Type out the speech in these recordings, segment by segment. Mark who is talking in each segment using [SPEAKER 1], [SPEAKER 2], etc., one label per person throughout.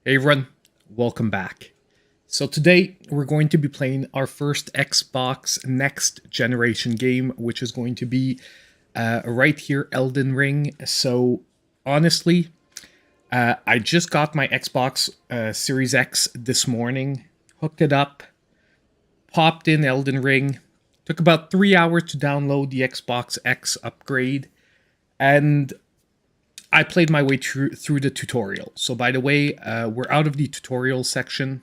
[SPEAKER 1] Hey everyone, welcome back. So today we're going to be playing our first Xbox next generation game, which is going to be right here, Elden Ring. So honestly, I just got my Xbox Series X this morning, hooked it up, popped in Elden Ring. Took about 3 hours to download the Xbox X upgrade, and I played my way through the tutorial. So by the way, we're out of the tutorial section,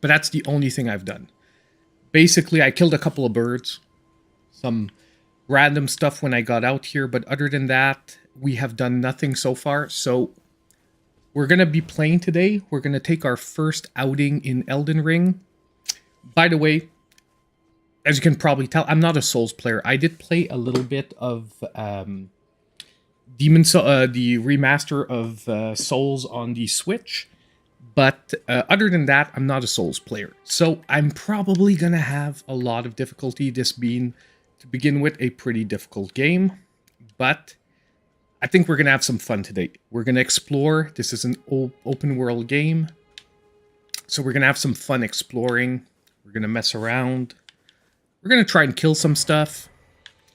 [SPEAKER 1] but that's the only thing I've done. Basically, I killed a couple of birds, some random stuff when I got out here, but other than that, we have done nothing so far. So we're going to be playing today. We're going to take our first outing in Elden Ring. By the way, as you can probably tell, I'm not a Souls player. I did play a little bit of the remaster of Souls on the Switch, but other than that, I'm not a Souls player. So I'm probably gonna have a lot of difficulty, this being, to begin with, a pretty difficult game, but I think we're gonna have some fun today. We're gonna explore. This is an open world game, so we're gonna have some fun exploring. We're gonna mess around. We're going to try and kill some stuff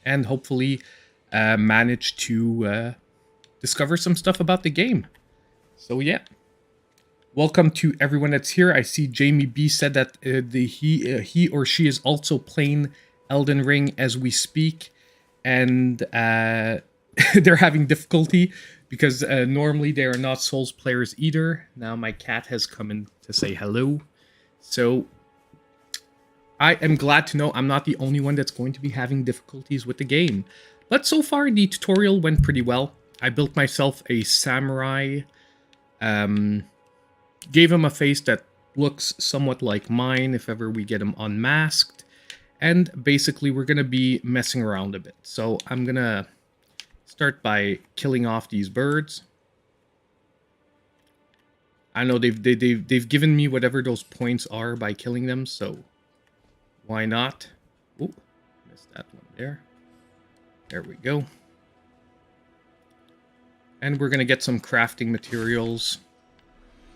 [SPEAKER 1] and hopefully manage to discover some stuff about the game. So yeah, welcome to everyone that's here. I see Jamie B said that he or she is also playing Elden Ring as we speak, and they're having difficulty because normally they are not Souls players either. Now my cat has come in to say hello. So I am glad to know I'm not the only one that's going to be having difficulties with the game. But so far, the tutorial went pretty well. I built myself a samurai, gave him a face that looks somewhat like mine if ever we get him unmasked, and basically we're going to be messing around a bit. So I'm going to start by killing off these birds. I know they've given me whatever those points are by killing them, so why not? Oh, missed that one there. There we go. And we're going to get some crafting materials.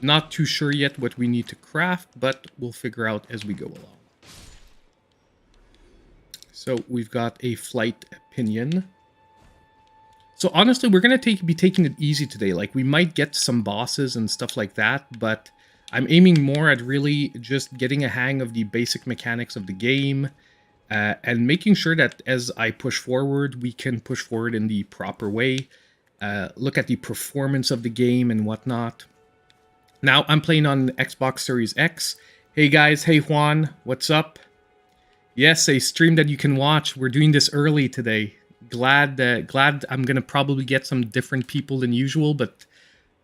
[SPEAKER 1] Not too sure yet what we need to craft, but we'll figure out as we go along. So we've got a flight pinion. So honestly, we're going to be taking it easy today. Like, we might get some bosses and stuff like that, but I'm aiming more at really just getting a hang of the basic mechanics of the game and making sure that as I push forward, we can push forward in the proper way. Look at the performance of the game and whatnot. Now, I'm playing on Xbox Series X. Hey guys, hey Juan, what's up? Yes, a stream that you can watch. We're doing this early today. Glad I'm going to probably get some different people than usual, but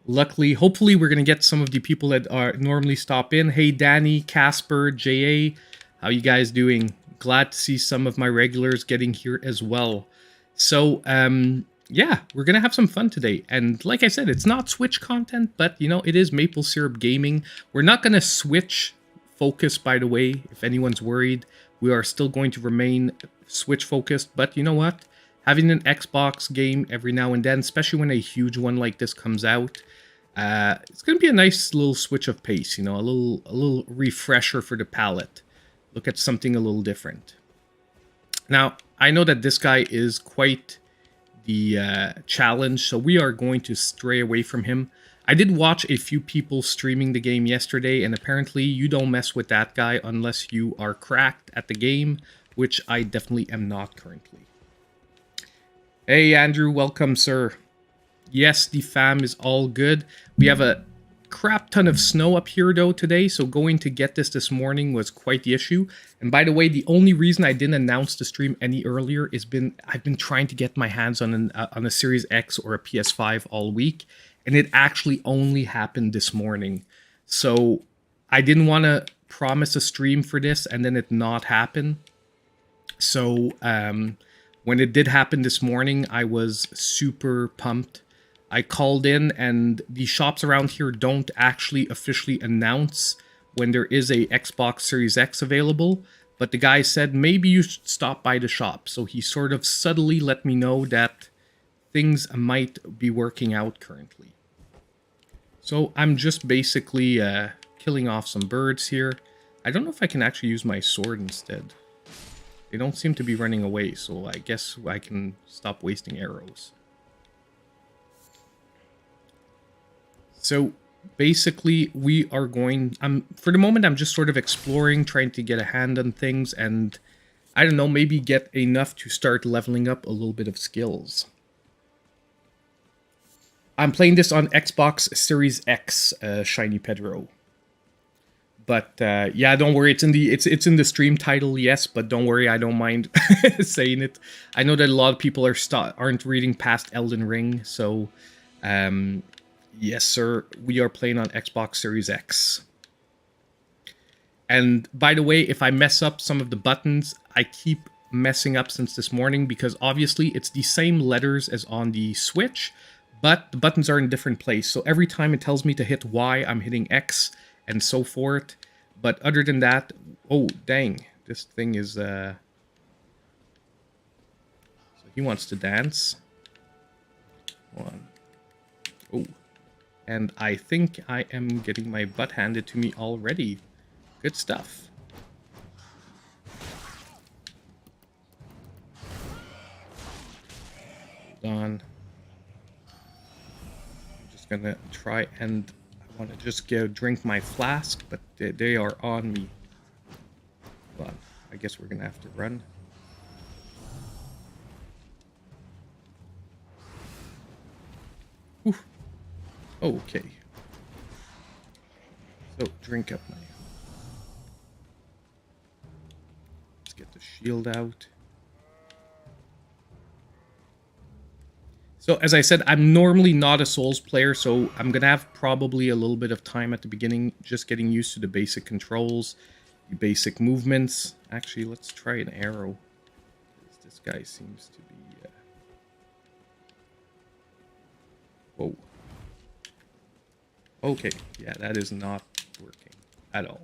[SPEAKER 1] luckily, hopefully, we're going to get some of the people that are normally stop in. Hey, Danny, Casper, JA, how you guys doing? Glad to see some of my regulars getting here as well. So, yeah, we're going to have some fun today. And like I said, it's not Switch content, but, you know, it is Maple Syrup Gaming. We're not going to switch focus, by the way, if anyone's worried. We are still going to remain Switch focused, but you know what? Having an Xbox game every now and then, especially when a huge one like this comes out, it's going to be a nice little switch of pace, you know, a little refresher for the palate. Look at something a little different. Now, I know that this guy is quite the challenge, so we are going to stray away from him. I did watch a few people streaming the game yesterday, and apparently you don't mess with that guy unless you are cracked at the game, which I definitely am not currently. Hey, Andrew, welcome, sir. Yes, the fam is all good. We have a crap ton of snow up here, though, today, so going to get this morning was quite the issue. And by the way, the only reason I didn't announce the stream any earlier is I've been trying to get my hands on a Series X or a PS5 all week, and it actually only happened this morning. So I didn't want to promise a stream for this and then it not happen. So, when it did happen this morning, I was super pumped. I called in, and the shops around here don't actually officially announce when there is a Xbox Series X available, but the guy said maybe you should stop by the shop. So he sort of subtly let me know that things might be working out currently. So I'm just basically killing off some birds here. I don't know if I can actually use my sword instead. They don't seem to be running away, so I guess I can stop wasting arrows. So basically we are going, for the moment I'm just sort of exploring, trying to get a hand on things, and I don't know, maybe get enough to start leveling up a little bit of skills. I'm playing this on Xbox Series X, Shiny Pedro. But yeah, don't worry. It's in the stream title, yes. But don't worry, I don't mind saying it. I know that a lot of people aren't reading past Elden Ring, so yes, sir. We are playing on Xbox Series X. And by the way, if I mess up some of the buttons, I keep messing up since this morning because obviously it's the same letters as on the Switch, but the buttons are in a different place. So every time it tells me to hit Y, I'm hitting X and so forth. But other than that, oh, dang. This thing is, so he wants to dance. One. Oh. And I think I am getting my butt handed to me already. Good stuff. Hold on. I'm just gonna try and I want to just drink my flask, but they are on me. Hold on. I guess we're gonna have to run. Whew. Okay. So drink up my. Let's get the shield out. So as I said, I'm normally not a Souls player, so I'm going to have probably a little bit of time at the beginning just getting used to the basic controls, the basic movements. Actually, let's try an arrow. This guy seems to be... Whoa. Okay, yeah, that is not working at all.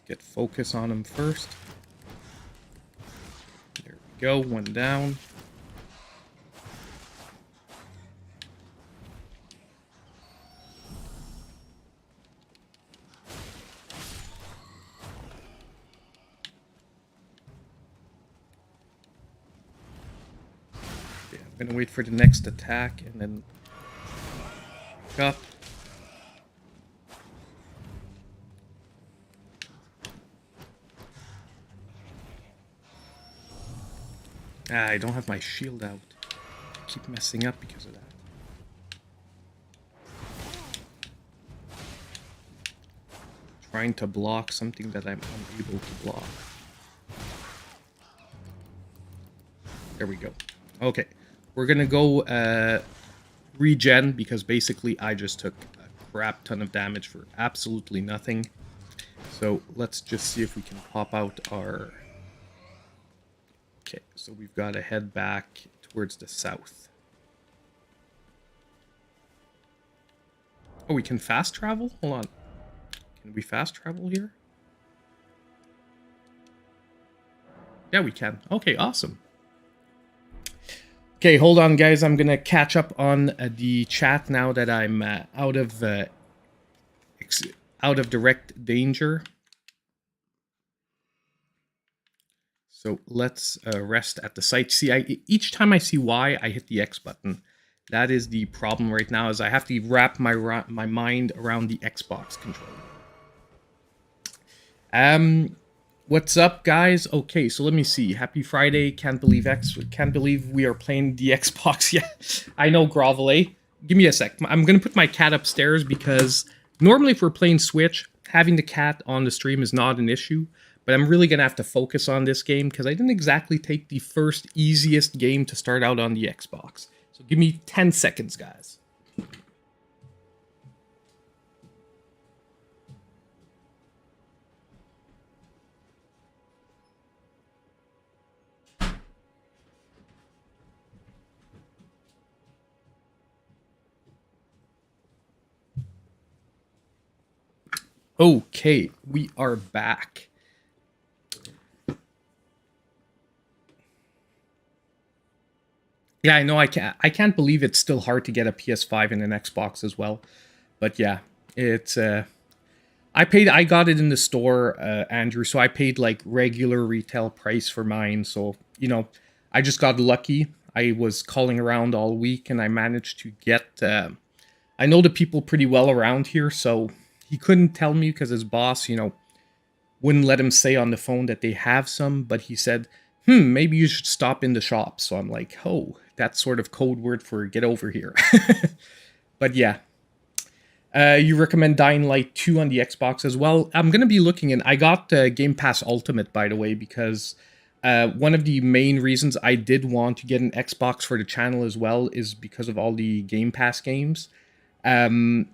[SPEAKER 1] Get focus on him first. There we go, one down. Okay, I'm gonna wait for the next attack and then up. Ah, I don't have my shield out. I keep messing up because of that. Trying to block something that I'm unable to block. There we go. Okay, we're gonna go regen because basically I just took a crap ton of damage for absolutely nothing. So let's just see if we can pop out our... Okay, so we've got to head back towards the south. Oh, we can fast travel? Hold on. Can we fast travel here? Yeah, we can. Okay, awesome. Okay, hold on, guys. I'm going to catch up on the chat now that I'm out of direct danger. So let's rest at the site. See, each time I see Y, I hit the X button. That is the problem right now, is I have to wrap my mind around the Xbox controller. What's up, guys? Okay, so let me see. Happy Friday. Can't believe we are playing the Xbox. Yeah, I know, Grovelay. Give me a sec. I'm gonna put my cat upstairs because normally if we're playing Switch, having the cat on the stream is not an issue. But I'm really going to have to focus on this game because I didn't exactly take the first easiest game to start out on the Xbox. So give me 10 seconds, guys. Okay, we are back. Yeah, I know. I can't believe it's still hard to get a PS5 and an Xbox as well. But yeah, it's I got it in the store, Andrew, so I paid like regular retail price for mine. So, I just got lucky. I was calling around all week and I managed to get I know the people pretty well around here, so he couldn't tell me because his boss, wouldn't let him say on the phone that they have some, but he said, maybe you should stop in the shop. So I'm like, oh, that's sort of code word for get over here. But yeah, you recommend Dying Light 2 on the Xbox as well. I'm going to be looking in. I got Game Pass Ultimate, by the way, because one of the main reasons I did want to get an Xbox for the channel as well is because of all the Game Pass games. Um,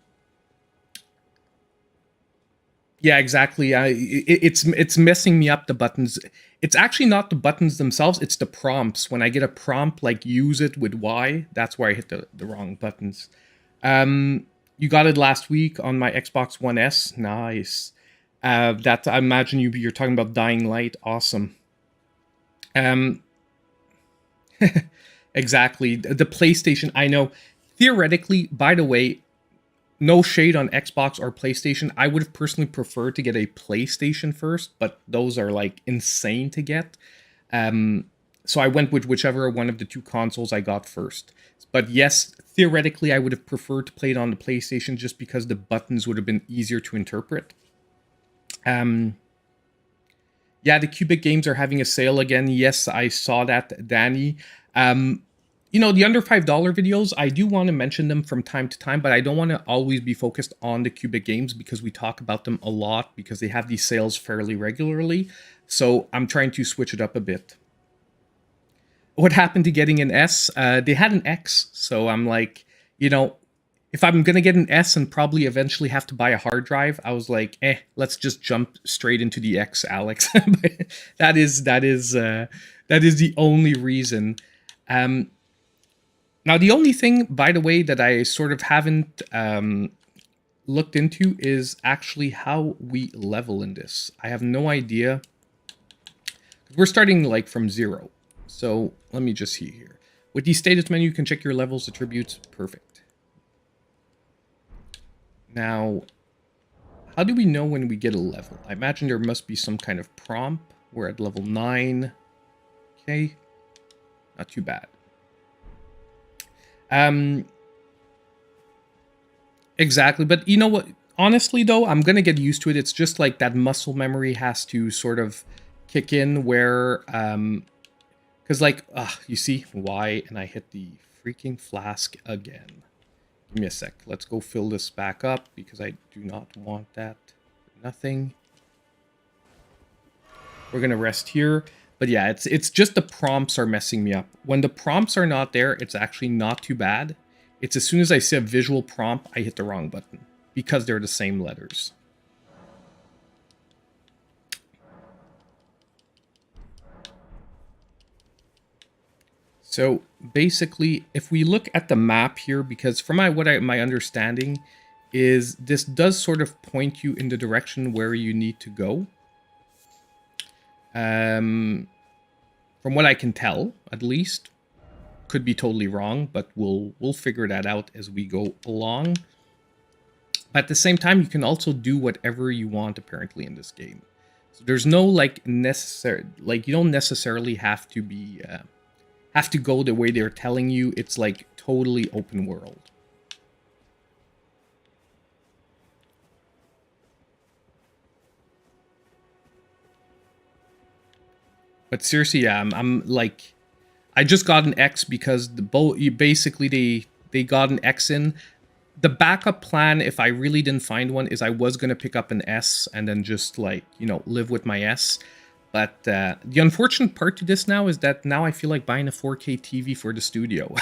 [SPEAKER 1] Yeah, exactly. It's messing me up, the buttons. It's actually not the buttons themselves, it's the prompts. When I get a prompt like use it with Y, that's where I hit the wrong buttons. You got it last week on my Xbox One S. Nice. That I imagine you're talking about Dying Light. Awesome. Um exactly. The PlayStation, I know. Theoretically, by the way, no shade on Xbox or PlayStation. I would have personally preferred to get a PlayStation first, but those are like insane to get. Um, so I went with whichever one of the two consoles I got first. But yes, theoretically, I would have preferred to play it on the PlayStation just because the buttons would have been easier to interpret. Um, yeah, the Cubic games are having a sale again. Yes, I saw that, Danny. Um, the under $5 videos, I do want to mention them from time to time, but I don't want to always be focused on the Cubic games because we talk about them a lot because they have these sales fairly regularly. So I'm trying to switch it up a bit. What happened to getting an S? They had an X, so I'm like, if I'm gonna get an S and probably eventually have to buy a hard drive, I was like, let's just jump straight into the X, Alex. That is the only reason. Um, Now, the only thing, by the way, that I sort of haven't looked into is actually how we level in this. I have no idea. We're starting like from 0. So let me just see here. With the status menu, you can check your levels, attributes. Perfect. Now, how do we know when we get a level? I imagine there must be some kind of prompt. We're at level 9. Okay. Not too bad. Exactly, but you know what? Honestly, though, I'm gonna get used to it. It's just like that muscle memory has to sort of kick in where, because like, you see why? And I hit the freaking flask again. Give me a sec. Let's go fill this back up because I do not want that for nothing. We're gonna rest here. But yeah, it's just the prompts are messing me up. When the prompts are not there, it's actually not too bad. It's as soon as I see a visual prompt, I hit the wrong button because they're the same letters. So basically, if we look at the map here, because from my understanding is this does sort of point you in the direction where you need to go. From what I can tell, at least. Could be totally wrong, but we'll figure that out as we go along. But at the same time, you can also do whatever you want apparently in this game. So there's no like necessary, like you don't necessarily have to be have to go the way they're telling you. It's like totally open world. But seriously, yeah, I'm like, I just got an X because basically they got an X in. The backup plan, if I really didn't find one, is I was gonna pick up an S and then just like live with my S. But the unfortunate part to this now is that now I feel like buying a 4K TV for the studio,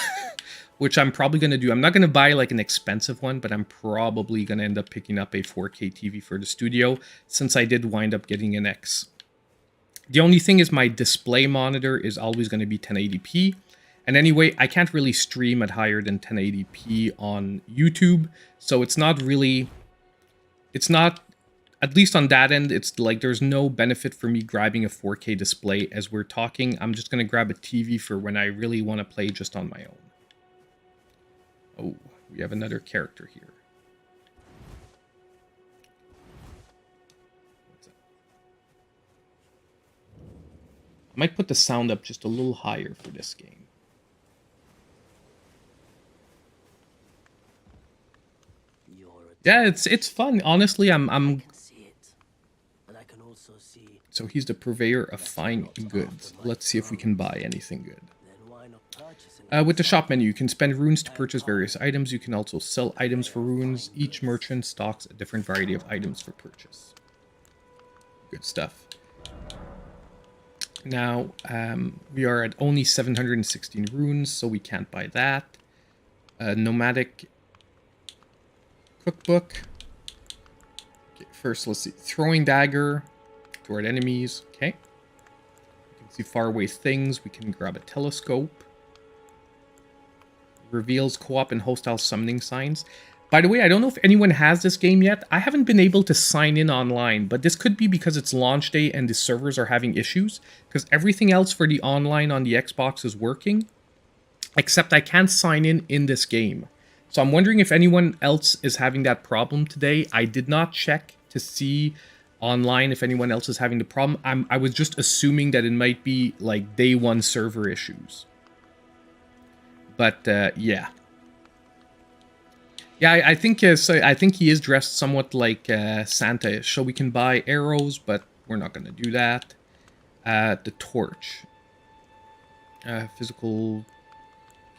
[SPEAKER 1] which I'm probably gonna do. I'm not gonna buy like an expensive one, but I'm probably gonna end up picking up a 4K TV for the studio since I did wind up getting an X. The only thing is my display monitor is always going to be 1080p. And anyway, I can't really stream at higher than 1080p on YouTube. So it's not at least on that end, it's like there's no benefit for me grabbing a 4K display as we're talking. I'm just going to grab a TV for when I really want to play just on my own. Oh, we have another character here. I might put the sound up just a little higher for this game. Yeah, it's fun. Honestly, I'm. So he's the purveyor of fine goods. Let's see if we can buy anything good. With the shop menu, you can spend runes to purchase various items. You can also sell items for runes. Each merchant stocks a different variety of items for purchase. Good stuff. Now, we are at only 716 runes, so we can't buy that. Nomadic cookbook. Okay, first, let's see. Throwing dagger toward enemies. Okay. We can see faraway things. We can grab a telescope. Reveals co-op and hostile summoning signs. By the way, I don't know if anyone has this game yet. I haven't been able to sign in online, but this could be because it's launch day and the servers are having issues, because everything else for the online on the Xbox is working, except I can't sign in this game. So I'm wondering if anyone else is having that problem today. I did not check to see online if anyone else is having the problem. I was just assuming that it might be like day one server issues. But yeah. Yeah, I think I think he is dressed somewhat like Santa, so we can buy arrows, but we're not going to do that. The torch. Physical.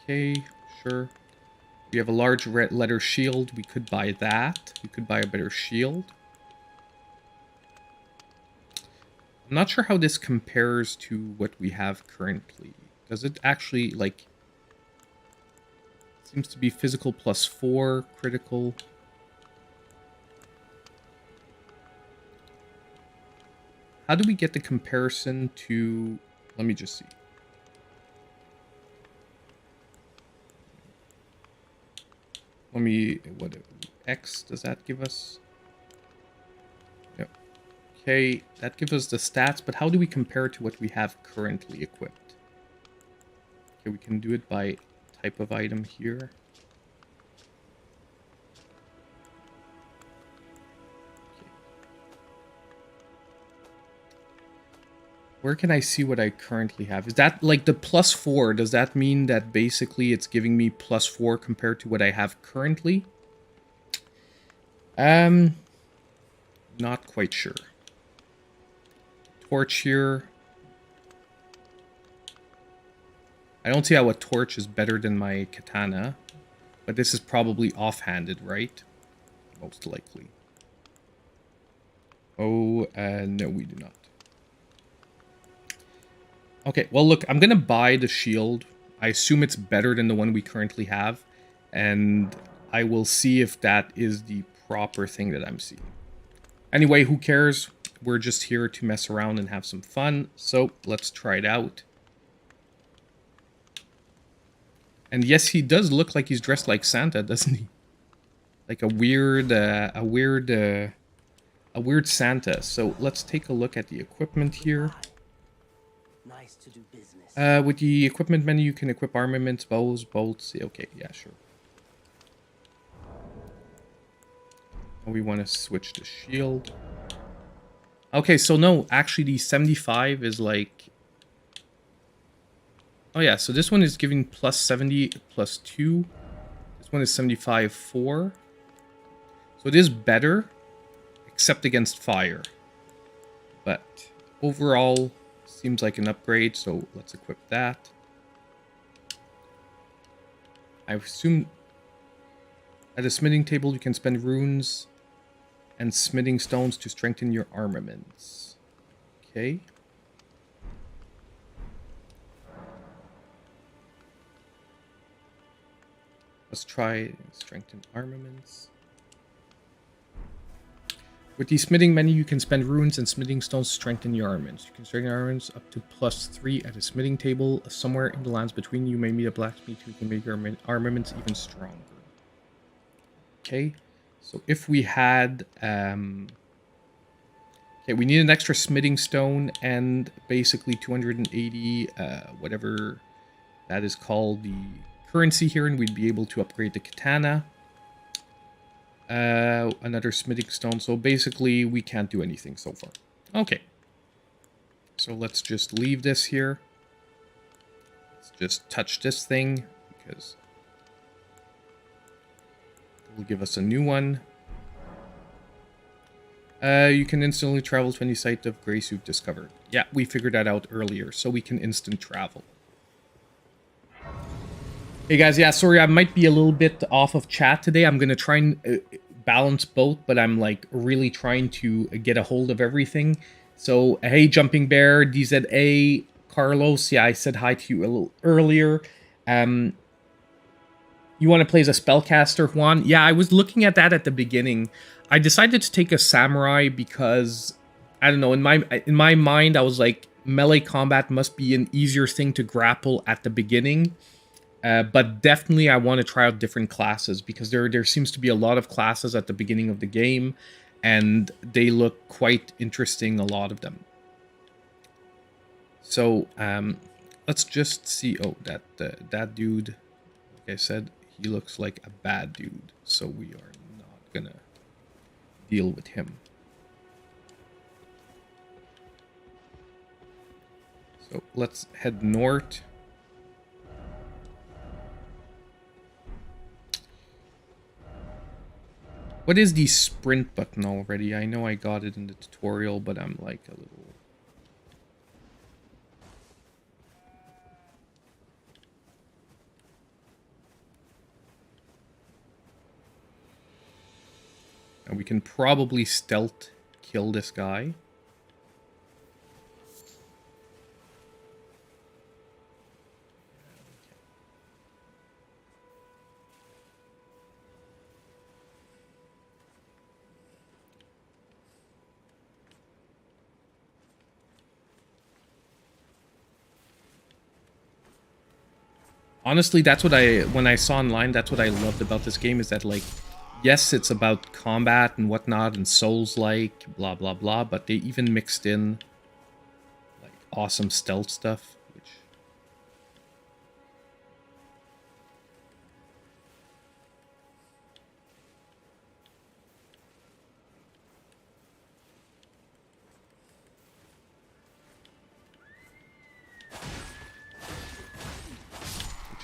[SPEAKER 1] Okay, sure. We have a large red letter shield. We could buy that. We could buy a better shield. I'm not sure how this compares to what we have currently. Does it actually, like... Seems to be physical +4, critical. How do we get the comparison to... Let me just see. Let me... What... X, does that give us? Yep. Okay, that gives us the stats, but how do we compare to what we have currently equipped? Okay, we can do it by... type of item here. Okay. Where can I see what I currently have? Is that like the +4? Does that mean that basically it's giving me +4 compared to what I have currently? Not quite sure. Torch here. I don't see how a torch is better than my katana, but this is probably offhanded, right? Most likely. Oh, no, we do not. Okay, well, look, I'm going to buy the shield. I assume it's better than the one we currently have, and I will see if that is the proper thing that I'm seeing. Anyway, who cares? We're just here to mess around and have some fun, so let's try it out. And yes, he does look like he's dressed like Santa, doesn't he? Like a weird Santa. So let's take a look at the equipment here.
[SPEAKER 2] Nice to do business.
[SPEAKER 1] With the equipment menu, you can equip armaments, bows, bolts. Okay, yeah, sure. We want to switch to shield. Okay, so no, actually the 75 is like... Oh yeah, so this one is giving +70, +2. This one is 75, 4. So it is better, except against fire. But overall, seems like an upgrade, so let's equip that. I assume at a smithing table you can spend runes and smithing stones to strengthen your armaments. Okay. Let's try strengthen armaments. With the smithing menu, you can spend runes and smithing stones to strengthen your armaments. You can strengthen your armaments up to +3 at a smithing table. Somewhere in the lands between you may meet a blacksmith who can make your armaments even stronger. Okay, so if we had Okay, we need an extra smithing stone and basically 280, whatever that is called, the currency here, and we'd be able to upgrade the katana. Another smithing stone, so basically we can't do anything so far. Okay. So let's just leave this here. Let's just touch this thing, because it will give us a new one. You can instantly travel to any site of grace you've discovered. Yeah, we figured that out earlier, so we can instant travel. Hey guys, yeah, sorry, I might be a little bit off of chat today. I'm going to try and balance both, but I'm like really trying to get a hold of everything. So, hey, Jumping Bear, DZA, Carlos, yeah, I said hi to you a little earlier. You want to play as a spellcaster, Juan? Yeah, I was looking at that at the beginning. I decided to take a samurai because, I don't know, in my mind, I was like, melee combat must be an easier thing to grapple at the beginning. But definitely I want to try out different classes because there seems to be a lot of classes at the beginning of the game, and they look quite interesting, a lot of them. So let's just see. Oh, that dude, like I said, he looks like a bad dude, so we are not gonna deal with him. So let's head north. What is the sprint button already? I know I got it in the tutorial, but I'm like a little... And we can probably stealth kill this guy. Honestly, that's what when I saw online, that's what I loved about this game, is that, like, yes, it's about combat and whatnot and Souls-like, blah, blah, blah, but they even mixed in, like, awesome stealth stuff, which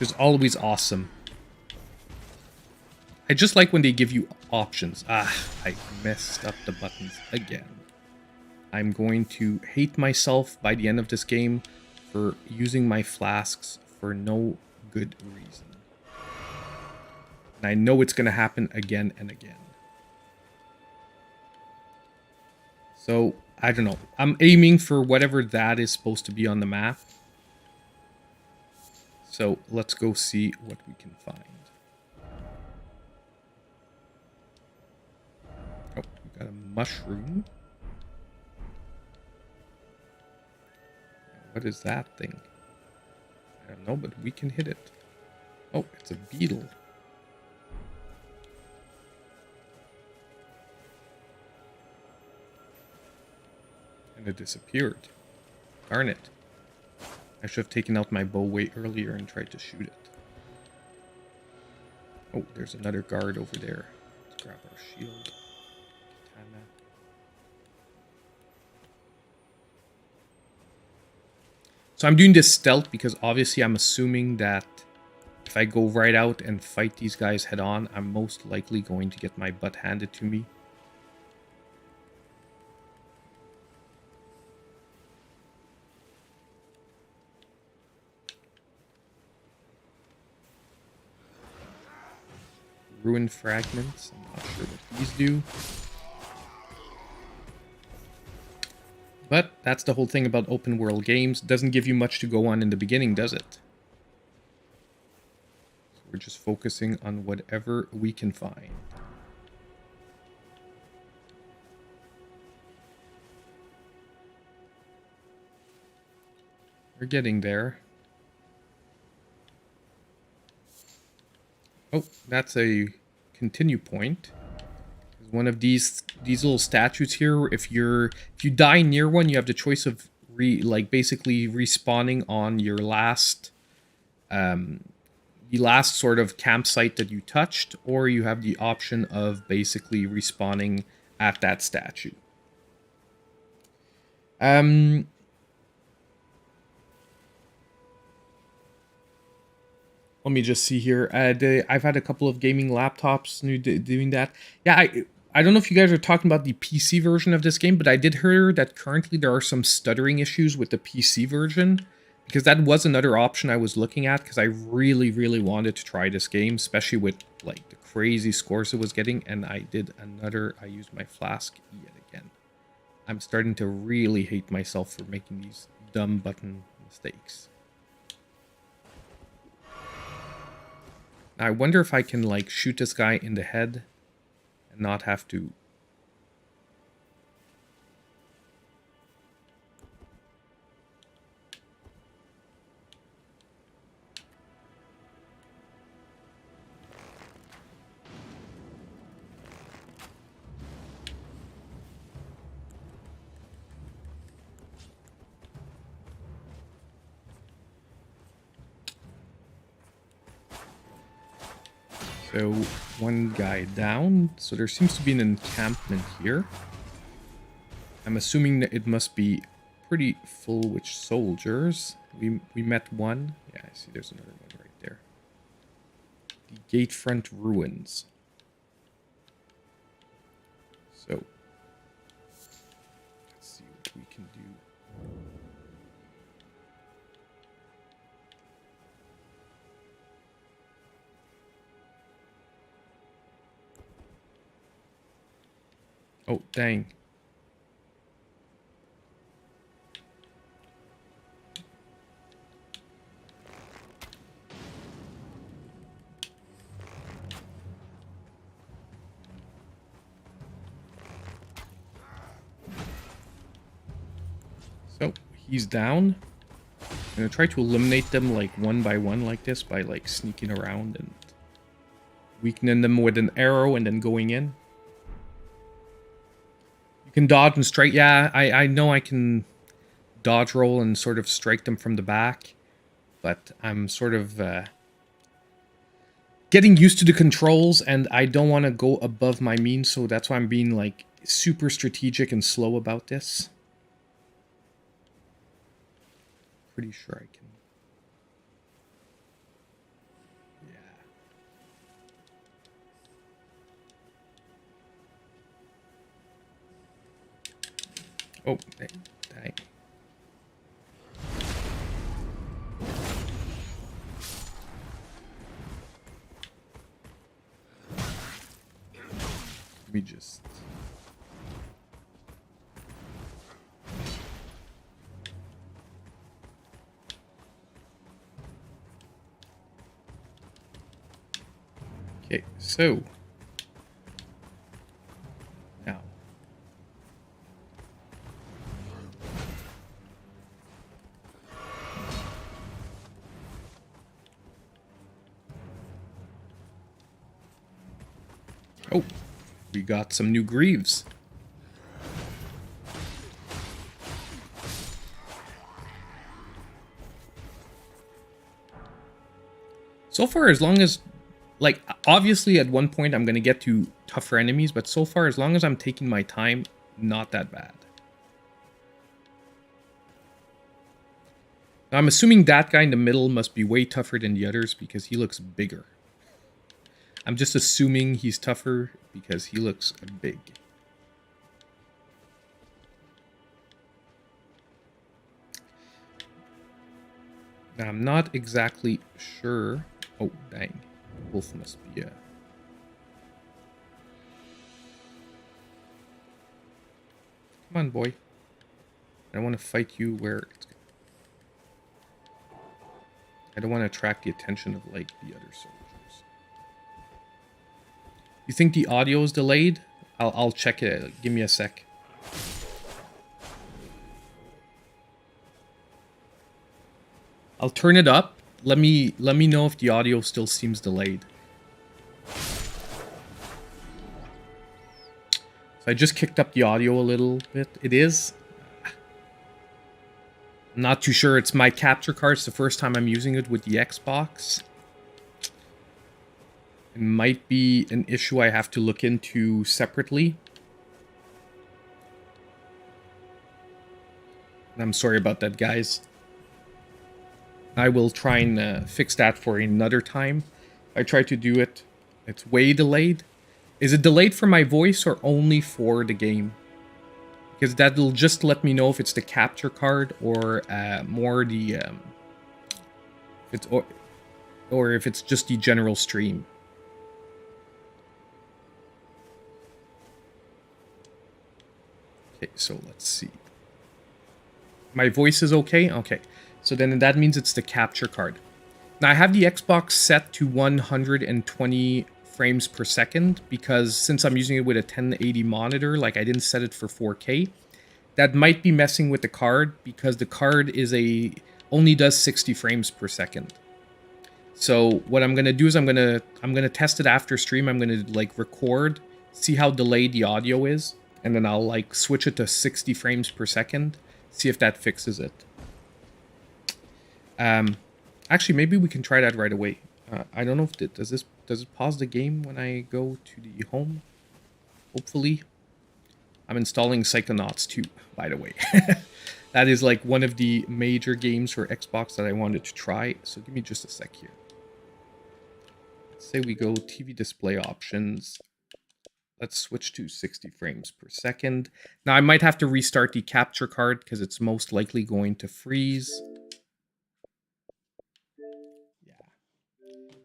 [SPEAKER 1] is always awesome. I just like when they give you options. Ah, I messed up the buttons again. I'm going to hate myself by the end of this game for using my flasks for no good reason. And I know it's going to happen again and again. So, I don't know. I'm aiming for whatever that is supposed to be on the map. So, let's go see what we can find. Oh, we got a mushroom. What is that thing? I don't know, but we can hit it. Oh, it's a beetle. And it disappeared. Darn it. I should have taken out my bow way earlier and tried to shoot it. Oh, there's another guard over there. Let's grab our shield. Katana. So I'm doing this stealth because obviously I'm assuming that if I go right out and fight these guys head on, I'm most likely going to get my butt handed to me. Ruined fragments. I'm not sure what these do. But that's the whole thing about open world games. It doesn't give you much to go on in the beginning, does it? So we're just focusing on whatever we can find. We're getting there. Oh, that's a continue point. One of these little statues here. If you die near one, you have the choice of basically respawning on your last the last sort of campsite that you touched, or you have the option of basically respawning at that statue. Let me just see here. I've had a couple of gaming laptops doing that. Yeah, I don't know if you guys are talking about the PC version of this game, but I did hear that currently there are some stuttering issues with the PC version, because that was another option I was looking at, because I really, really wanted to try this game, especially with like the crazy scores it was getting, and I used my flask yet again. I'm starting to really hate myself for making these dumb button mistakes. Now, I wonder if I can like shoot this guy in the head and not have to. So, one guy down. So there seems to be an encampment here. I'm assuming that it must be pretty full with soldiers. We met one. Yeah, I see there's another one right there. The Gatefront Ruins. So, let's see what we can do. Oh, dang. So, he's down. I'm gonna try to eliminate them like one by one like this by like sneaking around and weakening them with an arrow and then going in. You can dodge and strike. Yeah, I know I can dodge roll and sort of strike them from the back, but I'm sort of getting used to the controls, and I don't want to go above my means, so that's why I'm being like super strategic and slow about this. Pretty sure I can. Yeah. Oh, dang. Let me just... Okay, so... Now... Oh, we got some new greaves. So far, as long as, like, obviously at one point I'm going to get to tougher enemies, but so far, as long as I'm taking my time, not that bad. I'm assuming that guy in the middle must be way tougher than the others because he looks bigger. I'm just assuming he's tougher because he looks big. Now, I'm not exactly sure. Oh, dang. Wolf must be Come on, boy. I want to fight you where it's... I don't want to attract the attention of, like, the other soldiers. You think the audio is delayed? I'll check it. Give me a sec. I'll turn it up. Let me know if the audio still seems delayed. I just kicked up the audio a little bit. It is. I'm not too sure. It's my capture card. It's the first time I'm using it with the Xbox. It might be an issue I have to look into separately. I'm sorry about that, guys. I will try and fix that for another time. I try to do it. It's way delayed. Is it delayed for my voice or only for the game? Because that'll just let me know if it's the capture card or more the or if it's just the general stream. Okay, so let's see. My voice is okay? Okay. So then that means it's the capture card. Now I have the Xbox set to 120 frames per second because since I'm using it with a 1080 monitor, like I didn't set it for 4K. That might be messing with the card because the card is only does 60 frames per second. So what I'm gonna do is I'm gonna test it after stream. I'm gonna like record, see how delayed the audio is, and then I'll like switch it to 60 frames per second, see if that fixes it. Actually, maybe we can try that right away. I don't know if it does it pause the game when I go to the home? Hopefully. I'm installing Psychonauts 2, by the way. That is like one of the major games for Xbox that I wanted to try. So give me just a sec here. Let's say we go TV display options. Let's switch to 60 frames per second. Now I might have to restart the capture card because it's most likely going to freeze. Yeah.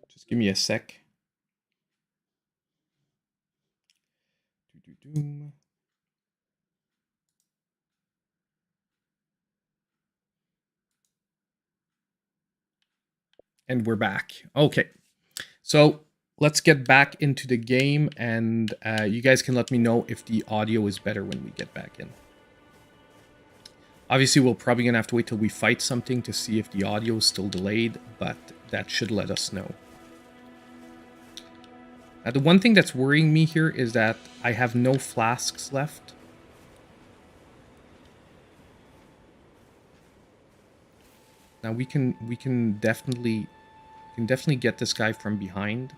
[SPEAKER 1] Just give me a sec. Doom. And we're back. Okay. So let's get back into the game and you guys can let me know if the audio is better when we get back in. Obviously, we're probably going to have to wait till we fight something to see if the audio is still delayed, but that should let us know. The one thing that's worrying me here is that I have no flasks left. Now we can definitely get this guy from behind.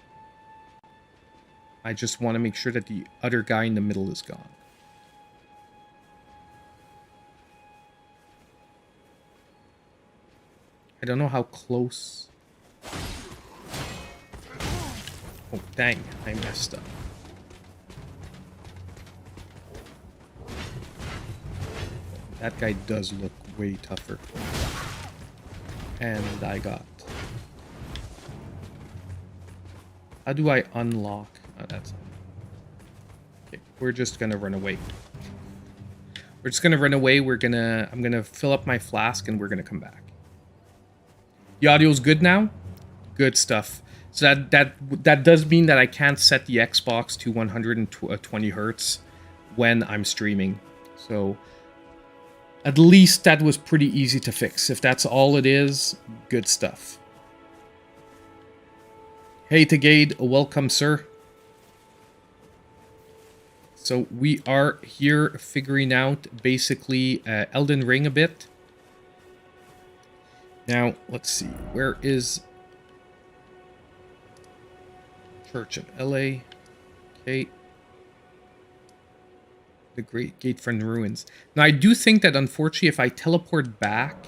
[SPEAKER 1] I just want to make sure that the other guy in the middle is gone. I don't know how close. Oh, dang, I messed up. That guy does look way tougher. And I got... How do I unlock? Oh, that's... Okay, we're just gonna run away. We're just gonna run away. I'm gonna fill up my flask and we're gonna come back. The audio's good now? Good stuff. So that does mean that I can't set the Xbox to 120 hertz when I'm streaming. So at least that was pretty easy to fix. If that's all it is, good stuff. Hey Tagade, welcome sir. So we are here figuring out basically Elden Ring a bit. Now, let's see. Where is Church of LA? Okay. The Great Gate from the Ruins. Now, I do think that unfortunately, if I teleport back,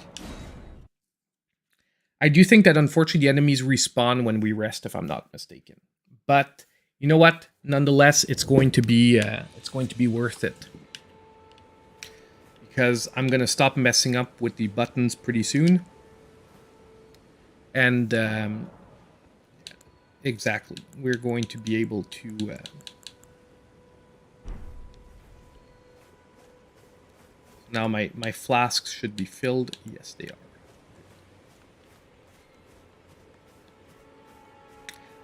[SPEAKER 1] I do think that unfortunately the enemies respawn when we rest, if I'm not mistaken. But you know what? Nonetheless, it's going to be worth it because I'm gonna stop messing up with the buttons pretty soon. And exactly, we're going to be able to. Now my flasks should be filled. Yes, they are.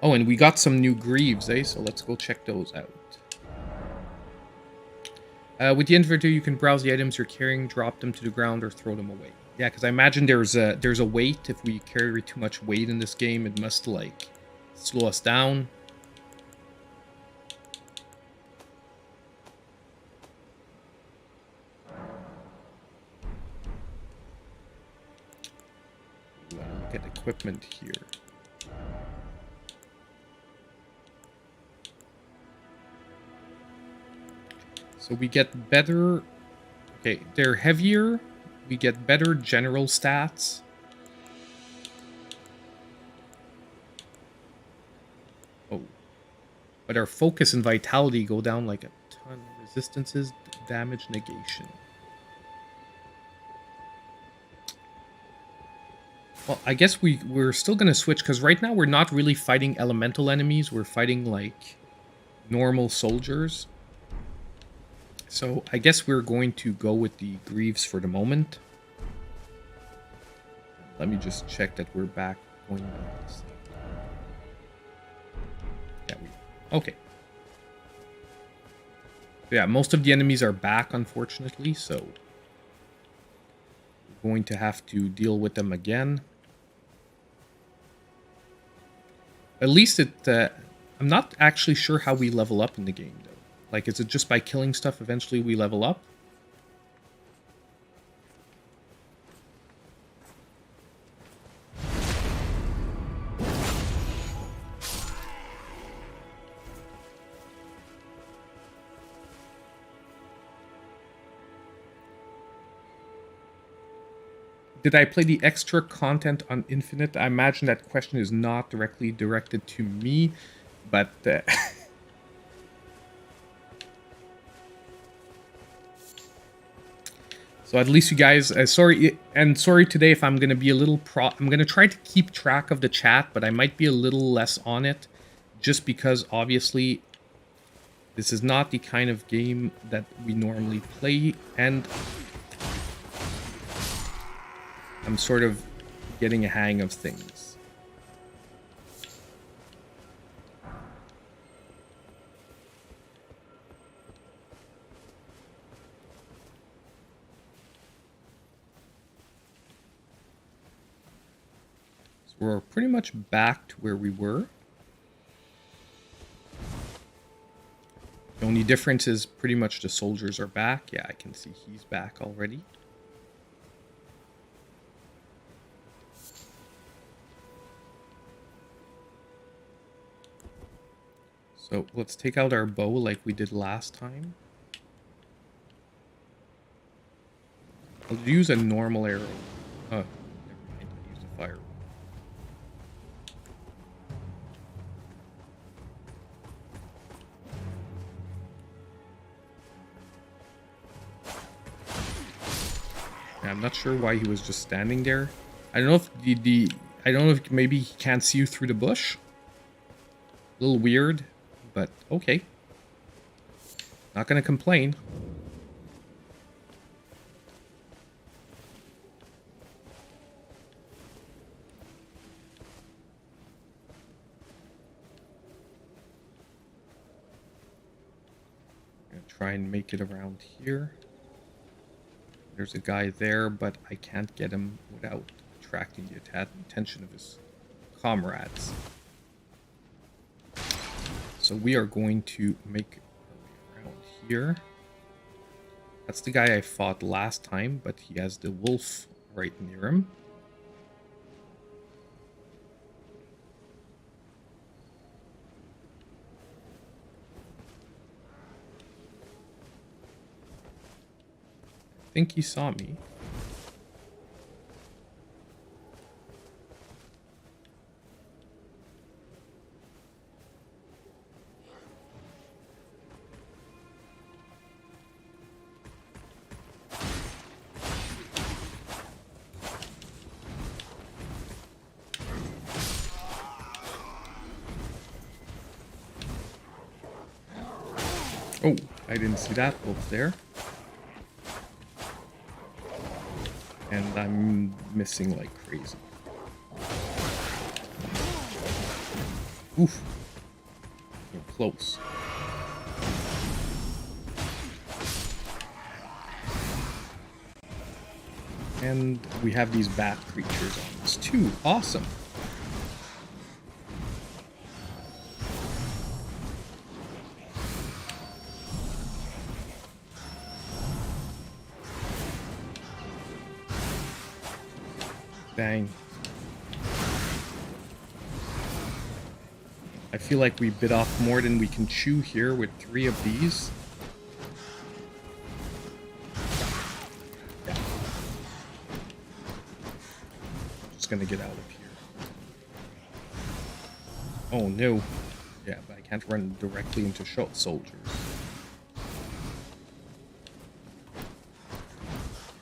[SPEAKER 1] Oh, and we got some new greaves, eh? So let's go check those out. With the inventory, you can browse the items you're carrying, drop them to the ground, or throw them away. Yeah, because I imagine there's a weight. If we carry too much weight in this game, it must like slow us down. We want to look at equipment here. So we get better... Okay, they're heavier. We get better general stats. Oh. But our focus and vitality go down like a ton. Resistances, damage, negation. Well, I guess we're still going to switch, because right now we're not really fighting elemental enemies. We're fighting, like, normal soldiers. So I guess we're going to go with the Greaves for the moment. Let me just check that we're back going back to sleep. Yeah, okay. Yeah, most of the enemies are back, unfortunately, so we're going to have to deal with them again. At least I'm not actually sure how we level up in the game, though. Like, is it just by killing stuff eventually we level up? Did I play the extra content on Infinite? I imagine that question is not directly directed to me, but... So at least you guys, sorry today if I'm gonna be a little I'm gonna try to keep track of the chat, but I might be a little less on it, just because obviously this is not the kind of game that we normally play, and I'm sort of getting a hang of things. We're pretty much back to where we were. The only difference is pretty much the soldiers are back. Yeah, I can see he's back already. So let's take out our bow like we did last time. I'll use a normal arrow. Oh, never mind. I'll use a fire. I'm not sure why he was just standing there. I don't know if I don't know if maybe he can't see you through the bush. A little weird, but okay. Not gonna complain. Gonna try and make it around here. There's a guy there, but I can't get him without attracting the attention of his comrades. So we are going to make our way around here. That's the guy I fought last time, but he has the wolf right near him. I think he saw me. Oh, I didn't see that wolf there. And I'm missing like crazy. Oof. We're close. And we have these bat creatures on us too. Awesome. Dang. I feel like we bit off more than we can chew here with 3 of these. Yeah. Just gonna get out of here. Oh no. Yeah, but I can't run directly into soldiers.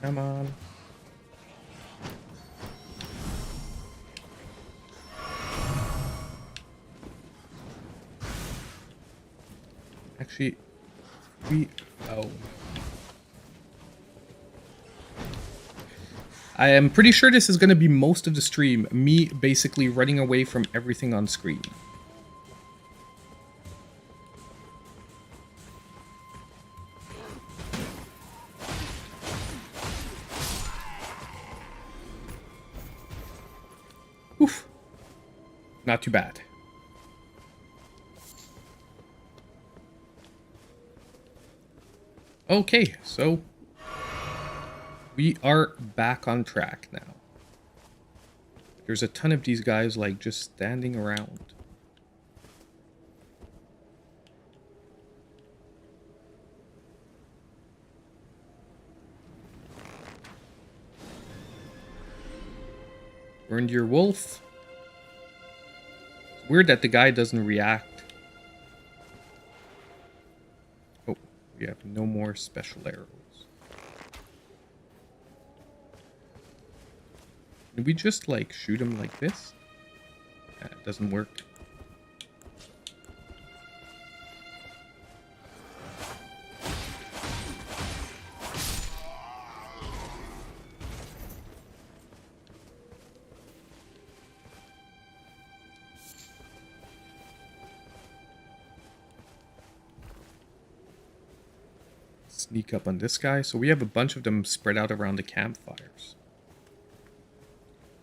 [SPEAKER 1] Come on. Actually, oh. I am pretty sure this is going to be most of the stream, me basically running away from everything on screen. Oof. Not too bad. Okay, so we are back on track now. There's a ton of these guys, like, just standing around. Burned your wolf. It's weird that the guy doesn't react. Oh, we have no more special arrows. Did we just, like, shoot him like this? It doesn't work. Sneak up on this guy. So we have a bunch of them spread out around the campfires.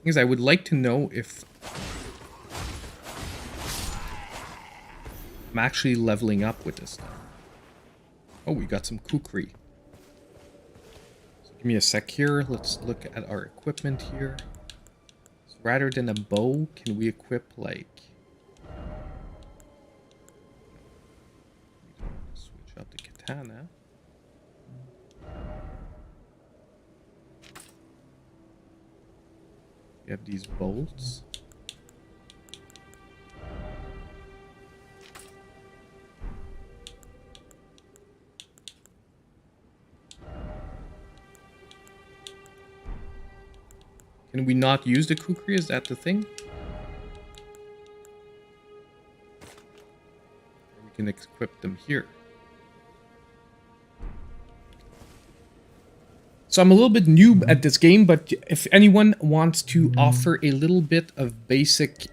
[SPEAKER 1] Because I would like to know if I'm actually leveling up with this now. Oh, we got some kukri. So give me a sec here. Let's look at our equipment here. So rather than a bow, can we equip, like... Switch out the katana. We have these bolts. Can we not use the kukri? Is that the thing? We can equip them here. So I'm a little bit noob at this game, but if anyone wants to offer a little bit of basic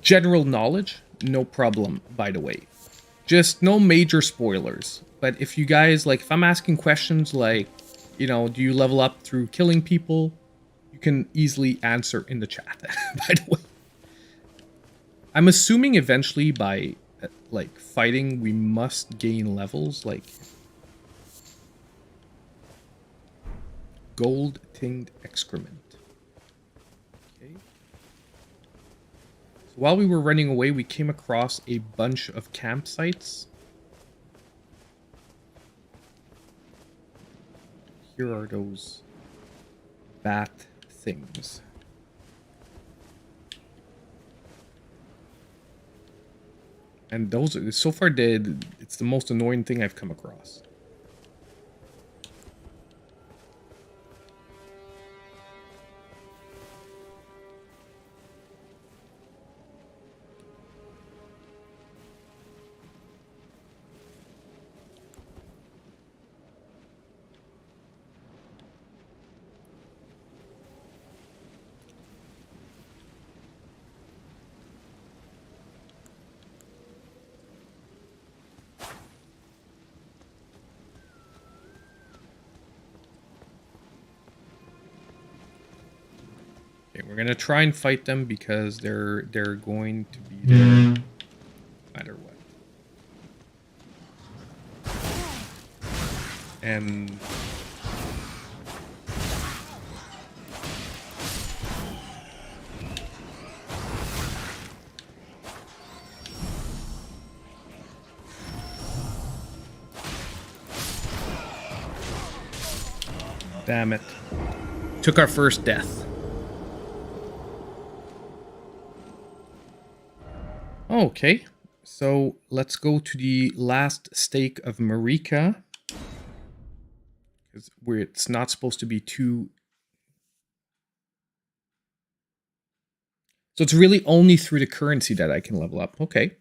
[SPEAKER 1] general knowledge, no problem, by the way. Just no major spoilers. But if you guys, like, if I'm asking questions like, you know, do you level up through killing people? You can easily answer in the chat, by the way. I'm assuming eventually by, like, fighting, we must gain levels, like... Gold tinged excrement. Okay. So while we were running away, we came across a bunch of campsites. Here are those bat things. And those are, so far, it's the most annoying thing I've come across. We're gonna try and fight them because they're going to be there no matter what. And Damn it. Took our first death. Okay, so let's go to the last stake of Marika. Because it's not supposed to be too... So it's really only through the currency that I can level up. Okay.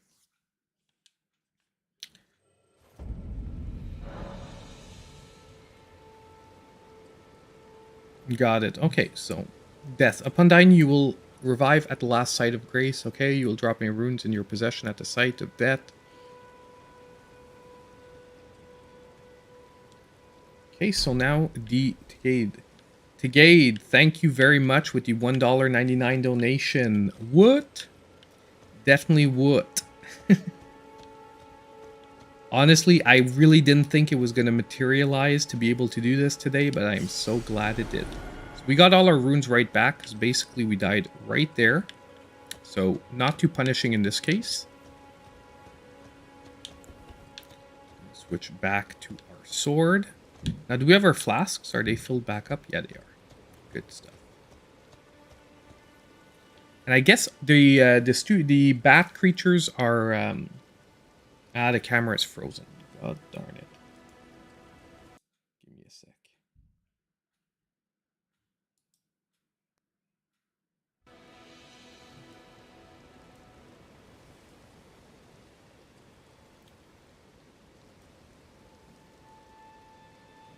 [SPEAKER 1] Got it. Okay, so death. Upon dying, you will revive at the last site of grace. Okay, you will drop any runes in your possession at the site of death. Okay, so now the Tegade, thank you very much with the $1.99 donation. What? Definitely would. Honestly, I really didn't think it was going to materialize to be able to do this today, but I am so glad it did. So we got all our runes right back, because basically we died right there. So not too punishing in this case. Switch back to our sword. Now, do we have our flasks? Are they filled back up? Yeah, they are. Good stuff. And I guess the bat creatures are... the camera is frozen. God darn it. Give me a sec.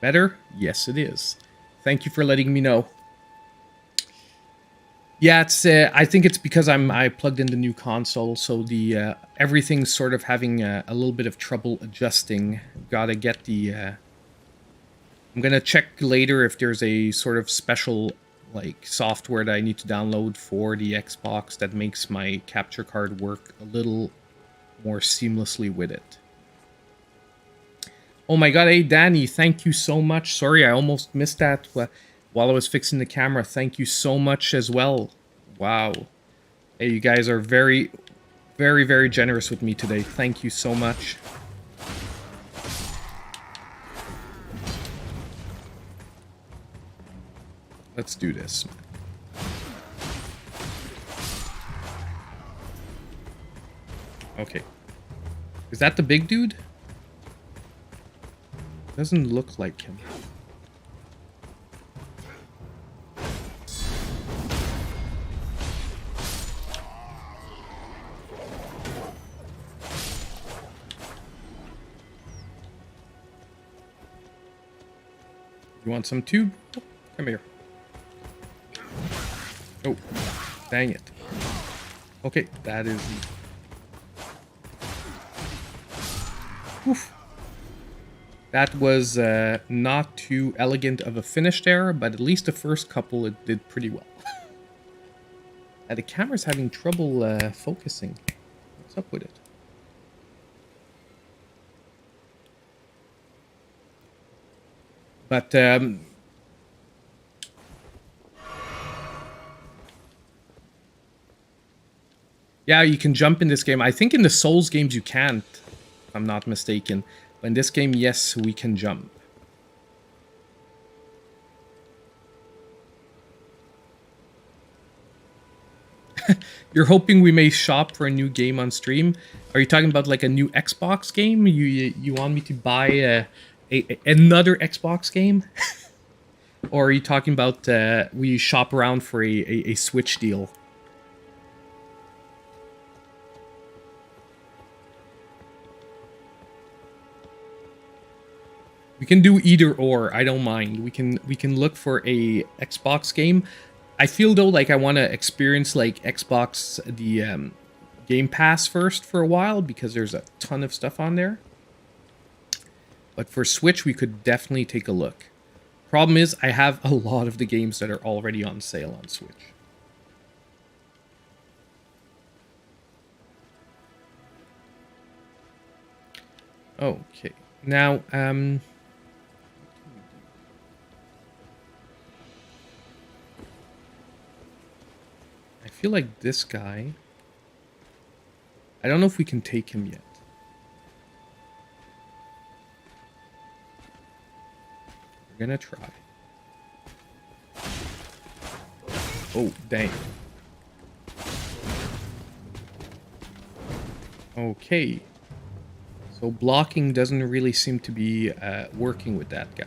[SPEAKER 1] Better? Yes, it is. Thank you for letting me know. Yeah, it's. I think it's because I plugged in the new console, so the everything's sort of having a little bit of trouble adjusting. Gotta get the. I'm gonna check later if there's a sort of special like software that I need to download for the Xbox that makes my capture card work a little more seamlessly with it. Oh my god, hey Danny, thank you so much. Sorry, I almost missed that while I was fixing the camera. Thank you so much as well. Wow. Hey, you guys are very, very, very generous with me today. Thank you so much. Let's do this. Okay. Is that the big dude? Doesn't look like him. You want some too? Come here. Oh, dang it. Okay, that is... Oof. That was not too elegant of a finish there, but at least the first couple it did pretty well. The camera's having trouble focusing. What's up with it? But yeah, you can jump in this game. I think in the Souls games you can't, if I'm not mistaken. But in this game, yes, we can jump. You're hoping we may shop for a new game on stream? Are you talking about like a new Xbox game? You want me to buy another Xbox game? Or are you talking about we shop around for a Switch deal? We can do either or. I don't mind. We can look for a Xbox game. I feel though like I want to experience like Xbox the Game Pass first for a while because there's a ton of stuff on there. But for Switch, we could definitely take a look. Problem is, I have a lot of the games that are already on sale on Switch. Okay, now I feel like this guy... I don't know if we can take him yet. We're gonna try. Oh, dang. Okay. So blocking doesn't really seem to be working with that guy.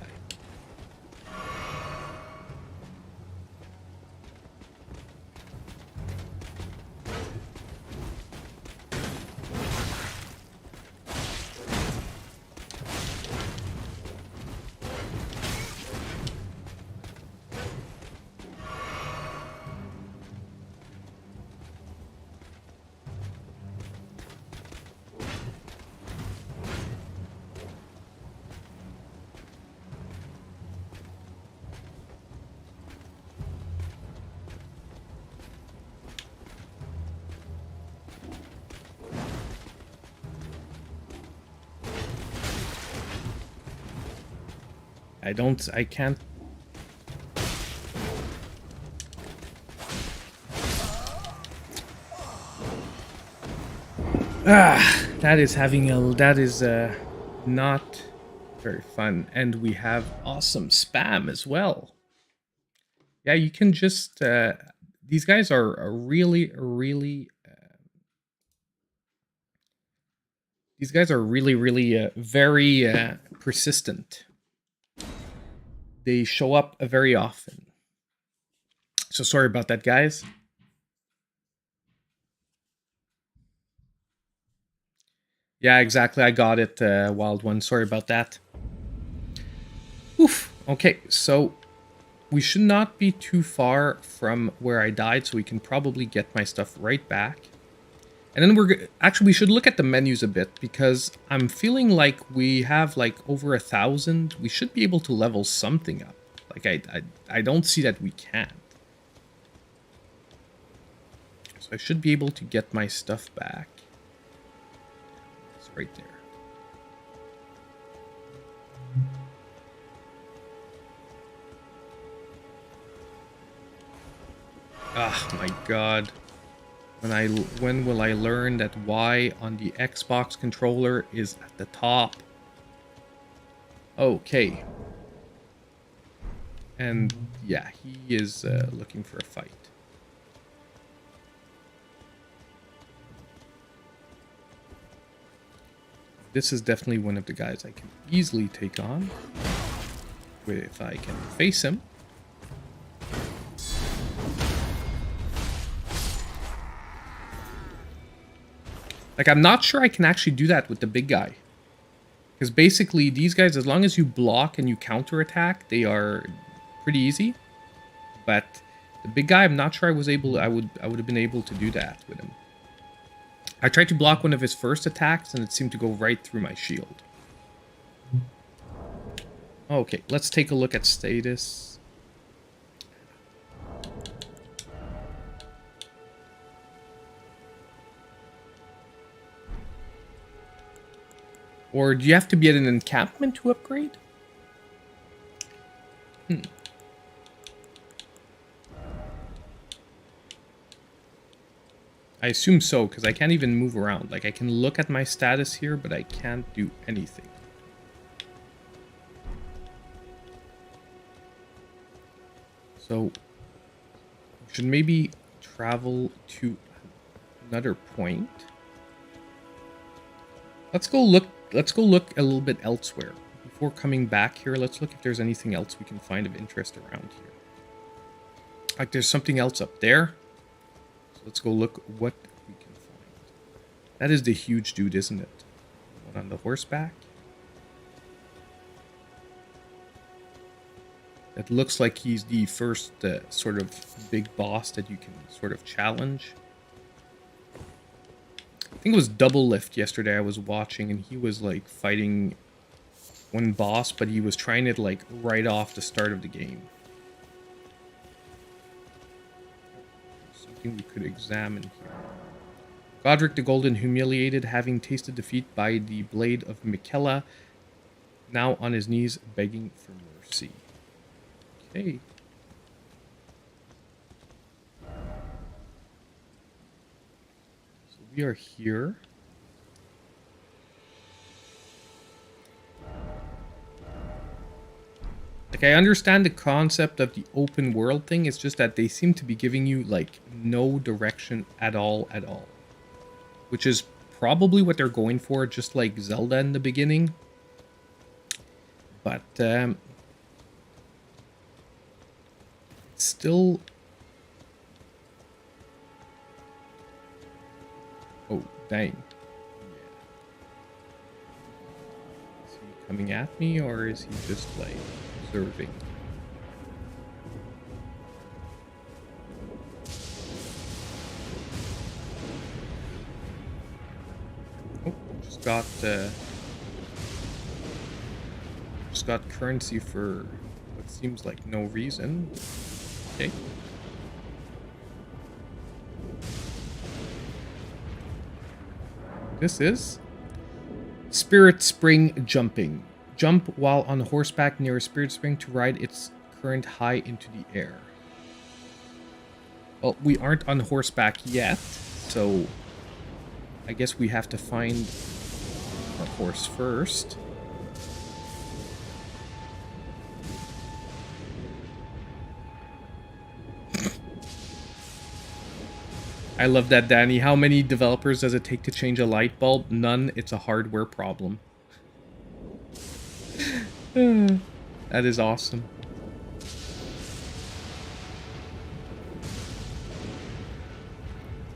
[SPEAKER 1] I can't. That is not very fun. And we have awesome spam as well. Yeah, you can just, these guys are really, really, these guys are really, really very persistent. They show up very often. So sorry about that, guys. Yeah, exactly. I got it, Wild One. Sorry about that. Oof. Okay, so we should not be too far from where I died, so we can probably get my stuff right back. And then actually, we should look at the menus a bit, because I'm feeling like we have like over 1,000. We should be able to level something up. Like, I don't see that we can't. So I should be able to get my stuff back. It's right there. Ah, my God. When will I learn that Y on the Xbox controller is at the top? Okay. And yeah, he is looking for a fight. This is definitely one of the guys I can easily take on if I can face him. Like, I'm not sure I can actually do that with the big guy. Because basically, these guys, as long as you block and you counterattack, they are pretty easy. But the big guy, I'm not sure I would have been able to do that with him. I tried to block one of his first attacks, and it seemed to go right through my shield. Okay, let's take a look at status. Or do you have to be at an encampment to upgrade? I assume so, because I can't even move around. Like, I can look at my status here, but I can't do anything. So, we should maybe travel to another point. Let's go look a little bit elsewhere. Before coming back here, let's look if there's anything else we can find of interest around here. Like, there's something else up there. So let's go look what we can find. That is the huge dude, isn't it? One on the horseback. It looks like he's the first sort of big boss that you can sort of challenge. I think it was Double Lift yesterday I was watching, and he was like fighting one boss, but he was trying it like right off the start of the game. Something we could examine here. Godric the Golden humiliated, having tasted defeat by the blade of Miquella, now on his knees begging for mercy. Okay. So we are here. Like, I understand the concept of the open world thing. It's just that they seem to be giving you, like, no direction at all. Which is probably what they're going for, just like Zelda in the beginning. But, still... Oh, dang. Is he coming at me, or is he just, like, observing? Oh, just got currency for what seems like no reason. Okay. This is Spirit Spring Jumping. Jump while on horseback near a spirit spring to ride its current high into the air. Well, we aren't on horseback yet, so I guess we have to find our horse first. I love that, Danny. How many developers does it take to change a light bulb? None. It's a hardware problem. That is awesome.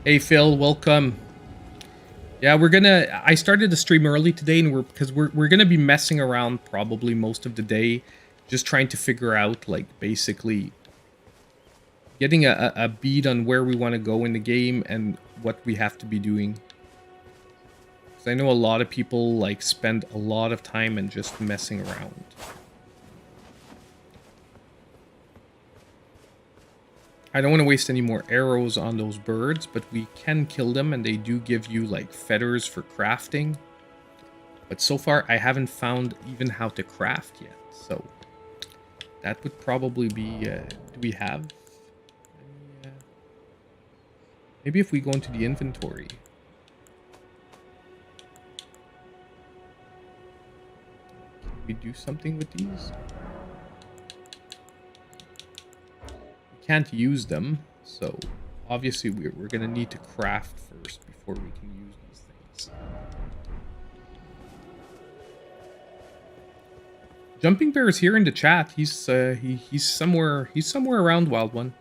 [SPEAKER 1] Hey Phil, welcome. Yeah, I started the stream early today, and we're gonna be messing around probably most of the day, just trying to figure out, like, basically getting a beat on where we want to go in the game and what we have to be doing. Because I know a lot of people, like, spend a lot of time and just messing around. I don't want to waste any more arrows on those birds, but we can kill them, and they do give you, like, feathers for crafting. But so far, I haven't found even how to craft yet, so that would probably be... do we have... Maybe if we go into the inventory. Can we do something with these? We can't use them, so obviously we're going to need to craft first before we can use these things. Jumping Bear is here in the chat. He's somewhere around, Wild One.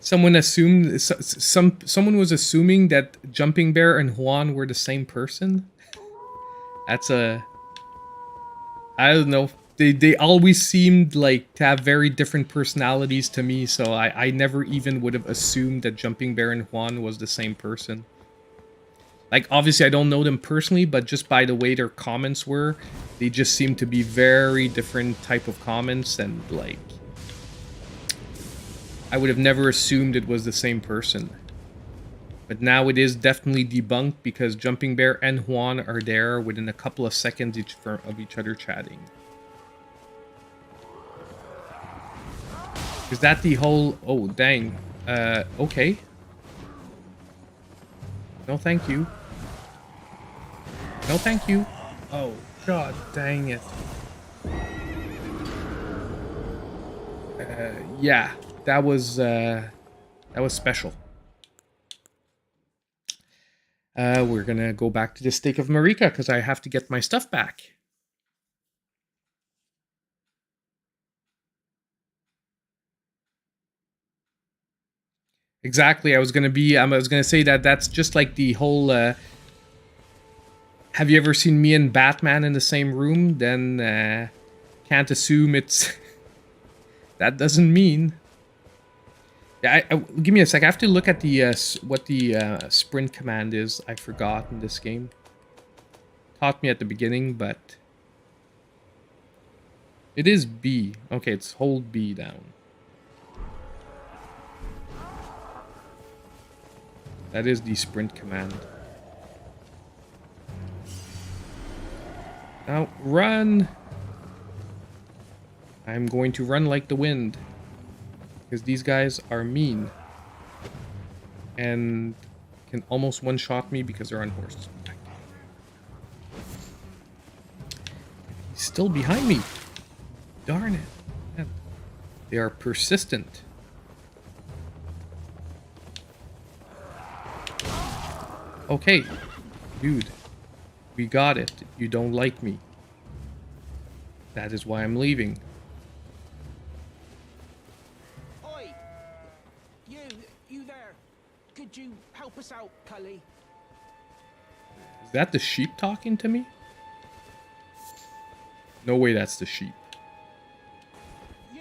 [SPEAKER 1] Someone assumed someone was assuming that Jumping Bear and Juan were the same person. That's I don't know. They always seemed like to have very different personalities to me, so I never even would have assumed that Jumping Bear and Juan was the same person. Like, obviously I don't know them personally, but just by the way their comments were, they just seemed to be very different type of comments, and, like, I would have never assumed it was the same person. But now it is definitely debunked, because Jumping Bear and Juan are there within a couple of seconds of each other chatting. Is that the whole... Oh, dang. Okay. No, thank you. No, thank you. Oh, god dang it. Yeah. That was special. We're gonna go back to the Stake of Marika, because I have to get my stuff back. Exactly. I was gonna say that that's just like the whole... have you ever seen me and Batman in the same room? Then can't assume it's... That doesn't mean... Yeah, give me a sec. I have to look at the what the sprint command is. I forgot in this game. Taught me at the beginning, but it is B. Okay, it's hold B down. That is the sprint command. Now run. I'm going to run like the wind. Because these guys are mean. And can almost one-shot me because they're on horses. He's still behind me. Darn it. Man. They are persistent. Okay. Dude. We got it. You don't like me. That is why I'm leaving.
[SPEAKER 2] Oi! You there? Could you help us out, Cully?
[SPEAKER 1] Is that the sheep talking to me? No way that's the sheep.
[SPEAKER 2] You?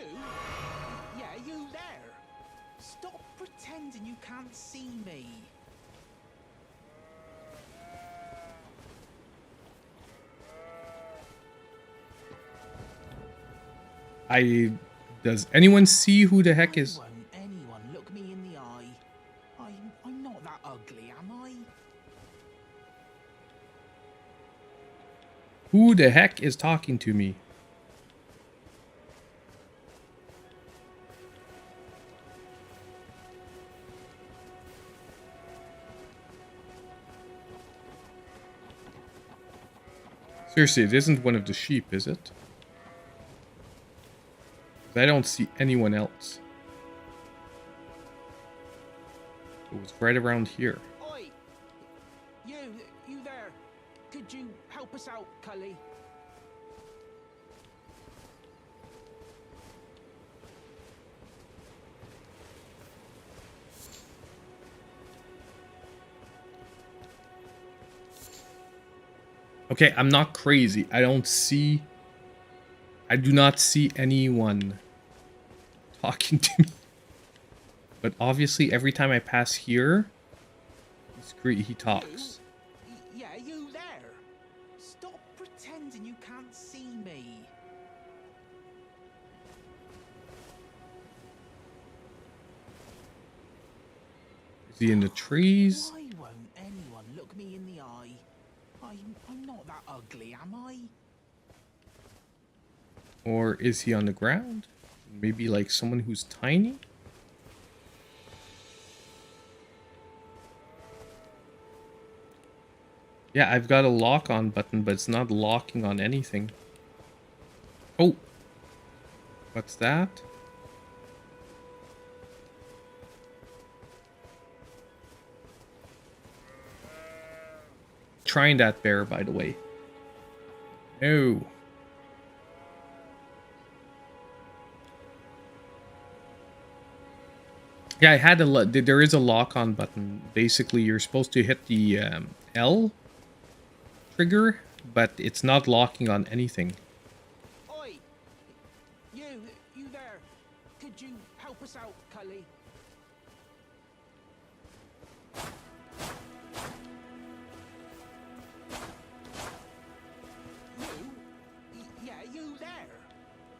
[SPEAKER 2] Yeah, you there? Stop pretending you can't see me.
[SPEAKER 1] Does anyone see who the heck is?
[SPEAKER 2] Why won't anyone look me in the eye? I'm not that ugly, am I?
[SPEAKER 1] Who the heck is talking to me? Seriously, it isn't one of the sheep, is it? I don't see anyone else. It was right around here.
[SPEAKER 2] Oi! You there? Could you help us out, Cully?
[SPEAKER 1] Okay, I'm not crazy. I do not see anyone talking to me. But obviously, every time I pass here, he talks.
[SPEAKER 2] Yeah, you there? Stop pretending you can't see me.
[SPEAKER 1] Is he in the trees?
[SPEAKER 2] Why won't anyone look me in the eye? I'm not that ugly, am I?
[SPEAKER 1] Or is he on the ground? Maybe like someone who's tiny? Yeah, I've got a lock on button, but it's not locking on anything. Oh! What's that? Trying that bear, by the way. No. Yeah, I had there is a lock on button. Basically, you're supposed to hit the L trigger, but it's not locking on anything.
[SPEAKER 2] Oi! You there? Could you help us out, Cully? Yeah, you there?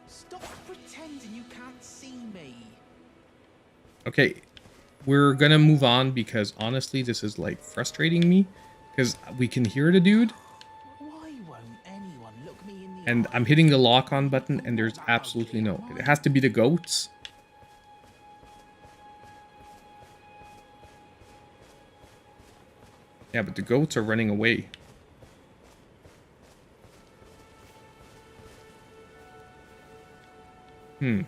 [SPEAKER 2] Stop pretending you can't see me.
[SPEAKER 1] Okay, we're gonna move on because honestly, this is like frustrating me because we can hear the dude.
[SPEAKER 2] Why won't anyone look me in the
[SPEAKER 1] And
[SPEAKER 2] eye?
[SPEAKER 1] I'm hitting the lock on button and there's absolutely no. It has to be the goats. Yeah, but the goats are running away. Hmm.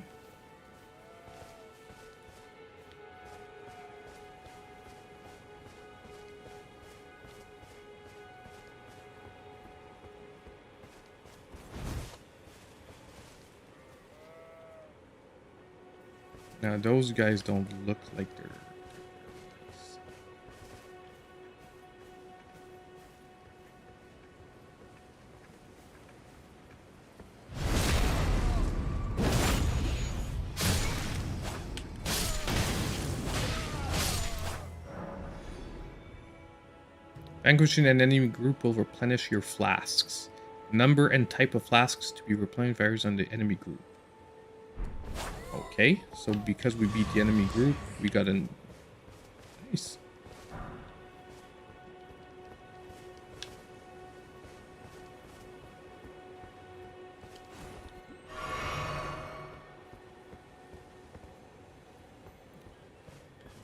[SPEAKER 1] Now those guys don't look like they're... Vanquishing an enemy group will replenish your flasks. Number and type of flasks to be replenished varies on the enemy group. Okay, so because we beat the enemy group, we got a... Nice.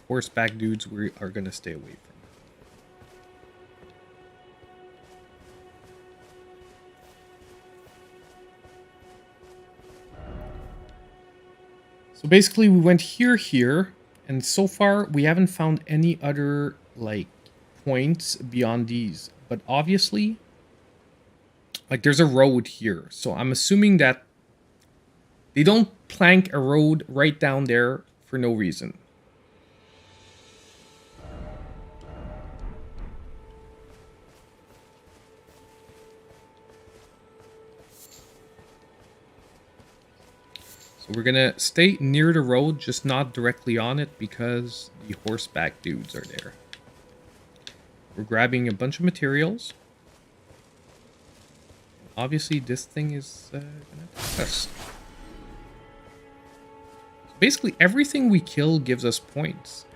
[SPEAKER 1] Horseback dudes we are going to stay away from. So basically we went here, and so far we haven't found any other, like, points beyond these. But obviously, like, there's a road here. So I'm assuming that they don't plank a road right down there for no reason. So we're gonna stay near the road, just not directly on it, because the horseback dudes are there. We're grabbing a bunch of materials. Obviously, this thing is gonna attack us. So basically, everything we kill gives us points.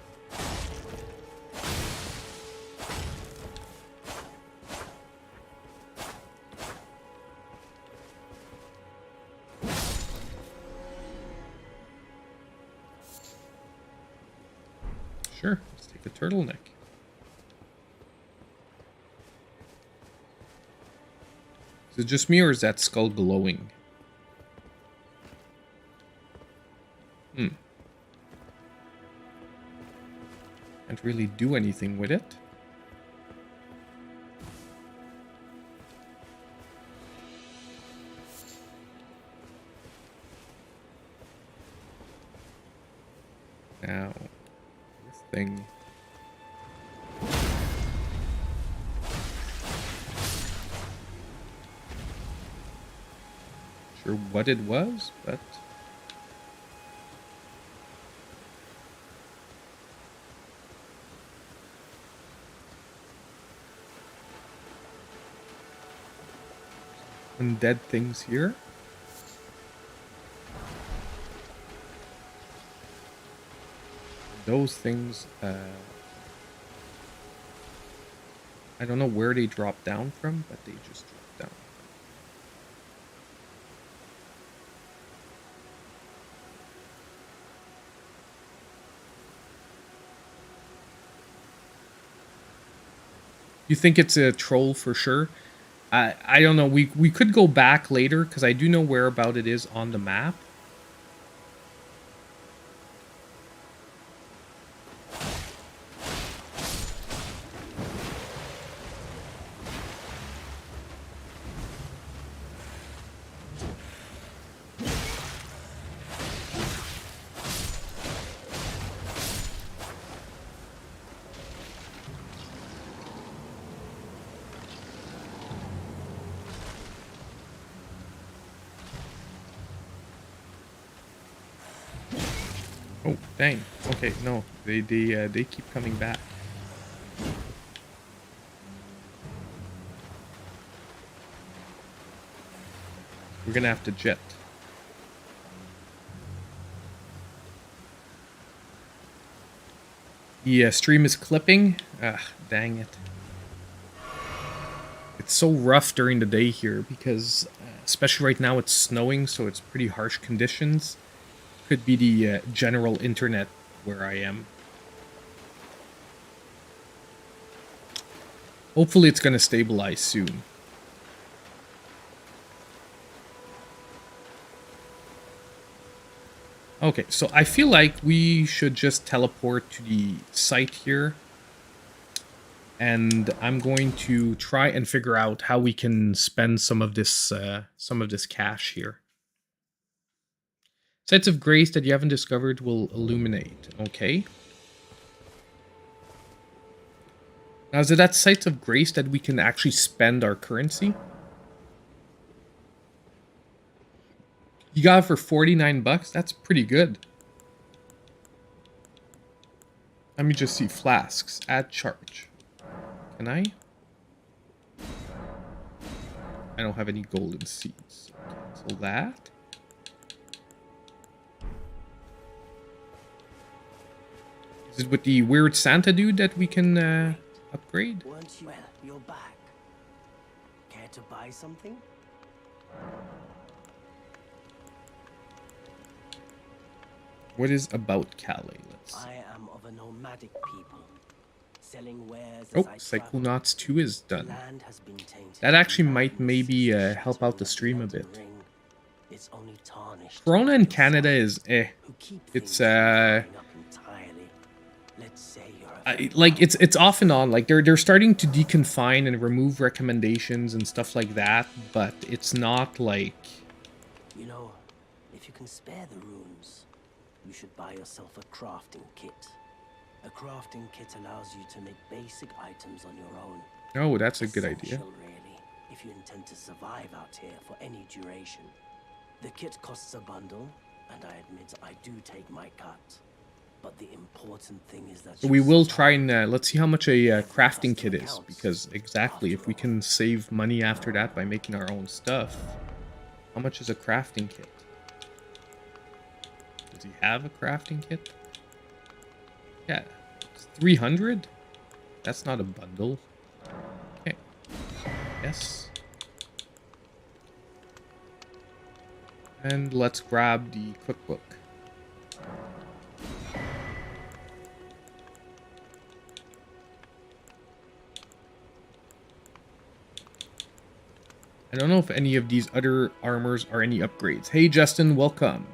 [SPEAKER 1] Sure, let's take a turtleneck. Is it just me, or is that skull glowing? Can't really do anything with it. Now, this thing. Sure what it was, but undead things here. Those things, I don't know where they drop down from, but they just drop down. You think it's a troll for sure? I don't know. We could go back later, because I do know where about it is on the map. Oh, dang. Okay, no. They keep coming back. We're gonna have to jet. The stream is clipping. Ah, dang it. It's so rough during the day here because, especially right now, it's snowing, so it's pretty harsh conditions. Could be the general internet where I am. Hopefully it's going to stabilize soon. Okay, so I feel like we should just teleport to the site here. And I'm going to try and figure out how we can spend some of this cash here. Sites of grace that you haven't discovered will illuminate. Okay. Now, is it at sites of grace that we can actually spend our currency? You got it for 49 bucks? That's pretty good. Let me just see. Flasks. Add charge. Can I? I don't have any golden seeds. Cancel that. Is it with the weird Santa dude that we can upgrade?
[SPEAKER 3] Weren't you? Well, you're back. Care to buy something?
[SPEAKER 1] What is about Calais? Let's see.
[SPEAKER 3] I am of a nomadic people, selling wares
[SPEAKER 1] Oh,
[SPEAKER 3] as I travel.
[SPEAKER 1] Psychonauts 2 is done.
[SPEAKER 3] Land has been tainted.
[SPEAKER 1] That actually might
[SPEAKER 3] Mountains
[SPEAKER 1] maybe
[SPEAKER 3] cease
[SPEAKER 1] help
[SPEAKER 3] to
[SPEAKER 1] out the
[SPEAKER 3] know
[SPEAKER 1] stream a
[SPEAKER 3] Elden
[SPEAKER 1] bit.
[SPEAKER 3] Ring. It's only tarnished.
[SPEAKER 1] Corona in Canada is
[SPEAKER 3] Who keep
[SPEAKER 1] It's,
[SPEAKER 3] things from blowing up entirely. Let's say you're a
[SPEAKER 1] like it's off and on. Like they're starting to deconfine and remove recommendations and stuff like that, but it's not like
[SPEAKER 3] You know, if you can spare the runes, you should buy yourself a crafting kit. A crafting kit allows you to make basic items on your own.
[SPEAKER 1] oh, that's a good idea.
[SPEAKER 3] Essential, really, if you intend to survive out here for any duration. The kit costs a bundle, and I admit I do take my cut. But the important thing is that
[SPEAKER 1] So we will try and let's see how much a crafting kit is, because exactly if we can save money after that by making our own stuff. How much is a crafting kit? Does he have a crafting kit? Yeah, it's 300. That's not a bundle. Okay. Yes. And let's grab the cookbook. I don't know if any of these other armors are any upgrades. Hey, Justin, welcome.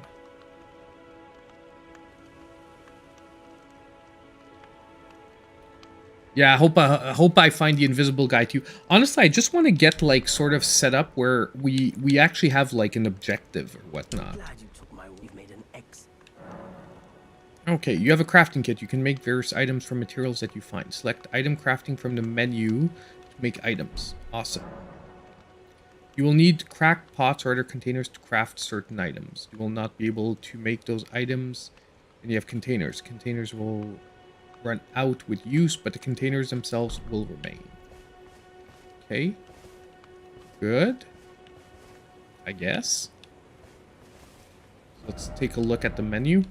[SPEAKER 1] Yeah, I hope I find the invisible guy too. Honestly, I just want to get like sort of set up where we actually have like an objective or whatnot.
[SPEAKER 3] Glad you took my we've made an X.
[SPEAKER 1] Okay, you have a crafting kit. You can make various items from materials that you find. Select item crafting from the menu to make items. Awesome. You will need cracked pots or other containers to craft certain items. You will not be able to make those items, and you have containers. Containers will run out with use, but the containers themselves will remain. Okay. Good. I guess. Let's take a look at the menu.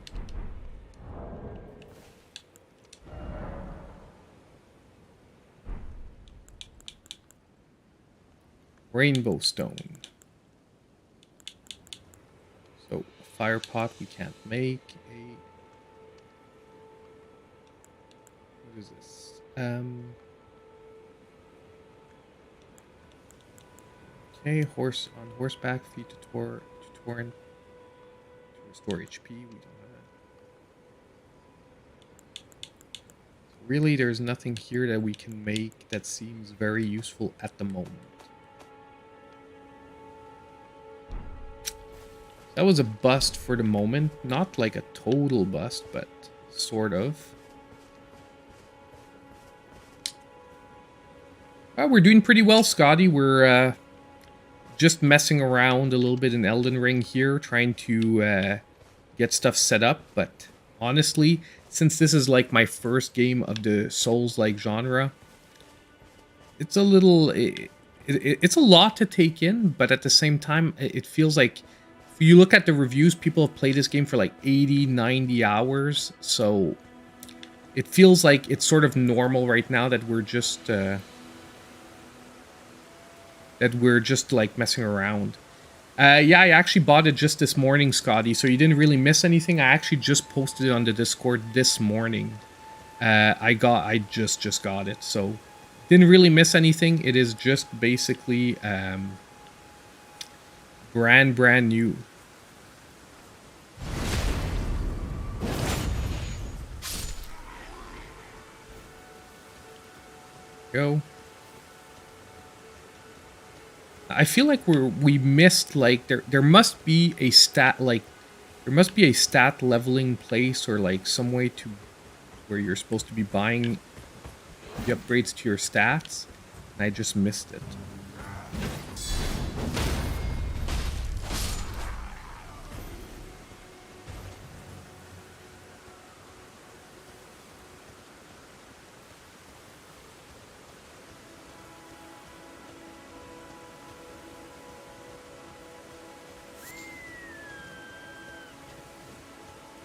[SPEAKER 1] Rainbow stone. So, a fire pot we can't make. What is this? Okay, horse on horseback, feet to torrent to restore HP. We don't have that. Really, there's nothing here that we can make that seems very useful at the moment. That was a bust for the moment. Not like a total bust, but sort of. We're doing pretty well, Scotty. We're just messing around a little bit in Elden Ring here, trying to get stuff set up. But honestly, since this is like my first game of the Souls-like genre, it's a little... it's a lot to take in, but at the same time, it feels like... If you look at the reviews, people have played this game for like 80, 90 hours. So it feels like it's sort of normal right now that we're just... like messing around. Yeah, I actually bought it just this morning, Scotty, so you didn't really miss anything. I actually just posted it on the Discord this morning. I just got it, so didn't really miss anything. It is just basically brand new. Go. I feel like we missed like there must be a stat leveling place or like some way to where you're supposed to be buying the upgrades to your stats, and I just missed it.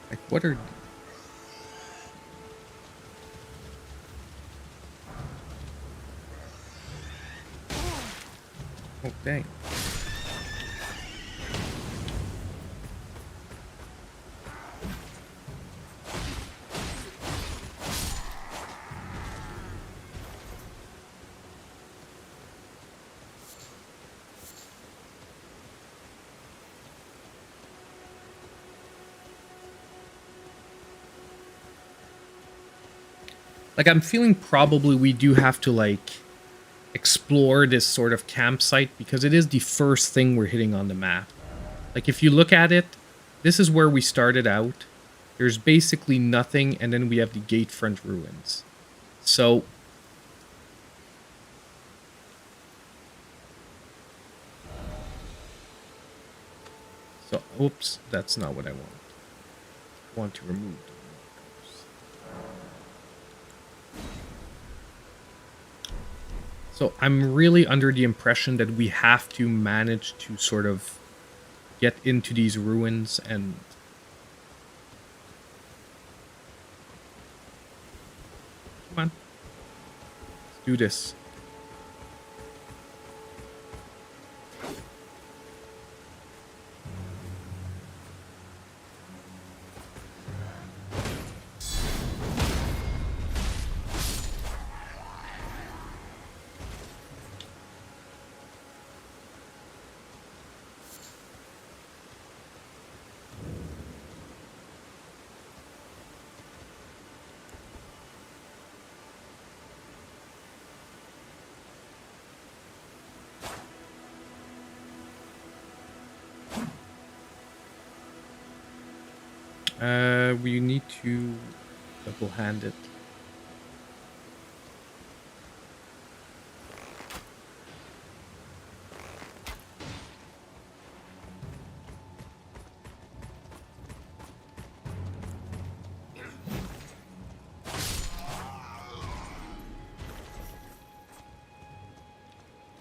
[SPEAKER 1] Like, what are... Oh, dang. Like, I'm feeling probably we do have to, like, explore this sort of campsite because it is the first thing we're hitting on the map. Like, if you look at it, this is where we started out. There's basically nothing, and then we have the Gatefront ruins. So... oops, that's not what I want. I want to remove the markers. So I'm really under the impression that we have to manage to sort of get into these ruins and... Come on. Let's do this. We need to double-hand it.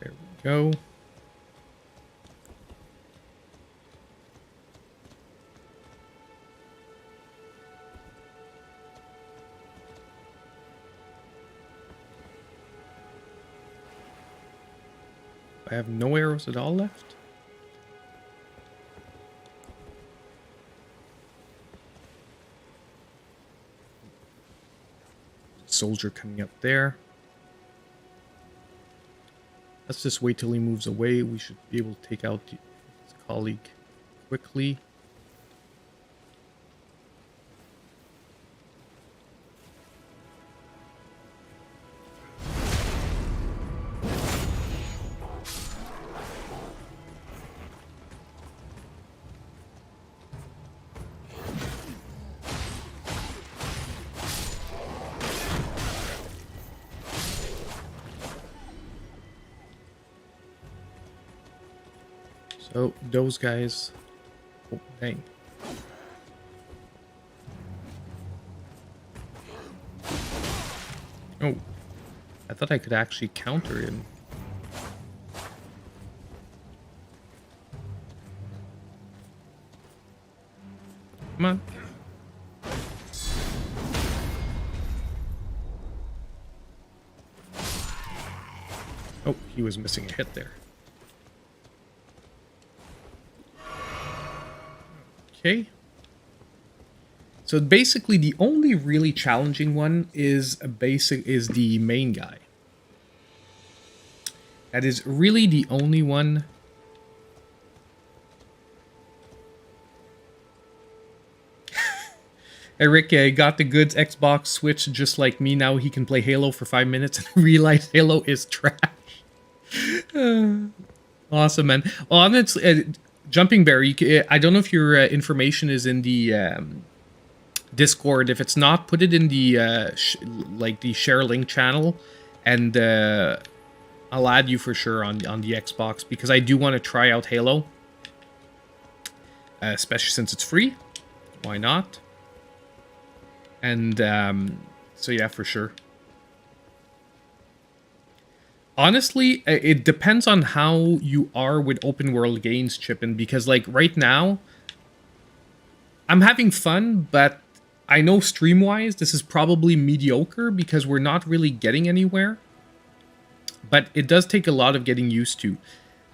[SPEAKER 1] There we go. I have no arrows at all left. Soldier coming up there. Let's just wait till he moves away. We should be able to take out his colleague quickly. So, those guys... Oh, dang. Oh. I thought I could actually counter him. Come on. Oh, he was missing a hit there. Okay. So basically the only really challenging one is the main guy. That is really the only one. Eric got the goods Xbox Switch just like me. Now he can play Halo for 5 minutes and realize Halo is trash. Awesome, man. Well, honestly, Jumping Bear, I don't know if your information is in the Discord. If it's not, put it in the the share link channel, and I'll add you for sure on the Xbox because I do want to try out Halo, especially since it's free. Why not? And so yeah, for sure. Honestly, it depends on how you are with open world games, Chippin, because like right now, I'm having fun, but I know stream-wise this is probably mediocre because we're not really getting anywhere. But it does take a lot of getting used to.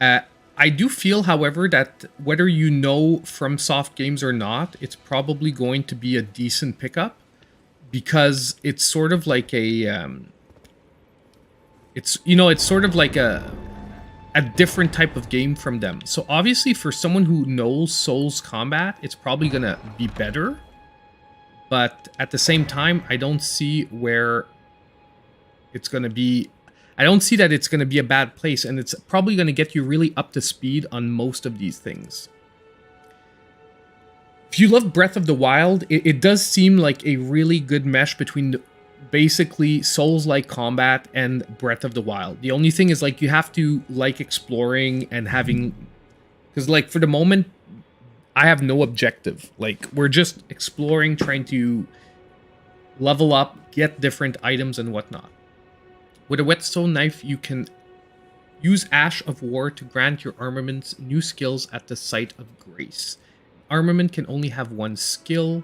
[SPEAKER 1] I do feel, however, that whether you know from soft games or not, it's probably going to be a decent pickup because it's sort of like a... it's sort of like a different type of game from them. So obviously for someone who knows Souls combat, it's probably gonna be better. But at the same time, I don't see where it's going to be... I don't see that it's going to be a bad place, and it's probably going to get you really up to speed on most of these things. If you love Breath of the Wild, it does seem like a really good mesh between basically Souls-like combat and Breath of the Wild. The only thing is, like, you have to like exploring and having... Because, like, for the moment, I have no objective. Like, we're just exploring, trying to level up, get different items and whatnot. With a whetstone knife, you can use Ash of War to grant your armaments new skills at the Site of Grace. Armament can only have one skill,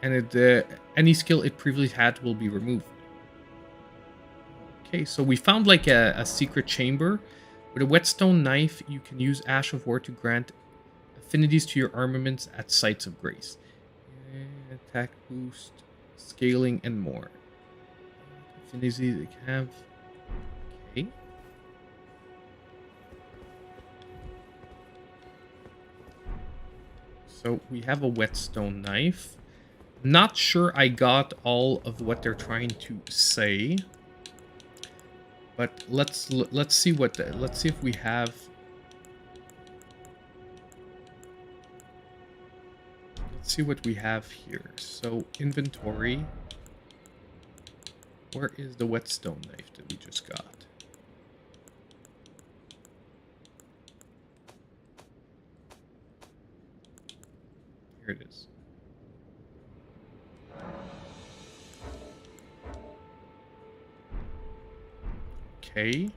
[SPEAKER 1] and any skill it previously had will be removed. Okay, so we found like a secret chamber. With a whetstone knife, you can use Ash of War to grant affinities to your armaments at Sites of Grace. Attack boost, scaling, and more. Affinities they have. Okay. So we have a whetstone knife. Not sure I got all of what they're trying to say, but let's see what let's see if we have. Let's see what we have here. So inventory. Where is the whetstone knife that we just got? Here it is. Okay.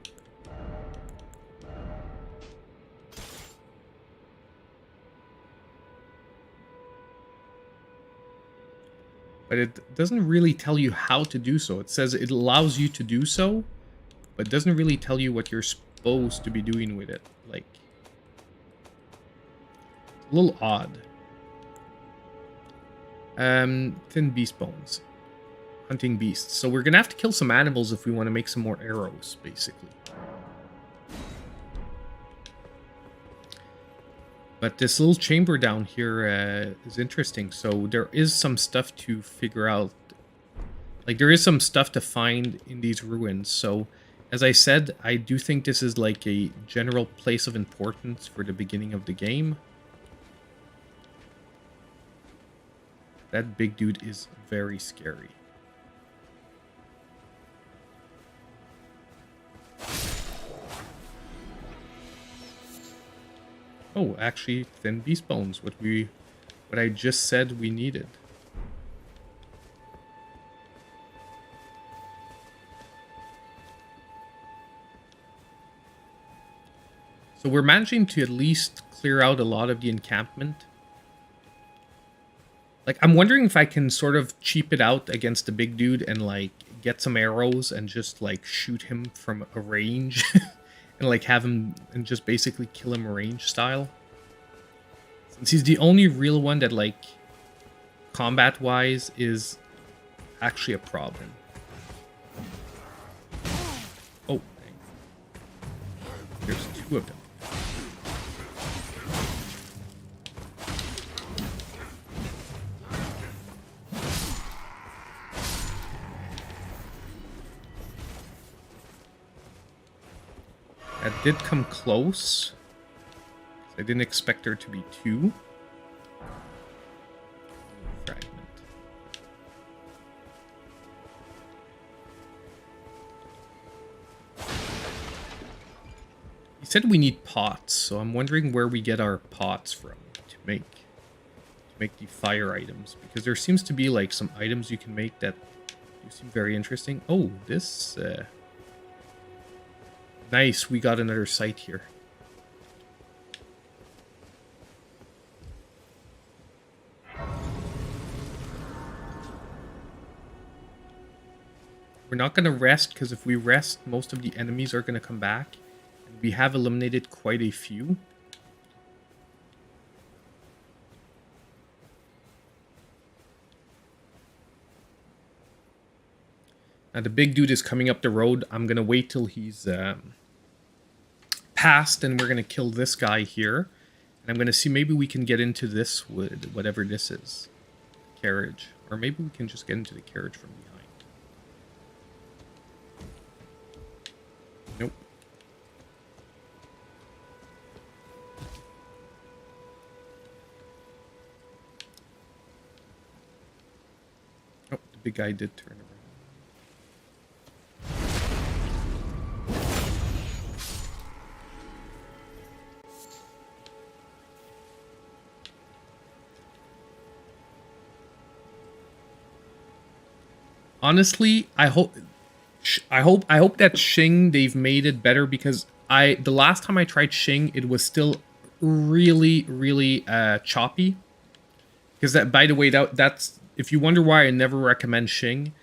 [SPEAKER 1] But it doesn't really tell you how to do so. It says it allows you to do so, but it doesn't really tell you what you're supposed to be doing with it. Like, it's a little odd. Thin beast bones. Hunting beasts. So we're gonna have to kill some animals if we want to make some more arrows, basically. But this little chamber down here is interesting. So there is some stuff to figure out. Like, there is some stuff to find in these ruins. So, as I said, I do think this is like a general place of importance for the beginning of the game. That big dude is very scary. Oh, actually, thin beast bones. What I just said we needed. So we're managing to at least clear out a lot of the encampment. Like, I'm wondering if I can sort of cheap it out against the big dude and, like, get some arrows and just, like, shoot him from a range. And, like, have him and just basically kill him range style. Since he's the only real one that, like, combat-wise is actually a problem. Oh, dang. There's two of them. That did come close. I didn't expect there to be two. Fragment. He said we need pots, so I'm wondering where we get our pots from to make the fire items, because there seems to be like some items you can make that do seem very interesting. Oh, this nice, we got another site here. We're not going to rest, because if we rest, most of the enemies are going to come back. And we have eliminated quite a few. Now the big dude is coming up the road. I'm going to wait till he's past, and we're going to kill this guy here. And I'm going to see maybe we can get into this wood, whatever this is. Carriage. Or maybe we can just get into the carriage from behind. Nope. Oh, the big guy did turn around. Honestly, I hope that Xing they've made it better, because the last time I tried Xing, it was still really choppy. Because that, by the way, that's if you wonder why I never recommend Xing,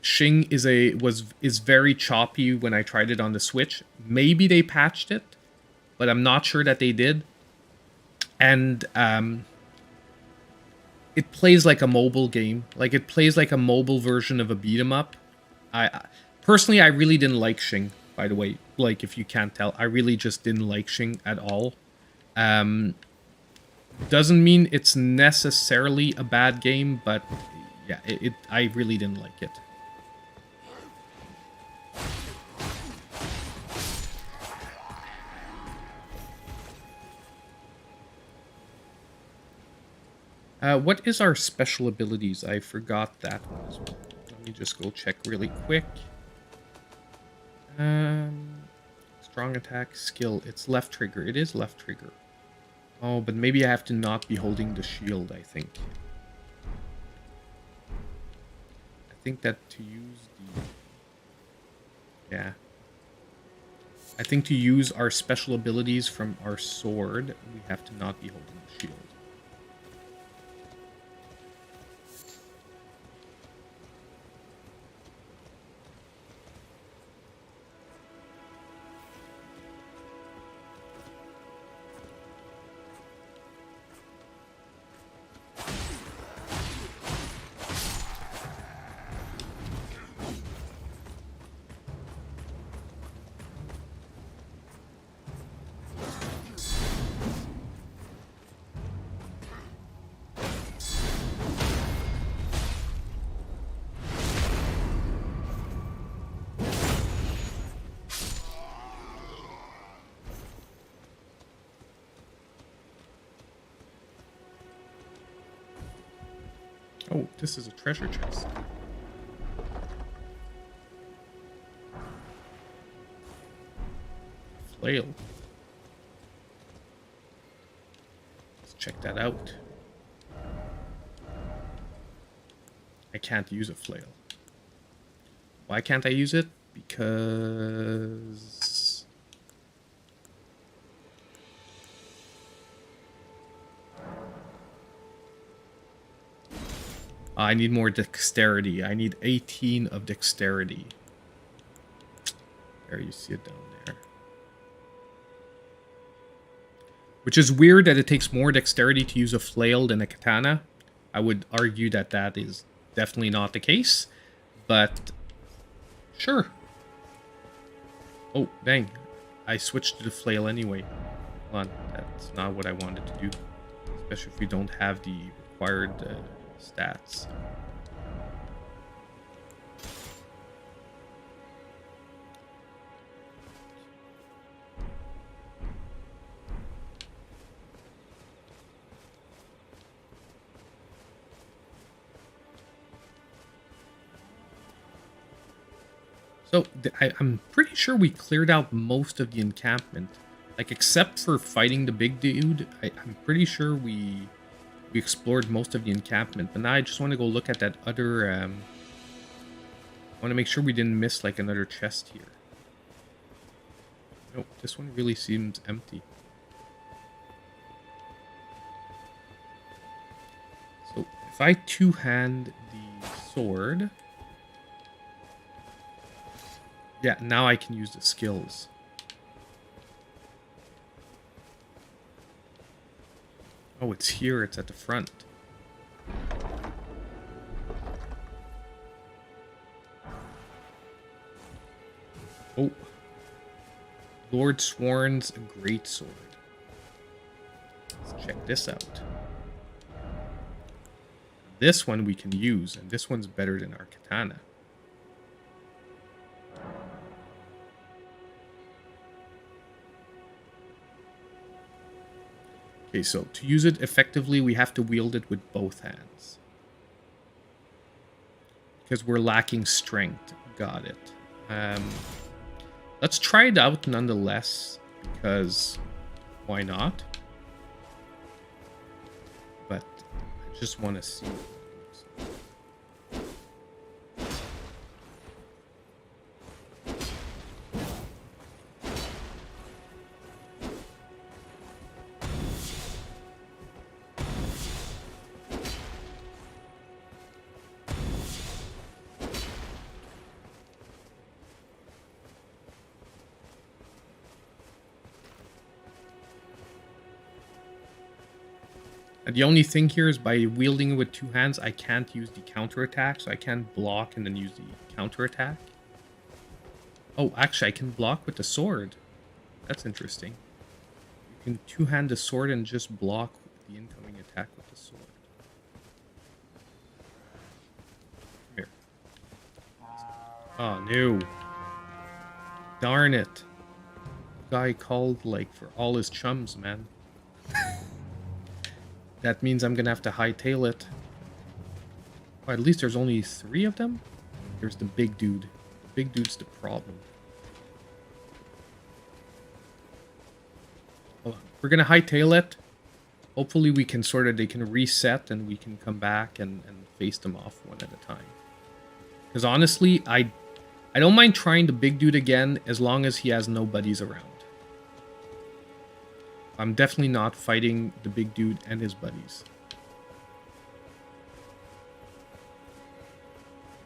[SPEAKER 1] Xing is very choppy when I tried it on the Switch. Maybe they patched it, but I'm not sure that they did. And it plays like a mobile game. Like, it plays like a mobile version of a beat 'em up. Personally, I really didn't like Xing, by the way. Like, if you can't tell, I really just didn't like Xing at all. Doesn't mean it's necessarily a bad game, but yeah, I really didn't like it. What is our special abilities? I forgot that one as well. Let me just go check really quick. Strong attack, skill. It's left trigger. It is left trigger. Oh, but maybe I have to not be holding the shield, I think. I think that to use the... Yeah. I think to use our special abilities from our sword, we have to not be holding the shield. Oh, this is a treasure chest. Flail. Let's check that out. I can't use a flail. Why can't I use it? Because... I need more dexterity. I need 18 of dexterity. There, you see it down there. Which is weird that it takes more dexterity to use a flail than a katana. I would argue that that is definitely not the case. But, sure. Oh, dang. I switched to the flail anyway. Hold on, that's not what I wanted to do. Especially if we don't have the required stats. So, I'm pretty sure we cleared out most of the encampment. Like, except for fighting the big dude, I'm pretty sure we explored most of the encampment. But now I just want to go look at that other... I want to make sure we didn't miss, like, another chest here. Nope, this one really seems empty. So, if I two-hand the sword... Yeah, now I can use the skills. Oh, it's here. It's at the front. Oh. Lord Sworn's Greatsword. Let's check this out. This one we can use, and this one's better than our katana. Okay, so to use it effectively, we have to wield it with both hands. Because we're lacking strength. Got it. Let's try it out nonetheless, because why not? But I just want to see. The only thing here is by wielding it with two hands, I can't use the counterattack, so I can't block and then use the counterattack. Oh, actually, I can block with the sword. That's interesting. You can two-hand the sword and just block the incoming attack with the sword. Here. Oh, no. Darn it. Guy called, like, for all his chums, man. That means I'm gonna have to hightail it. Or at least there's only 3 of them? There's the big dude. The big dude's the problem. Hold on. We're gonna hightail it. Hopefully we can they can reset and we can come back and face them off one at a time. Because honestly, I don't mind trying the big dude again as long as he has no buddies around. I'm definitely not fighting the big dude and his buddies.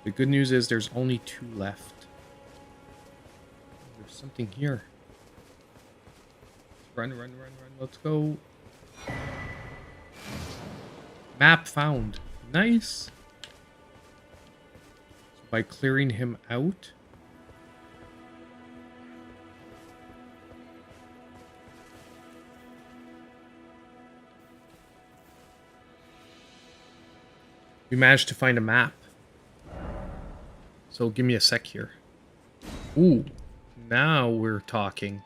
[SPEAKER 1] The good news is there's only 2 left. There's something here. Run, run, run, run. Let's go. Map found. Nice. So by clearing him out, we managed to find a map. So give me a sec here. Ooh, now we're talking.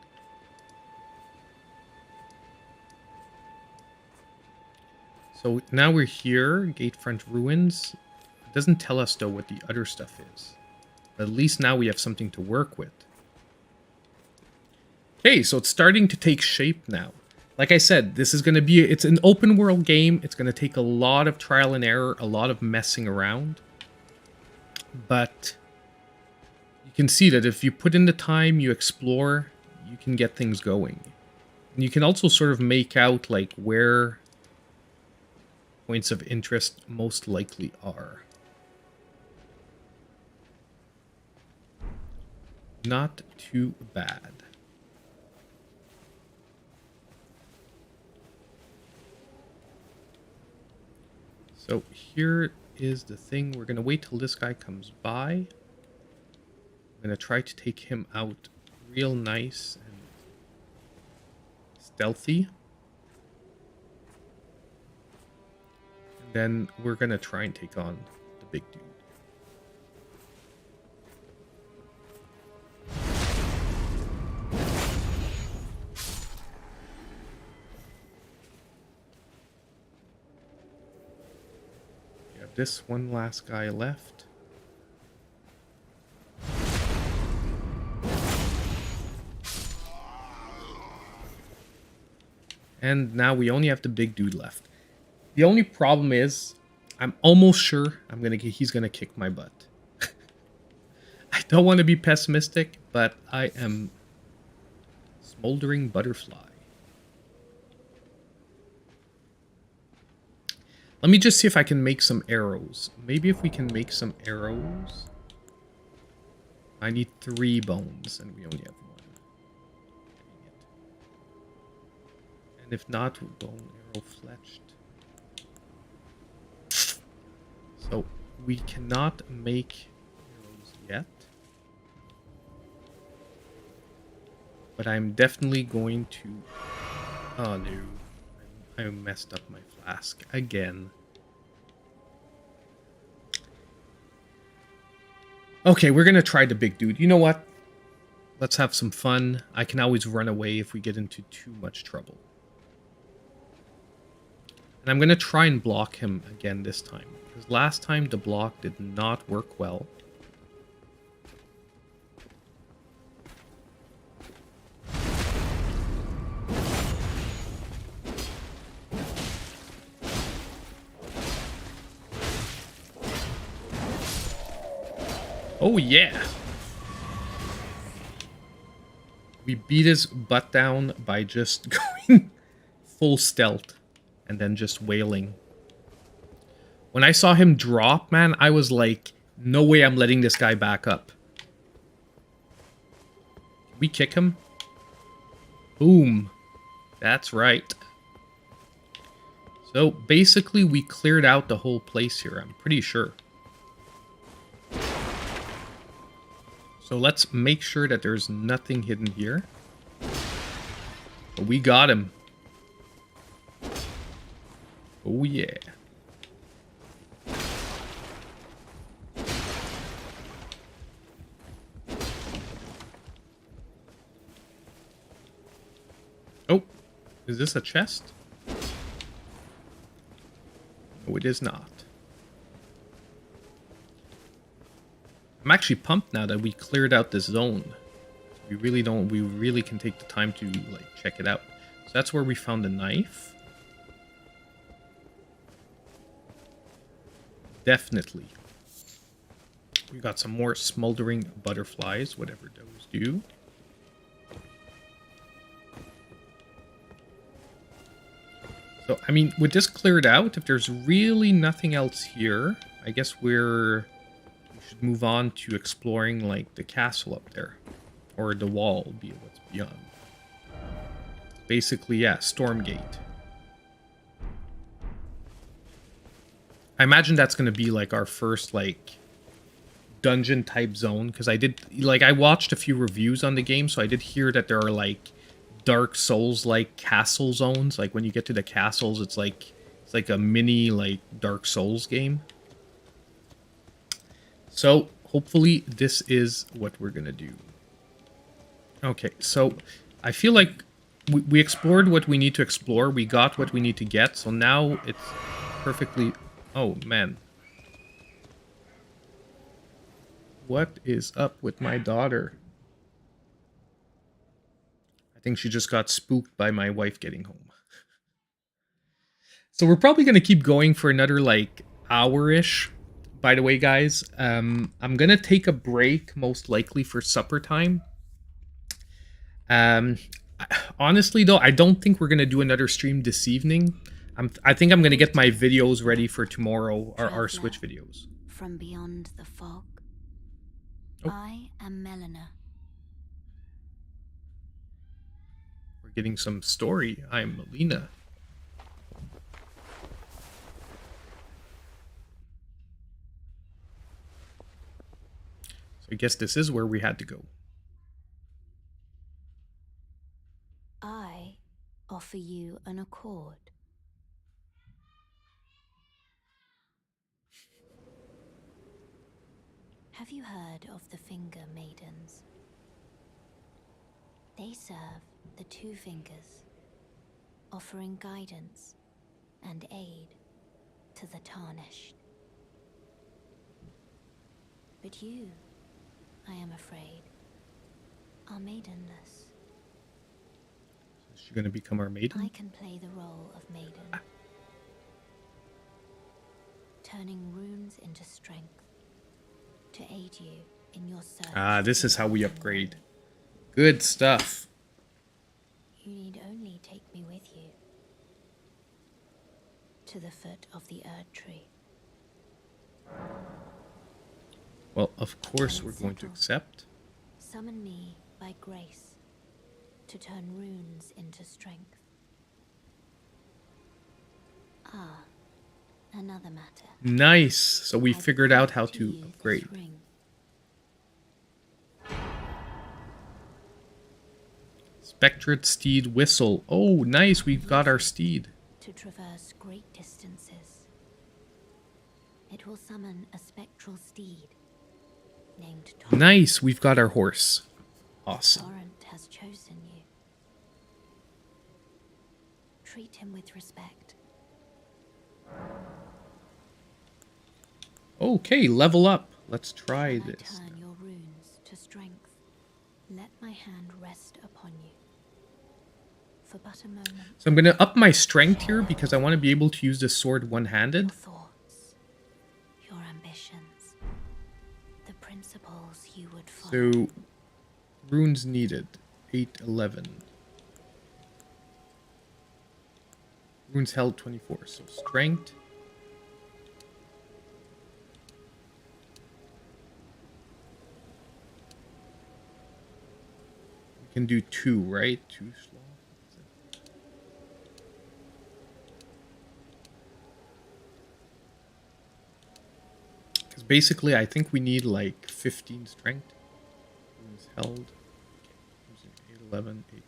[SPEAKER 1] So now we're here, Gatefront Ruins. It doesn't tell us though what the other stuff is. But at least now we have something to work with. Okay, so it's starting to take shape now. Like I said, this is going to be, it's an open world game. It's going to take a lot of trial and error, a lot of messing around. But you can see that if you put in the time, you explore, you can get things going. And you can also sort of make out like where points of interest most likely are. Not too bad. So here is the thing. We're going to wait till this guy comes by. I'm going to try to take him out real nice and stealthy. And then we're going to try and take on the big dude. This one last guy left. And now we only have the big dude left. The only problem is, I'm almost sure he's gonna kick my butt. I don't want to be pessimistic, but I am smoldering butterfly. Let me just see if I can make some arrows. Maybe if we can make some arrows. I need 3 bones, and we only have 1. And if not, we'll go arrow fletched. So we cannot make arrows yet. But I'm definitely going to... Oh no. I messed up my flask again. Okay, we're gonna try the big dude. You know what? Let's have some fun. I can always run away if we get into too much trouble. And I'm going to try and block him again this time. Because last time the block did not work well. Oh yeah! We beat his butt down by just going full stealth and then just wailing. When I saw him drop, man, I was like, no way I'm letting this guy back up. We kick him? Boom. That's right. So basically we cleared out the whole place here, I'm pretty sure. So let's make sure that there's nothing hidden here. But we got him. Oh yeah. Oh, is this a chest? No, it is not. I'm actually pumped now that we cleared out this zone. We really can take the time to like check it out. So that's where we found the knife. Definitely. We got some more smoldering butterflies, whatever those do. So, I mean, with this cleared out, if there's really nothing else here, I guess we should move on to exploring, like, the castle up there. Or the wall, be what's beyond. Basically, yeah, Stormgate. I imagine that's going to be, like, our first, like, dungeon-type zone. Because I watched a few reviews on the game, so I did hear that there are, like, Dark Souls-like castle zones. Like, when you get to the castles, it's like a mini, like, Dark Souls game. So, hopefully, this is what we're gonna do. Okay, so, I feel like we explored what we need to explore. We got what we need to get, so now it's perfectly... Oh, man. What is up with my daughter? I think she just got spooked by my wife getting home. So we're probably going to keep going for another, like, hour-ish. By the way, guys, I'm going to take a break, most likely, for supper time. Honestly, though, I don't think we're going to do another stream this evening. I think I'm going to get my videos ready for tomorrow, our Switch videos.
[SPEAKER 4] From beyond the fog,
[SPEAKER 1] oh.
[SPEAKER 4] I am Melina.
[SPEAKER 1] We're getting some story. I'm Melina. So I guess this is where we had to go.
[SPEAKER 4] I offer you an accord. Have you heard of the Finger Maidens? They serve the two fingers, offering guidance and aid to the tarnished. But you, I am afraid, are maidenless.
[SPEAKER 1] Is she going to become our maiden?
[SPEAKER 4] I can play the role of maiden, turning runes into strength to aid you in your search.
[SPEAKER 1] Ah, this is how we upgrade. Good stuff.
[SPEAKER 4] You need only take me with you to the foot of the Erd Tree.
[SPEAKER 1] Well, of course we're going to accept.
[SPEAKER 4] Summon me by grace to turn runes into strength. Ah, another matter.
[SPEAKER 1] Nice. So we figured out how to upgrade. Spectred Steed Whistle. Oh, nice. We've got our steed.
[SPEAKER 4] To traverse great distances. It will summon a spectral steed named Torrent.
[SPEAKER 1] Nice. We've got our horse. Awesome.
[SPEAKER 4] Torrent has chosen you. Treat him with respect
[SPEAKER 1] Okay, level up. Let's try
[SPEAKER 4] Shall I
[SPEAKER 1] this.
[SPEAKER 4] turn your runes to strength? Let my hand rest upon you. For but a moment.
[SPEAKER 1] So I'm going to up my strength here because I want to be able to use this sword one-handed.
[SPEAKER 4] Your thoughts, your ambitions, the principles you would follow.
[SPEAKER 1] So, runes needed. 8, 11. Runes held 24. So strength. We can do 2, right? 2 sloth. Because basically, I think we need like 15 strength. Runes held. Okay. Using 8, 11, 8, 29.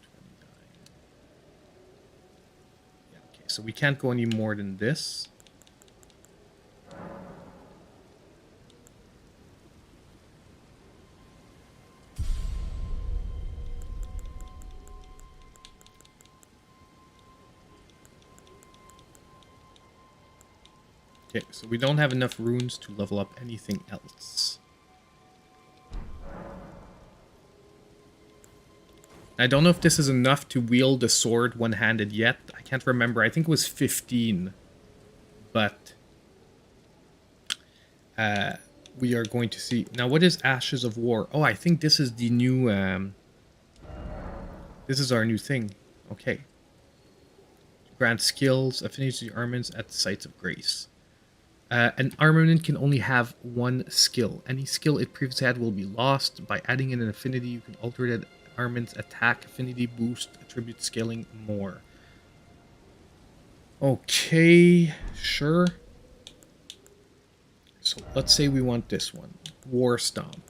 [SPEAKER 1] Yeah, okay. So we can't go any more than this. Okay, so we don't have enough runes to level up anything else. I don't know if this is enough to wield the sword one-handed yet. I can't remember. I think it was 15. But we are going to see. Now, what is Ashes of War? Oh, I think this is the new... this is our new thing. Okay. Grant skills, affinity to armaments at sites of grace. An armament can only have one skill. Any skill it previously had will be lost. By adding in an affinity, you can alter that armament's attack, affinity, boost, attribute scaling, more. Okay, sure. So let's say we want this one. War Stomp.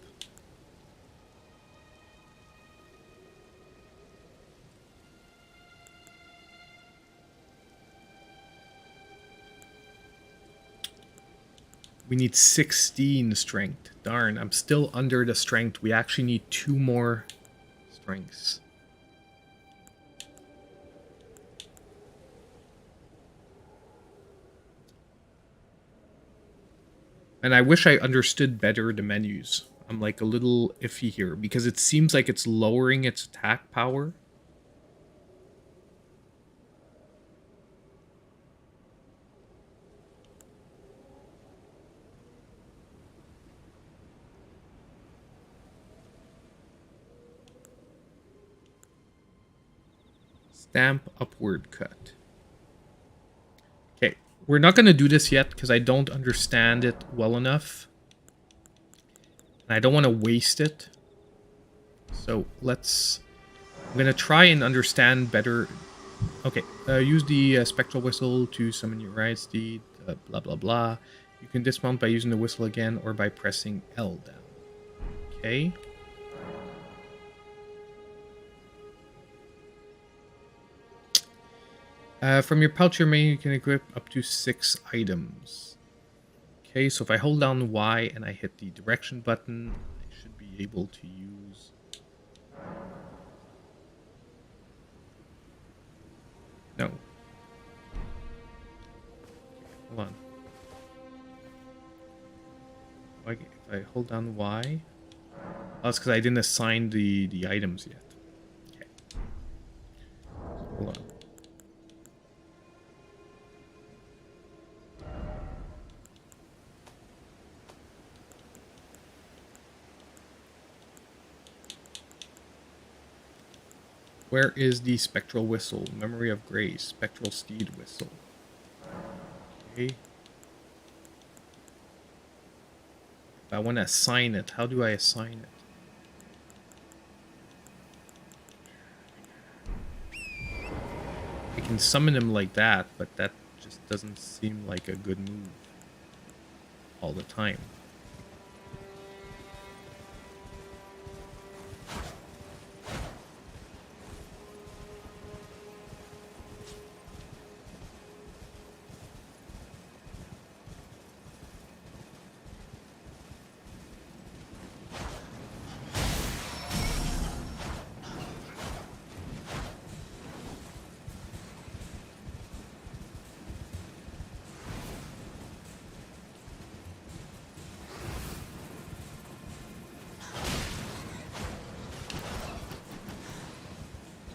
[SPEAKER 1] We need 16 strength. Darn, I'm still under the strength. We actually need 2 more strengths. And I wish I understood better the menus. I'm like a little iffy here because it seems like it's lowering its attack power. Stamp upward cut. Okay, we're not going to do this yet because I don't understand it well enough. And I don't want to waste it. So let's... I'm going to try and understand better. Okay, use the spectral whistle to summon your ride steed, blah blah blah. You can dismount by using the whistle again or by pressing L down. Okay. From your pouch or menu, you can equip up to 6 items. Okay, so if I hold down Y and I hit the direction button, I should be able to use... No. Okay, hold on. If I hold down Y... Oh, that's because I didn't assign the items yet. Okay. Hold on. Where is the spectral whistle? Memory of Grace. Spectral steed whistle. Okay. If I want to assign it, how do I assign it? I can summon him like that, but that just doesn't seem like a good move all the time.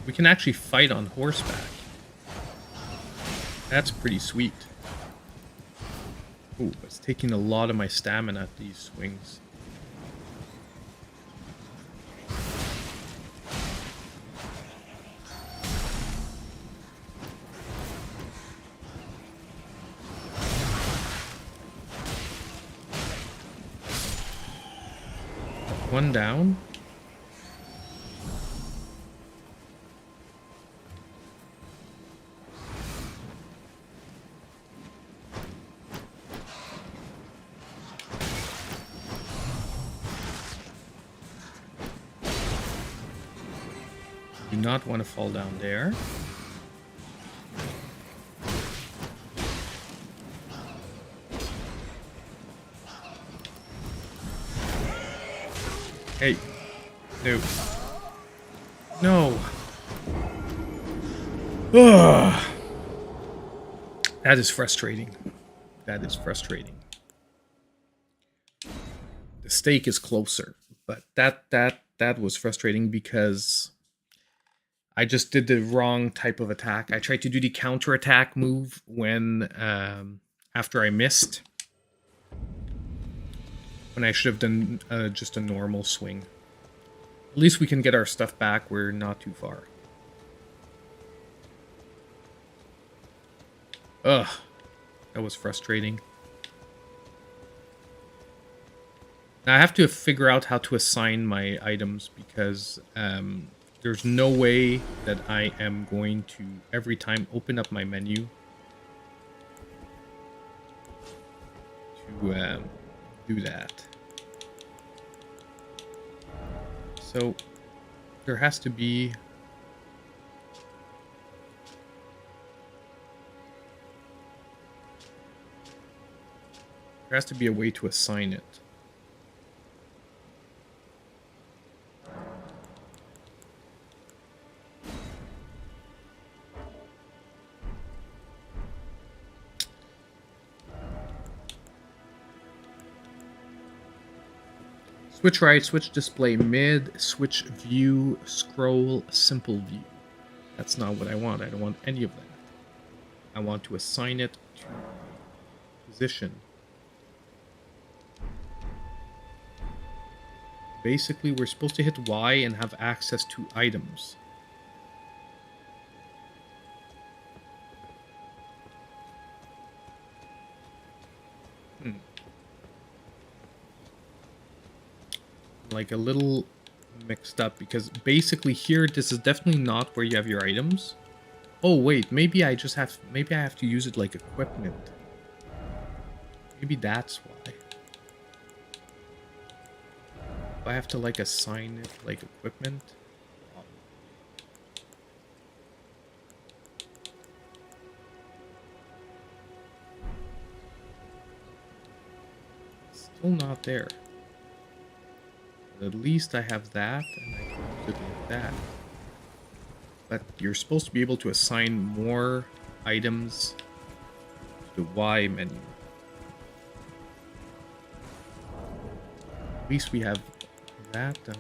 [SPEAKER 1] We can actually fight on horseback. That's pretty sweet. Ooh, it's taking a lot of my stamina at these swings. One down. Do not want to fall down there. Hey. No. No. Ugh. That is frustrating. That is frustrating. The stake is closer, but that was frustrating because I just did the wrong type of attack. I tried to do the counterattack move when after I missed. When I should have done just a normal swing. At least we can get our stuff back. We're not too far. Ugh. That was frustrating. Now I have to figure out how to assign my items because there's no way that I am going to every time open up my menu to do that. So there has to be a way to assign it. Switch right, switch display mid, switch view, scroll, simple view. That's not what I want. I don't want any of that. I want to assign it to position. Basically, we're supposed to hit Y and have access to items. Like a little mixed up because basically here this is definitely not where you have your items. Oh wait, maybe I have to use it like equipment. Maybe that's why. Do I have to like assign it like equipment? Still not there. At least I have that, and I can use it like that. But you're supposed to be able to assign more items to the Y menu. At least we have that done.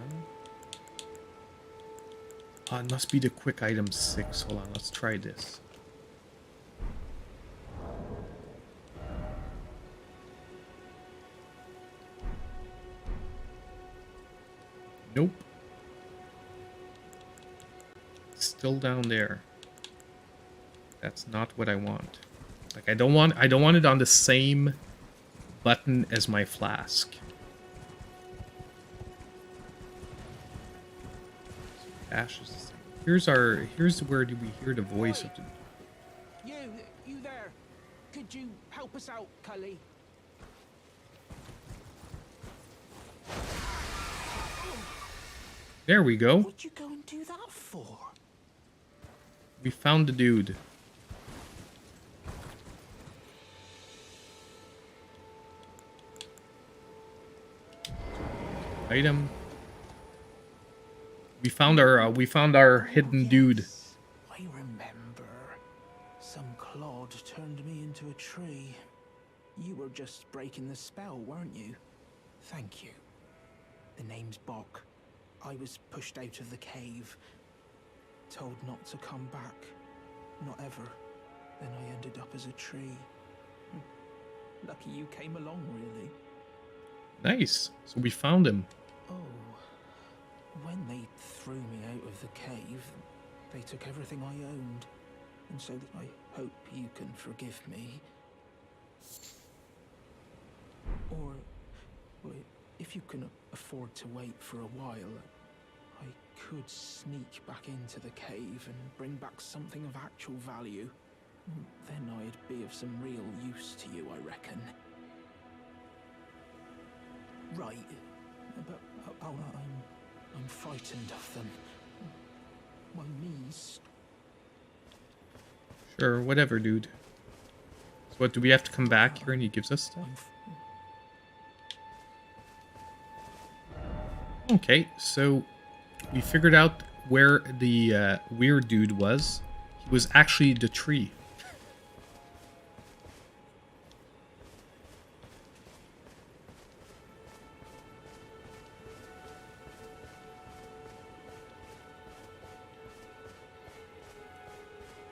[SPEAKER 1] Oh, it must be the quick item 6. Hold on, let's try this. Nope. Still down there. That's not what I want. Like I don't want it on the same button as my flask. Dash is the same. Here's where do we hear the voice of the
[SPEAKER 2] You there. Could you help us out, Cully?
[SPEAKER 1] There we go.
[SPEAKER 2] What'd you go and do that for?
[SPEAKER 1] We found the dude. Item. We found our hidden dude.
[SPEAKER 2] I remember. Some clod turned me into a tree. You were just breaking the spell, weren't you? Thank you. The name's Bok. I was pushed out of the cave. told not to come back. Not ever. Then I ended up as a tree. Lucky you came along, really.
[SPEAKER 1] Nice. So we found him.
[SPEAKER 2] Oh. When they threw me out of the cave, they took everything I owned. And so I hope you can forgive me. Or, well, if you can afford to wait for a while, I could sneak back into the cave and bring back something of actual value. Then I'd be of some real use to you, I reckon. Right. But I'm frightened of them. My knees.
[SPEAKER 1] Sure, whatever, dude. So what, do we have to come back here and he gives us stuff? Okay, so we figured out where the weird dude was. He was actually the tree.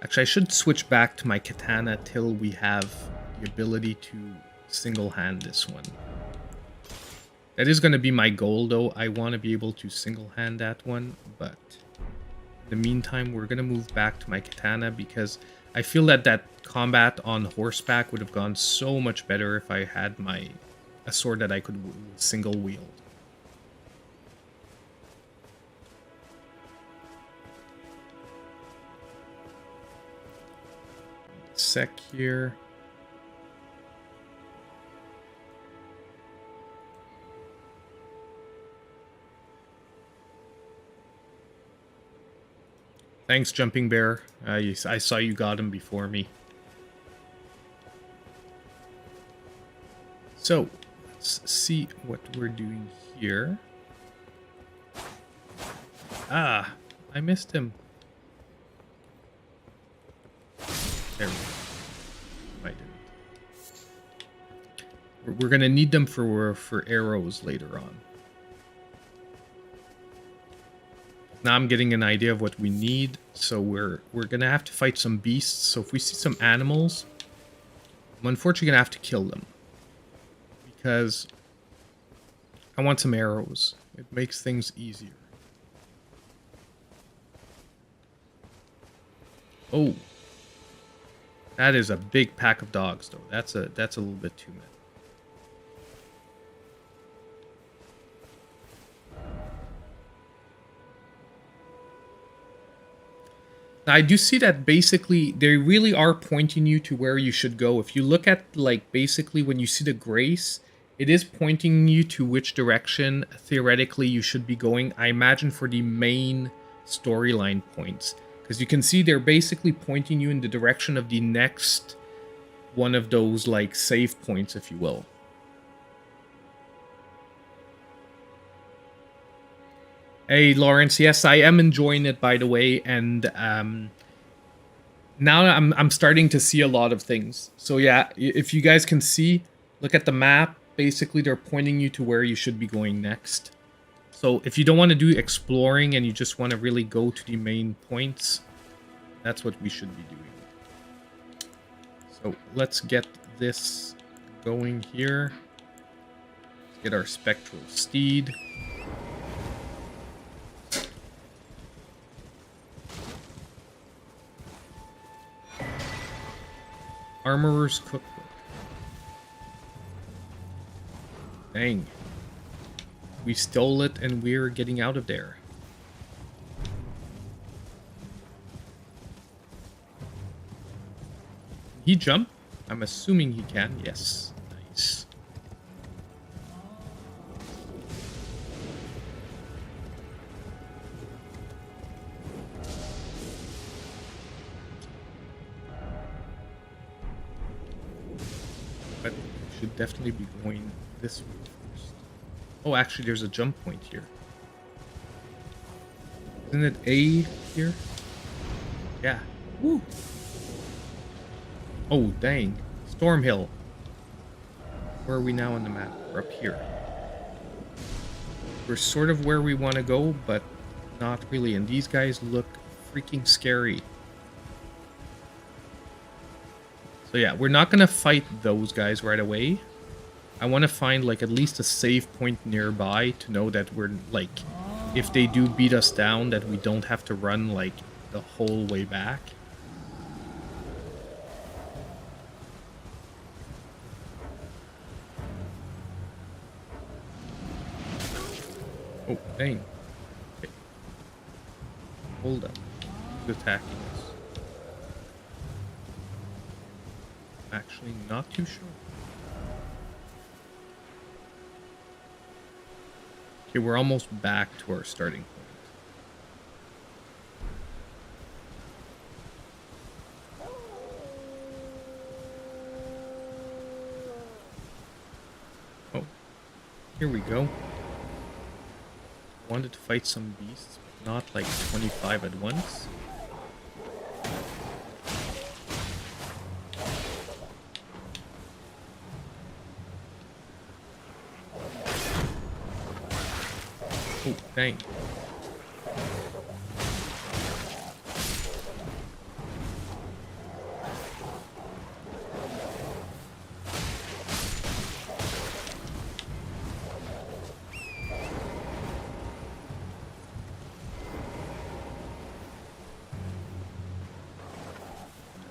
[SPEAKER 1] Actually, I should switch back to my katana till we have the ability to single-hand this one. That is going to be my goal, though. I want to be able to single-hand that one, but in the meantime, we're going to move back to my katana because I feel that that combat on horseback would have gone so much better if I had a sword that I could single-wield. Sec here. Thanks, Jumping Bear. I saw you got him before me. So, let's see what we're doing here. Ah, I missed him. There we go. I didn't. We're gonna need them for arrows later on. Now I'm getting an idea of what we need, so we're gonna have to fight some beasts. So if we see some animals, I'm unfortunately gonna have to kill them because I want some arrows. It makes things easier. Oh, that is a big pack of dogs, though. That's a little bit too many. Now, I do see that basically they really are pointing you to where you should go. If you look at, like, basically when you see the grace, it is pointing you to which direction theoretically you should be going. I imagine for the main storyline points. Because you can see they're basically pointing you in the direction of the next one of those, like, save points, if you will. Hey, Lawrence. Yes, I am enjoying it, by the way, and now I'm starting to see a lot of things. So yeah, if you guys can see, look at the map. Basically, they're pointing you to where you should be going next. So if you don't want to do exploring and you just want to really go to the main points, that's what we should be doing. So let's get this going here. Let's get our spectral steed. Armorer's Cookbook. Dang. We stole it and we're getting out of there. Can he jump? I'm assuming he can. Yes. Nice. But we should definitely be going this way first. Oh, actually, there's a jump point here. Isn't it A here? Yeah. Woo! Oh, dang. Stormhill. Where are we now on the map? We're up here. We're sort of where we want to go, but not really. And these guys look freaking scary. So yeah, we're not gonna fight those guys right away. I want to find like at least a save point nearby to know that we're like, if they do beat us down, that we don't have to run like the whole way back. Oh, dang. Okay. Hold up. Who's attacking us? Actually, not too sure. Okay, we're almost back to our starting point. Oh, here we go. Wanted to fight some beasts, but not like 25 at once. Oh, dang.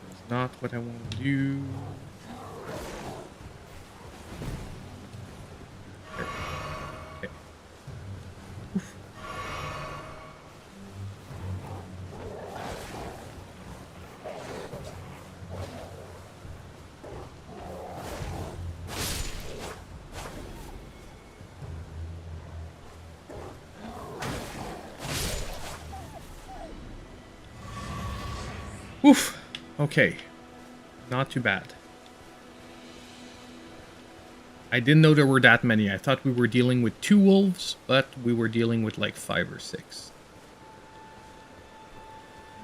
[SPEAKER 1] That's not what I want to do. There. Okay. Oof. Oof. Okay. Not too bad. I didn't know there were that many. I thought we were dealing with 2 wolves, but we were dealing with like 5 or 6.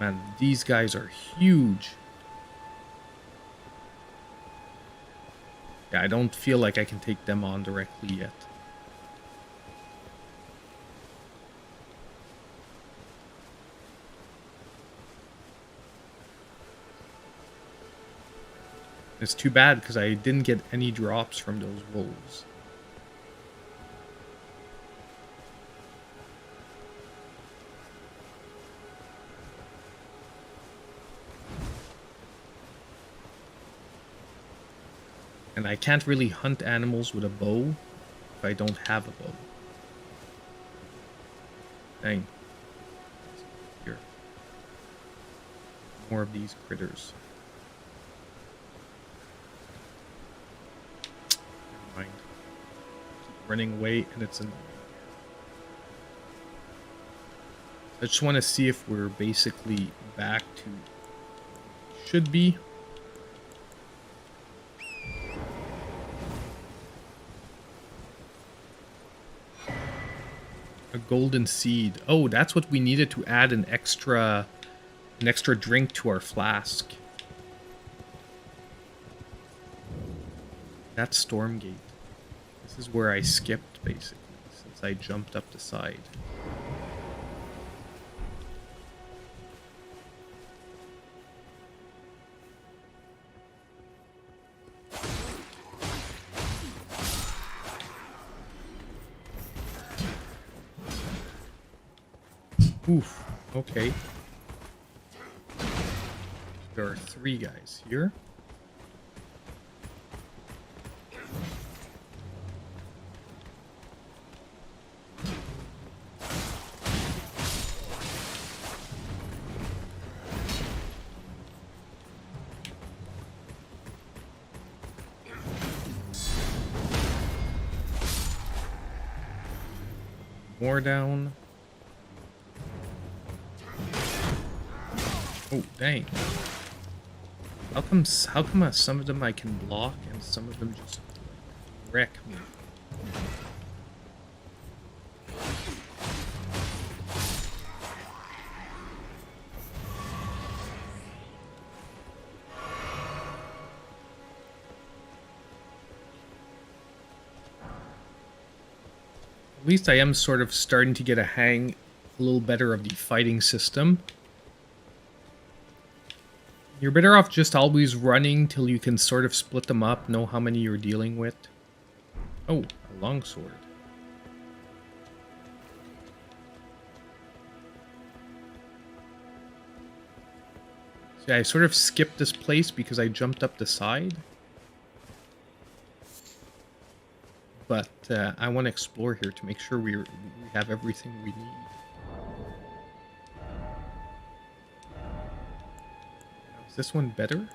[SPEAKER 1] Man, these guys are huge. Yeah, I don't feel like I can take them on directly yet. It's too bad because I didn't get any drops from those wolves. And I can't really hunt animals with a bow if I don't have a bow. Dang. Here. More of these critters. Never mind. Keep running away and it's annoying. I just want to see if we're basically back to should be. A golden seed. Oh, that's what we needed to add an extra drink to our flask. That's Stormgate. This is where I skipped basically since I jumped up the side. Oof, okay. There are 3 guys here. More down. Oh, dang. How come some of them I can block and some of them just wreck me? At least I am sort of starting to get a hang a little better of the fighting system. You're better off just always running till you can sort of split them up, know how many you're dealing with. Oh, a longsword. See, I sort of skipped this place because I jumped up the side. But I want to explore here to make sure we have everything we need. Is this one better?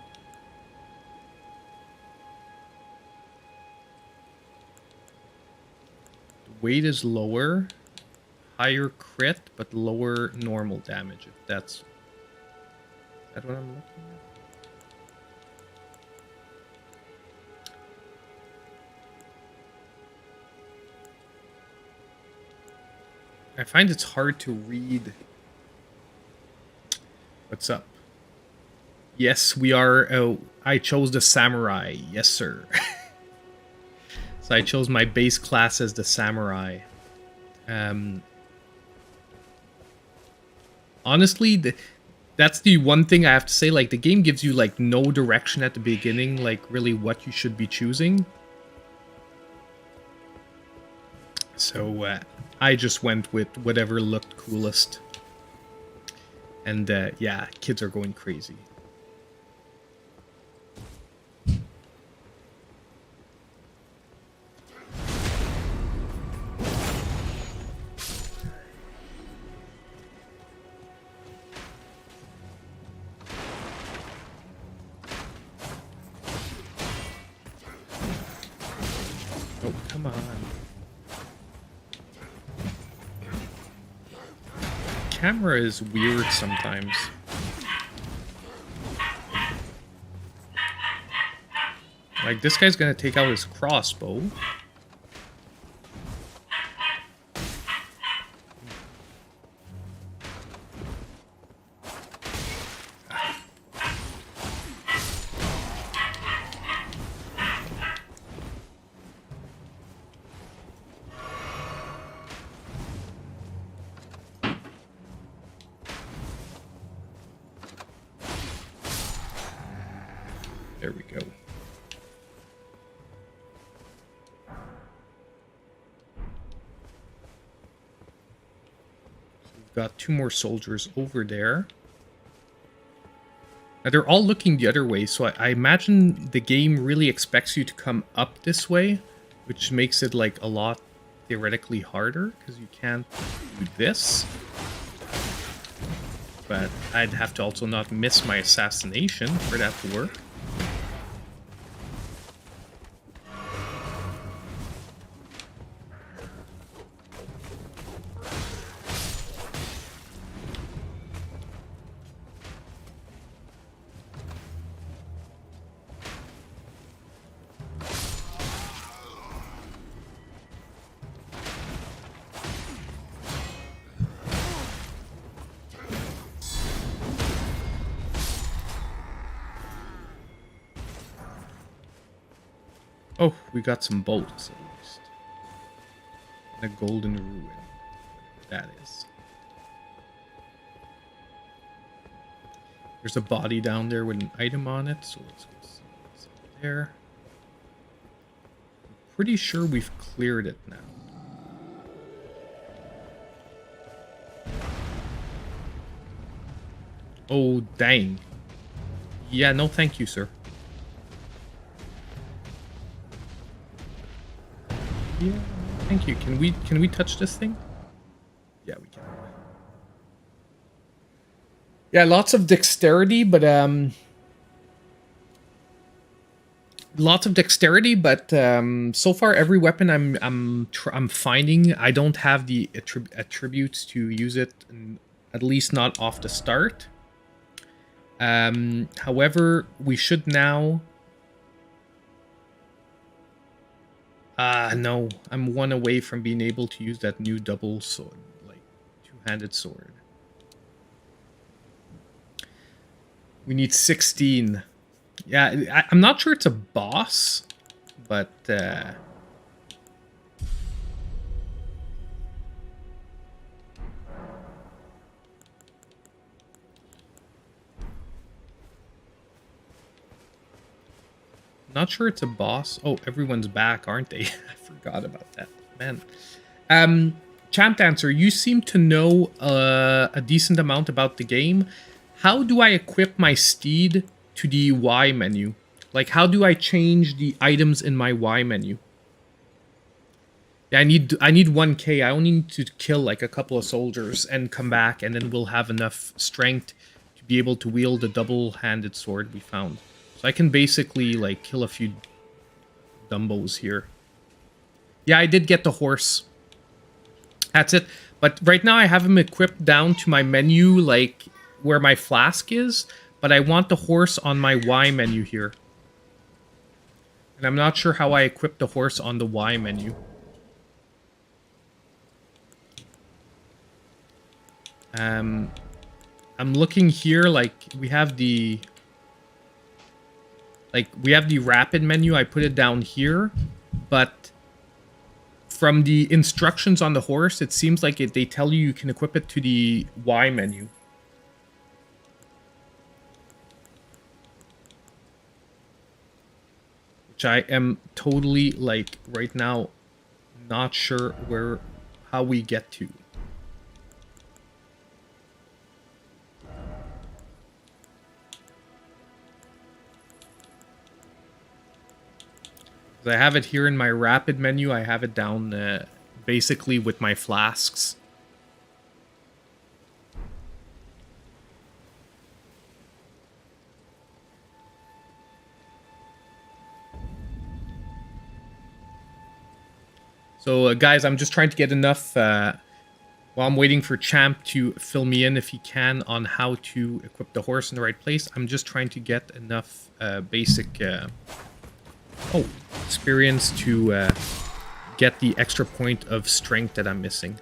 [SPEAKER 1] The weight is lower, higher crit, but lower normal damage. If that's... Is that what I'm looking at? I find it's hard to read. What's up? Yes, we are... Oh, I chose the samurai. Yes, sir. So I chose my base class as the samurai. Honestly, that's the one thing I have to say. Like, the game gives you, like, no direction at the beginning. Like, really what you should be choosing. So, I just went with whatever looked coolest. And, yeah, kids are going crazy. Oh, come on. Camera is weird sometimes. Like, this guy's gonna take out his crossbow. There we go. So we've got 2 more soldiers over there. Now they're all looking the other way, so I imagine the game really expects you to come up this way, which makes it like a lot theoretically harder, because you can't do this. But I'd have to also not miss my assassination for that to work. Oh, we got some bolts at least. And a golden ruin. That is. There's a body down there with an item on it, so let's go see what's up there. I'm pretty sure we've cleared it now. Oh, dang. Yeah, no thank you, sir. Yeah, thank you. Can we touch this thing? Yeah, we can. Yeah, lots of dexterity, but so far every weapon I'm finding, I don't have the attributes to use it, at least not off the start. However, we should now. No, I'm 1 away from being able to use that new double sword, like 2-handed sword. We need 16. Yeah, I'm not sure it's a boss, but Not sure it's a boss. Oh, everyone's back, aren't they? I forgot about that, man. Champ Dancer, you seem to know a decent amount about the game. How do I equip my steed to the Y menu? Like, how do I change the items in my Y menu? Yeah, I need 1k. I only need to kill like a couple of soldiers and come back, and then we'll have enough strength to be able to wield the double-handed sword we found. So I can basically like kill a few Dumbos here. Yeah, I did get the horse. That's it. But right now I have him equipped down to my menu, like where my flask is. But I want the horse on my Y menu here. And I'm not sure how I equip the horse on the Y menu. I'm looking here, like we have the rapid menu. I put it down here, but from the instructions on the horse, it seems like they tell you can equip it to the Y menu. Which I am totally, like, right now, not sure how we get to. I have it here in my rapid menu. I have it down basically with my flasks. So guys, I'm just trying to get enough while I'm waiting for Champ to fill me in if he can on how to equip the horse in the right place. I'm just trying to get enough basic experience to get the extra point of strength that I'm missing.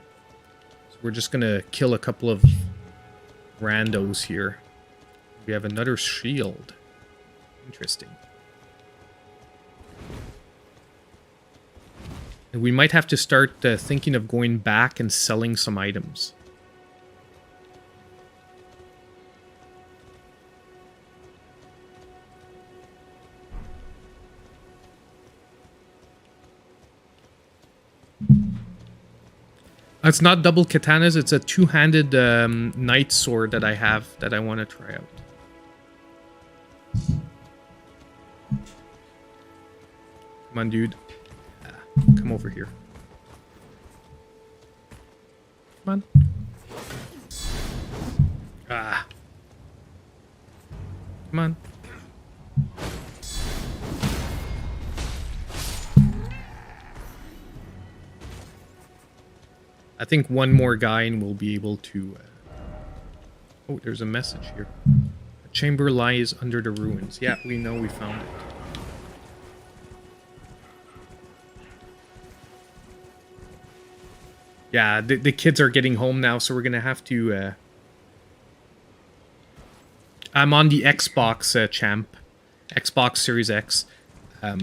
[SPEAKER 1] So we're just gonna kill a couple of randos here. We have another shield. Interesting. And we might have to start thinking of going back and selling some items. It's not double katanas, it's a two-handed knight sword that I have that I want to try out. Come on, dude. Come over here. Come on. Ah. Come on. I think one more guy and we'll be able to... Oh, there's a message here. A chamber lies under the ruins. Yeah, we know we found it. Yeah, the kids are getting home now, so we're going to have to... I'm on the Xbox, champ. Xbox Series X. Yeah.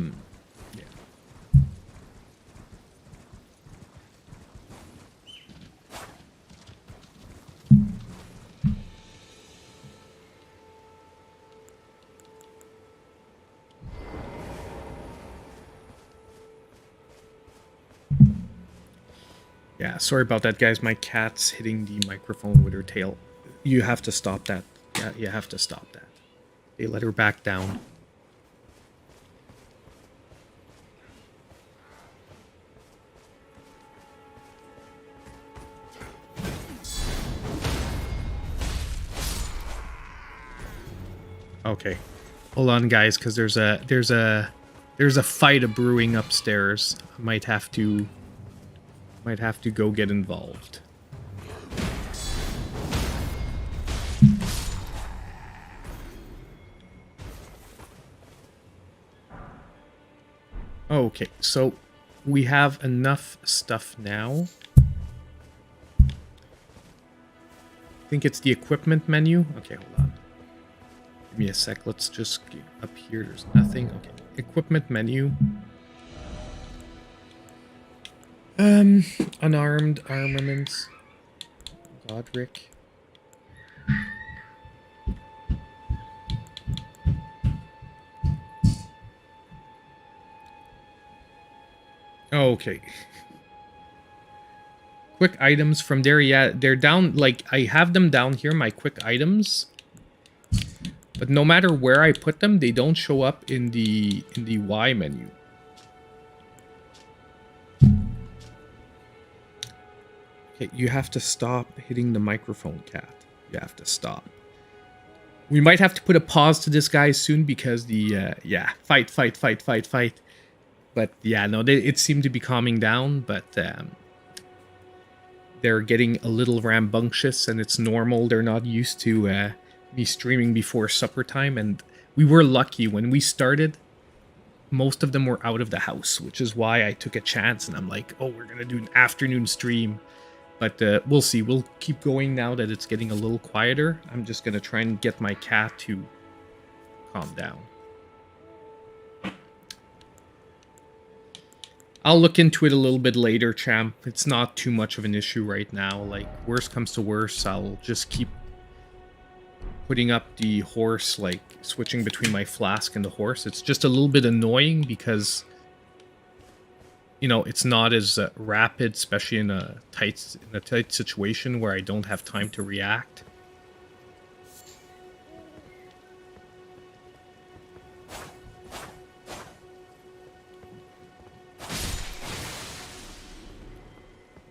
[SPEAKER 1] Yeah, sorry about that, guys. My cat's hitting the microphone with her tail. You have to stop that. Yeah, you have to stop that. They let her back down. Okay. Hold on, guys, because there's a fight brewing upstairs. I might have to go get involved. Okay, so we have enough stuff now. I think it's the equipment menu. Okay, hold on. Give me a sec. Let's just get up here. There's nothing. Okay, equipment menu. Unarmed armaments. Godric. Okay. Quick items from there, yeah, they're down, like, I have them down here, my quick items. But no matter where I put them, they don't show up in the Y menu. Okay, you have to stop hitting the microphone, cat. You have to stop. We might have to put a pause to this, guys, soon because the, yeah, fight. But, yeah, no, it seemed to be calming down, but, they're getting a little rambunctious, and it's normal. They're not used to me streaming before supper time, and we were lucky. When we started, most of them were out of the house, which is why I took a chance, and I'm like, oh, we're going to do an afternoon stream. But we'll see. We'll keep going now that it's getting a little quieter. I'm just going to try and get my cat to calm down. I'll look into it a little bit later, champ. It's not too much of an issue right now. Like, worst comes to worst, I'll just keep putting up the horse, like, switching between my flask and the horse. It's just a little bit annoying because, you know, it's not as rapid, especially in a tight situation where I don't have time to react.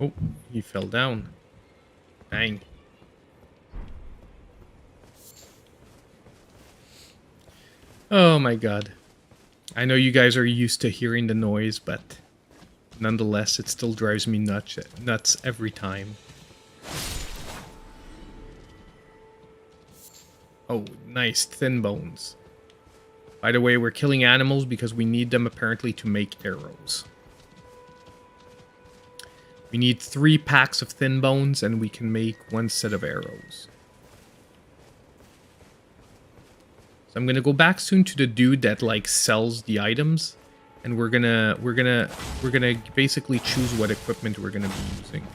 [SPEAKER 1] Oh, he fell down. Bang. Oh my god. I know you guys are used to hearing the noise, but nonetheless, it still drives me nuts every time. Oh, nice. Thin bones. By the way, we're killing animals because we need them apparently to make arrows. We need 3 packs of thin bones, and we can make 1 set of arrows. So I'm gonna go back soon to the dude that like sells the items, and we're gonna basically choose what equipment we're gonna be using.